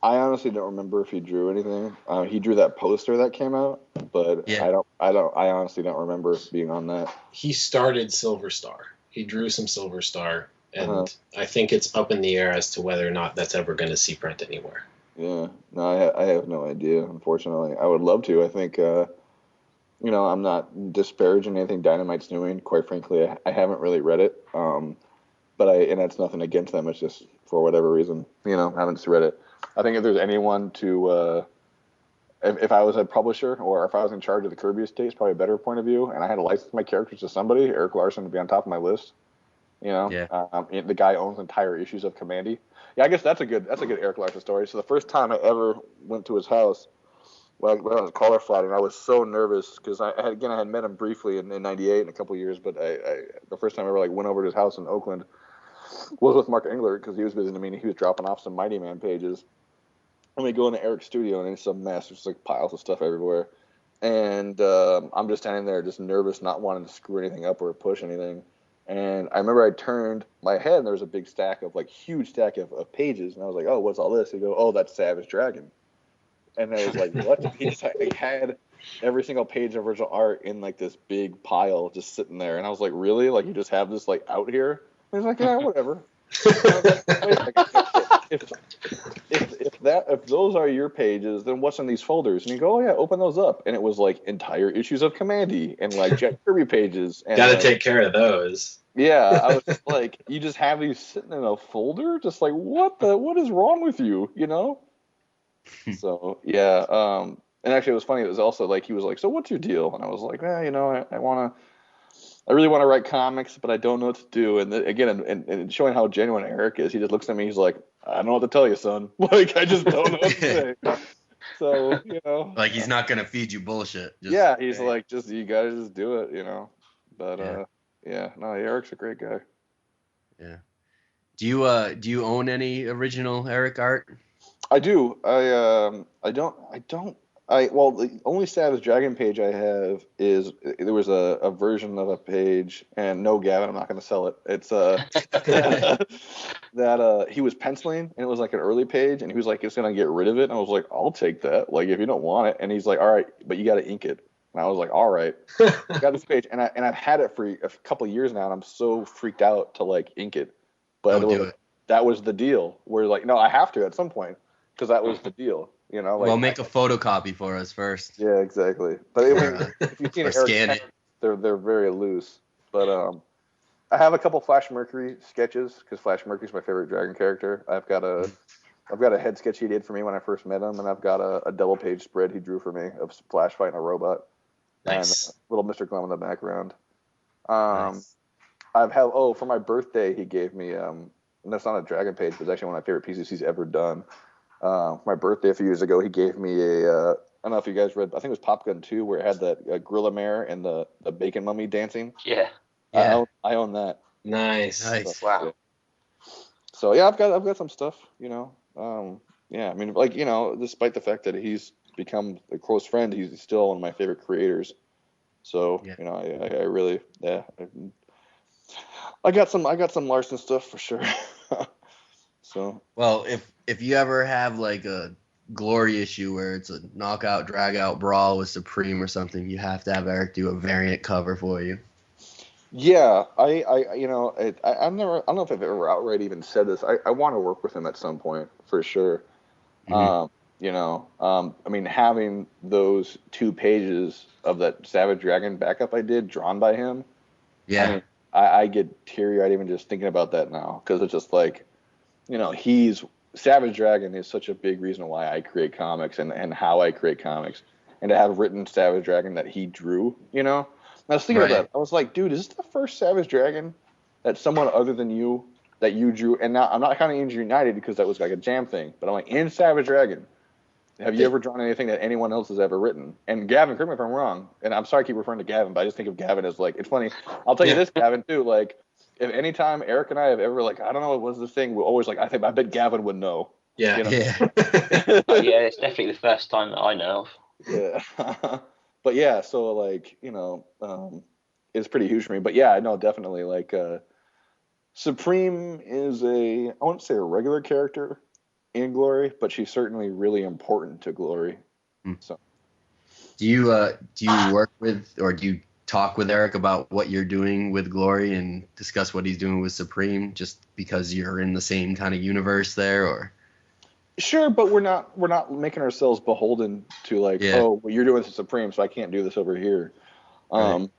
Speaker 6: I honestly don't remember if he drew anything. He drew that poster that came out, but I honestly don't remember being on that.
Speaker 3: He started Silver Star. He drew some Silver Star, and I think it's up in the air as to whether or not that's ever going to see print anywhere.
Speaker 6: Yeah, no, I have no idea. Unfortunately, I would love to. I think, I'm not disparaging anything Dynamite's doing. Quite frankly, I haven't really read it. And that's nothing against them. It's just for whatever reason, I haven't read it. I think if there's anyone to, if I was a publisher or if I was in charge of the Kirby estate, it's probably a better point of view, and I had to license my characters to somebody, Erik Larsen would be on top of my list. The guy owns entire issues of Commandy. Yeah, I guess that's a good Erik Larsen story. So the first time I ever went to his house, when I was collar flatting, I was so nervous because I had met him briefly in '98 in a couple of years, but the first time I ever went over to his house in Oakland was with Mark Englert because he was visiting me and he was dropping off some Mighty Man pages. And we go into Eric's studio and it's a mess. There's piles of stuff everywhere. And I'm just standing there just nervous, not wanting to screw anything up or push anything. And I remember I turned my head and there was a big stack of huge stack of pages. And I was like, oh, what's all this? He'd go, oh, that's Savage Dragon. And I was like, what? He just had every single page of original art in this big pile just sitting there. And I was like, really? You just have this out here? And he's like, yeah, whatever. If those are your pages, then what's in these folders? And you go, oh yeah, open those up. And it was entire issues of Commandy and Jack Kirby pages. And
Speaker 3: gotta take care of those.
Speaker 6: Yeah, I was just you just have these sitting in a folder, just what is wrong with you, So yeah, and actually it was funny. It was also he was like, so what's your deal? And I was like, I really want to write comics, but I don't know what to do. And again, and showing how genuine Erik is, he just looks at me. He's like, I don't know what to tell you, son. I just don't know what to say. So,
Speaker 4: he's not going to feed you bullshit.
Speaker 6: He's you got to just do it, But, Erik's a great guy.
Speaker 4: Yeah. Do you own any original Erik art?
Speaker 6: I do. The only Savage Dragon page I have is there was a version of a page, and no, Gavin, I'm not going to sell it. It's that he was penciling, and it was an early page, and he was it's going to get rid of it, and I was like, I'll take that, if you don't want it, and he's like, all right, but you got to ink it, and I was like, all right, I got this page, and I've had it for a couple of years now, and I'm so freaked out to ink it, but that was the deal. Where no, I have to at some point because that was the deal.
Speaker 4: Well, make a photocopy for us first.
Speaker 6: Yeah, exactly. But if you've seen
Speaker 4: or scan it,
Speaker 6: they're very loose. But I have a couple Flash Mercury sketches because Flash Mercury's my favorite Dragon character. I've got a head sketch he did for me when I first met him, and I've got a double page spread he drew for me of Flash fighting a robot.
Speaker 3: Nice.
Speaker 6: And little Mr. Glum in the background.
Speaker 4: Nice.
Speaker 6: For my birthday he gave me and that's not a Dragon page, but it's actually one of my favorite pieces he's ever done. For my birthday a few years ago, he gave me I don't know if you guys read, I think it was Popgun 2, where it had that gorilla mare and the bacon mummy dancing.
Speaker 7: Yeah.
Speaker 6: I own that.
Speaker 3: Nice.
Speaker 6: So, wow. So yeah, I've got some stuff, despite the fact that he's become a close friend, he's still one of my favorite creators. So, I really, I got some Larsen stuff for sure. So,
Speaker 4: well, if you ever have a glory issue where it's a knockout drag out brawl with Supreme or something, you have to have Erik do a variant cover for you.
Speaker 6: Yeah, I don't know if I've ever outright even said this. I want to work with him at some point for sure.
Speaker 4: Mm-hmm.
Speaker 6: Having those 2 pages of that Savage Dragon backup I did drawn by him.
Speaker 4: Yeah.
Speaker 6: I get teary-eyed even just thinking about that now because it's just Savage Dragon is such a big reason why I create comics and how I create comics. And to have written Savage Dragon that he drew, And I was thinking about that. I was like, dude, is this the first Savage Dragon that someone other than you, that you drew? And now I'm not counting Injury United because that was a jam thing. But I'm in Savage Dragon, have you ever drawn anything that anyone else has ever written? And Gavin, correct me if I'm wrong, and I'm sorry I keep referring to Gavin, but I just think of Gavin as it's funny. I'll tell you this, Gavin, too, if anytime Eric and I have ever like, I don't know what was the thing, we're always like, I bet Gavin would know.
Speaker 3: Yeah.
Speaker 6: You know?
Speaker 4: Yeah.
Speaker 7: Oh, yeah, it's definitely the first time that I know of.
Speaker 6: Yeah. But yeah, so like, it's pretty huge for me. But yeah, no, definitely like Supreme is I wouldn't say a regular character in Glory, but she's certainly really important to Glory. So
Speaker 4: Do you work with, or do you talk with Eric about what you're doing with Glory and discuss what he's doing with Supreme, just because you're in the same kind of universe there, or?
Speaker 6: sure, but we're not making ourselves beholden to like, oh, well, you're doing this Supreme, so I can't do this over here.
Speaker 4: Right.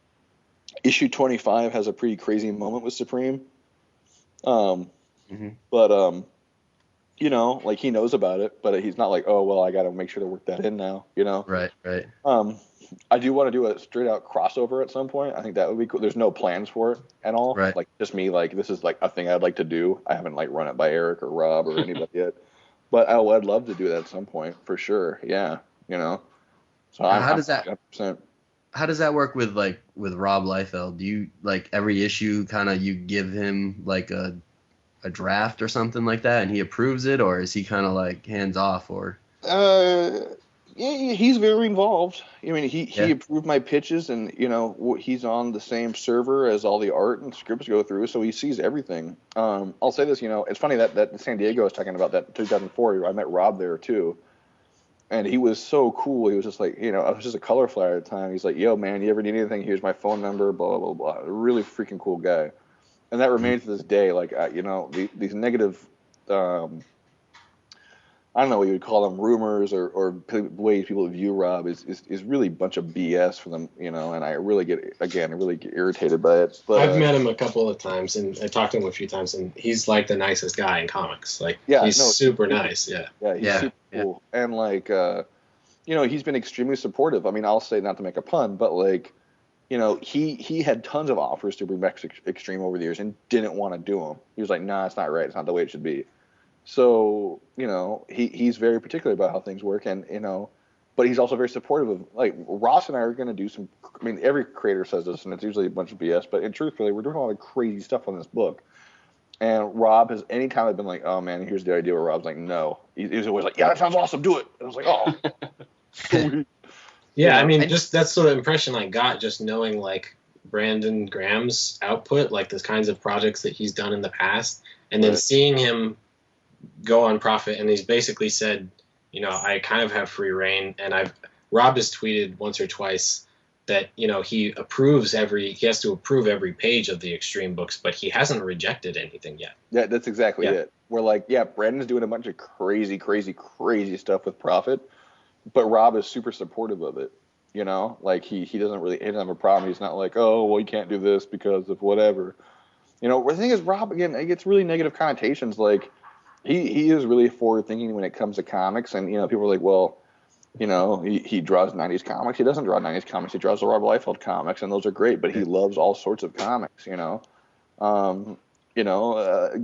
Speaker 6: Issue 25 has a pretty crazy moment with Supreme. But like he knows about it, but he's not like, oh well, I got to make sure to work that in now,
Speaker 4: Right.
Speaker 6: I do want to do a straight out crossover at some point. I think that would be cool. There's no plans for it at all.
Speaker 4: Right.
Speaker 6: Like just me, like this is like a thing I'd like to do. I haven't like run it by Eric or Rob or anybody yet, but I'd love to do that at some point for sure. Yeah, So
Speaker 4: how does that
Speaker 6: 100%.
Speaker 4: How does that work with Rob Liefeld? Do you like every issue kind of you give him like a draft or something like that and he approves it, or is he kind of like hands off, or?
Speaker 6: Yeah, he's very involved. I mean, he approved my pitches, and he's on the same server as all the art and scripts go through, so he sees everything. I'll say this, it's funny that San Diego I was talking about, that 2004. I met Rob there too, and he was so cool. He was just like, I was just a color flyer at the time. He's like, yo man, you ever need anything? Here's my phone number. Blah blah blah. A really freaking cool guy, and that remains to this day. Like, these negative. I don't know what you would call them, rumors or ways people view Rob is really a bunch of BS for them, and I really get irritated by it. But
Speaker 3: I've met him a couple of times, and I talked to him a few times, and he's like the nicest guy in comics. Like, he's super nice. Yeah.
Speaker 6: Yeah, he's super cool. And like, he's been extremely supportive. I mean, I'll say, not to make a pun, but like, he had tons of offers to bring back Extreme over the years and didn't want to do them. He was like, nah, it's not right. It's not the way it should be. So, he's very particular about how things work, and, but he's also very supportive of, like, Ross and I are going to do every creator says this, and it's usually a bunch of BS, but truthfully, we're doing a lot of crazy stuff on this book. And Rob has, anytime I've been like, oh man, here's the idea, where Rob's like, no. He's always like, yeah, that sounds awesome, do it. And I was like, oh, sweet.
Speaker 3: Yeah, I mean, just that's sort of impression I got just knowing, like, Brandon Graham's output, like the kinds of projects that he's done in the past, and then seeing him go on Prophet, and he's basically said, I kind of have free reign, and Rob has tweeted once or twice that, he has to approve every page of the Extreme books, but he hasn't rejected anything yet.
Speaker 6: Yeah, that's exactly it. We're like, Brandon's doing a bunch of crazy, crazy, crazy stuff with Prophet, but Rob is super supportive of it. Like he doesn't have a problem. He's not like, oh, well, you can't do this because of whatever. The thing is, Rob, again, it gets really negative connotations. Like, he is really forward thinking when it comes to comics, and people are like, well, he draws 90s comics. He doesn't draw 90s comics. He draws the Rob Liefeld comics, and those are great. But he loves all sorts of comics.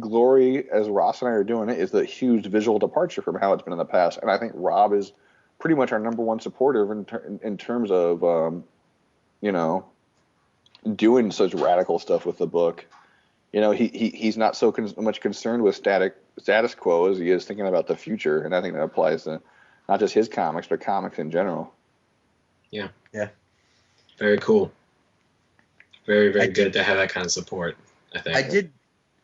Speaker 6: Glory, as Ross and I are doing it, is a huge visual departure from how it's been in the past, and I think Rob is pretty much our number one supporter in terms of doing such radical stuff with the book. He's not so much concerned with status quo as he is thinking about the future, and I think that applies to not just his comics, but comics in general.
Speaker 3: Yeah.
Speaker 4: Yeah.
Speaker 3: Very cool. Very, very good to have that kind of support, I think.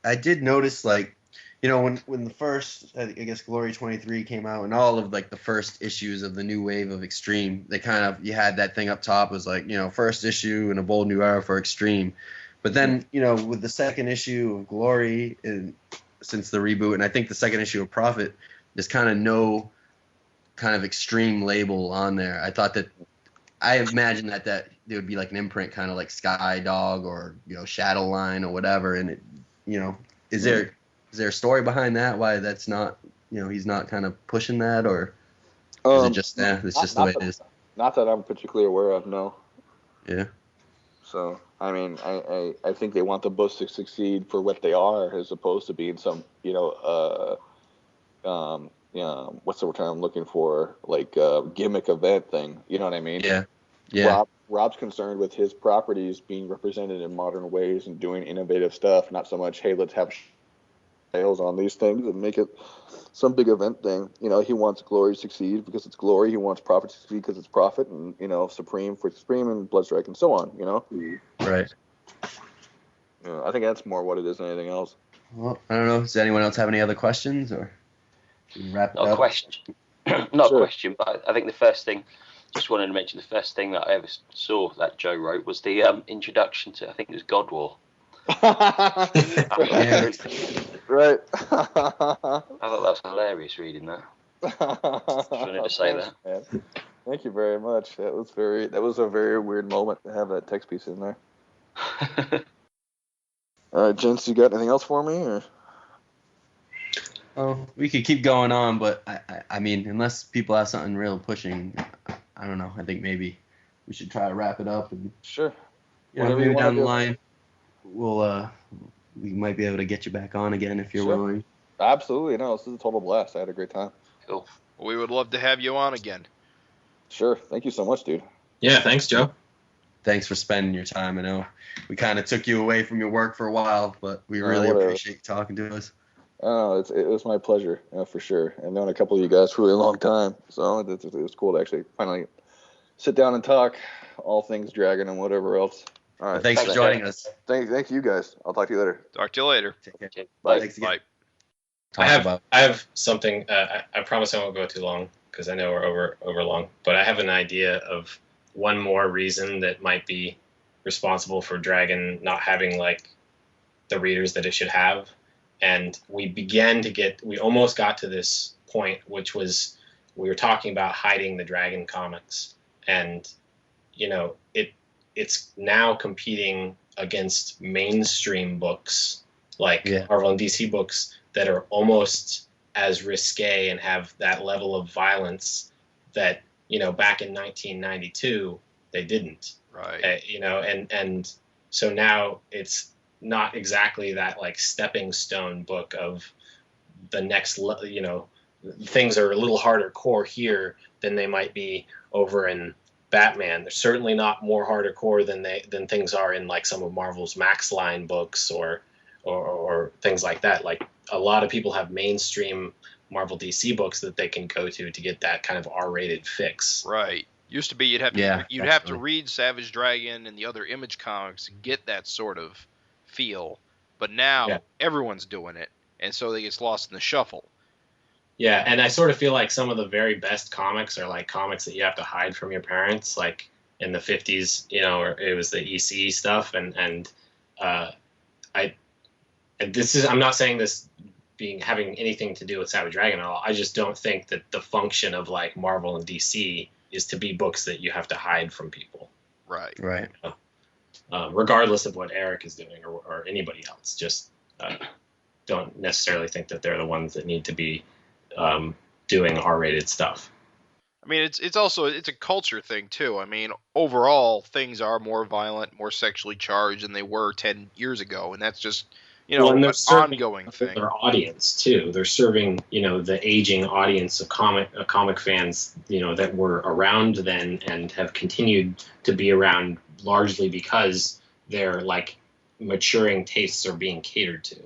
Speaker 4: I did notice, like, when the first, I guess, Glory 23 came out, and all of, like, the first issues of the new wave of Extreme, they kind of, you had that thing up top, was like, first issue and a bold new era for Extreme. But then, with the second issue of Glory, since the reboot, and I think the second issue of Prophet, there's kind of no kind of Extreme label on there. I imagined that there would be like an imprint, kind of like Sky Dog or, Shadow Line or whatever. And is there a story behind that? Why that's not, he's not kind of pushing that, or is it just, it's just the way it is?
Speaker 6: Not that I'm particularly aware of, no.
Speaker 4: Yeah.
Speaker 6: So, I mean, I think they want the books to succeed for what they are, as opposed to being some, what's the term I'm looking for? Like, gimmick event thing. You know what I mean?
Speaker 4: Yeah. Yeah.
Speaker 6: Rob's concerned with his properties being represented in modern ways and doing innovative stuff, not so much, hey, let's have sales on these things and make it some big event thing. You know, he wants Glory to succeed because it's Glory. He wants Profit to succeed because it's Profit, and, you know, Supreme for Supreme and Bloodstrike and so on, you know?
Speaker 4: Right.
Speaker 6: I think that's more what it is than anything else.
Speaker 4: Well, I don't know. Does anyone else have any other questions, or we can wrap it
Speaker 7: Not
Speaker 4: up?
Speaker 7: a question. Not
Speaker 6: Sure.
Speaker 7: a question, but I think the first thing, just wanted to mention the first thing that I ever saw that Joe wrote was the introduction to, I think it was God War.
Speaker 4: Yeah.
Speaker 6: Right.
Speaker 7: I thought that was hilarious reading that. Just wanted to say that.
Speaker 6: Man. Thank you very much. That was a very weird moment to have that text piece in there. All right, gents, you got anything else for me, or?
Speaker 4: Oh, we could keep going on, but I mean, unless people have something real pushing, I don't know. I think maybe we should try to wrap it up, and
Speaker 6: Sure.
Speaker 4: yeah, maybe down the line we might be able to get you back on again if you're
Speaker 6: Sure.
Speaker 4: willing.
Speaker 6: Absolutely. No, this is a total blast. I had a great time.
Speaker 7: Cool.
Speaker 2: We would love to have you on again.
Speaker 6: Sure. Thank you so much, dude.
Speaker 3: Yeah, thanks, Joe.
Speaker 4: Thanks for spending your time. I know we kind of took you away from your work for a while, but we really
Speaker 6: whatever.
Speaker 4: appreciate you talking to us.
Speaker 6: Oh, it was my pleasure, for sure. I've known a couple of you guys for a really long time, so it was cool to actually finally sit down and talk all things Dragon and whatever else. All right.
Speaker 4: Well, thanks for
Speaker 7: Thanks,
Speaker 4: joining
Speaker 7: Joe.
Speaker 4: us.
Speaker 6: Thank you guys. I'll talk to you later.
Speaker 2: Talk to you later.
Speaker 4: Take care.
Speaker 7: Okay.
Speaker 6: Bye.
Speaker 4: Thanks again.
Speaker 2: Bye.
Speaker 3: I have something. I promise I won't go too long because I know we're over long. But I have an idea of one more reason that might be responsible for Dragon not having like the readers that it should have. And we almost got to this point, which was we were talking about hiding the Dragon comics, and you know it's now competing against mainstream books like Marvel and DC books that are almost as risque and have that level of violence that, you know, back in 1992 they didn't.
Speaker 2: Right.
Speaker 3: You know, and so now it's not exactly that like stepping stone book of the next, you know, things are a little harder core here than they might be over in Batman. They're certainly not more hardcore core than things are in like some of Marvel's Max line books or things like that. Like a lot of people have mainstream Marvel DC books that they can go to get that kind of R-rated fix.
Speaker 2: Right. Used to be you'd have to read Savage Dragon and the other Image comics and get that sort of feel. But now everyone's doing it, and so it gets lost in the shuffle.
Speaker 3: Yeah, and I sort of feel like some of the very best comics are like comics that you have to hide from your parents, like in the 50s, you know, or it was the EC stuff, and I'm not saying this having anything to do with Savage Dragon at all. I just don't think that the function of like Marvel and DC is to be books that you have to hide from people.
Speaker 2: Right.
Speaker 4: Right.
Speaker 3: Regardless of what Erik is doing or anybody else, just don't necessarily think that they're the ones that need to be doing R-rated stuff.
Speaker 2: I mean, it's also a culture thing too. I mean, overall, things are more violent, more sexually charged than they were 10 years ago, and that's just, you know, an ongoing thing.
Speaker 3: Their audience too. They're serving, you know, the aging audience of comic fans, you know, that were around then and have continued to be around largely because their like maturing tastes are being catered to.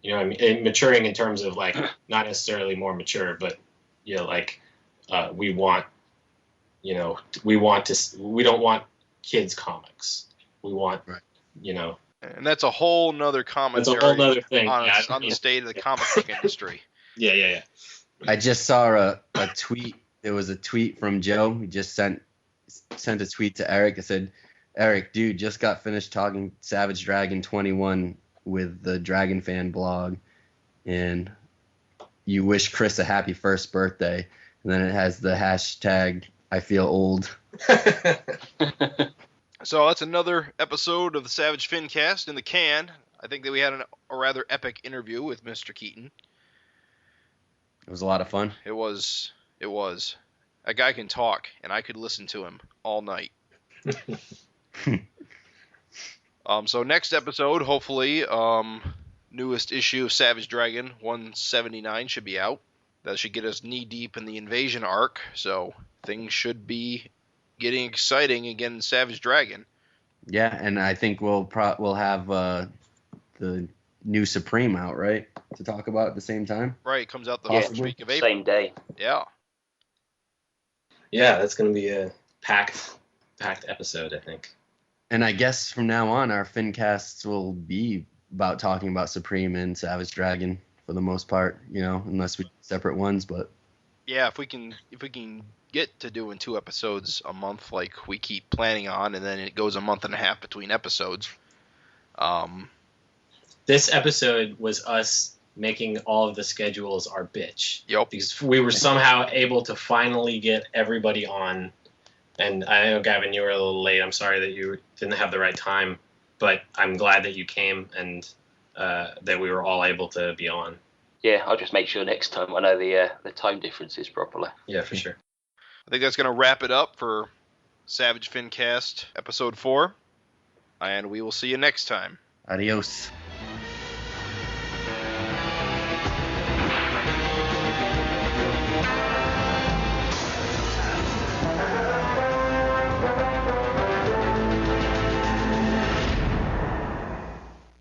Speaker 3: You know what I mean? And maturing in terms of like not necessarily more mature, but you know, like we don't want kids comics. We want, you know.
Speaker 2: And that's a whole nother commentary.
Speaker 3: That's a whole nother thing
Speaker 2: on the state of the comic book industry.
Speaker 3: Yeah.
Speaker 4: I just saw a tweet. There was a tweet from Joe. He just sent a tweet to Erik that said, "Erik, dude, just got finished talking Savage Dragon 21 with the Dragon Fan blog, and you wish Chris a happy first birthday." And then it has the hashtag I feel old.
Speaker 2: So that's another episode of the Savage Fincast in the can. I think that we had a rather epic interview with Mr. Keating.
Speaker 4: It was a lot of fun.
Speaker 2: It was. A guy can talk, and I could listen to him all night. So next episode, hopefully, newest issue of Savage Dragon 179 should be out. That should get us knee deep in the invasion arc, so things should be getting exciting again in Savage Dragon.
Speaker 4: Yeah, and I think we'll have the new Supreme out, right, to talk about at the same time.
Speaker 2: Right, it comes out the
Speaker 4: Yeah,
Speaker 2: first week of April.
Speaker 7: Same day.
Speaker 2: Yeah.
Speaker 3: Yeah, that's going to be a packed episode, I think.
Speaker 4: And I guess from now on, our FinCasts will be about talking about Supreme and Savage Dragon for the most part, unless we do separate ones. But
Speaker 2: yeah, if we can get to doing 2 episodes a month like we keep planning on, and then it goes a month and a half between episodes.
Speaker 3: This episode was us making all of the schedules our bitch.
Speaker 2: Yep.
Speaker 3: Because we were somehow able to finally get everybody on. And I know, Gavin, you were a little late. I'm sorry that you didn't have the right time, but I'm glad that you came and that we were all able to be on.
Speaker 7: Yeah, I'll just make sure next time I know the time differences properly.
Speaker 3: Yeah, for sure.
Speaker 2: I think that's going to wrap it up for Savage FinCast episode 4, and we will see you next time.
Speaker 4: adios.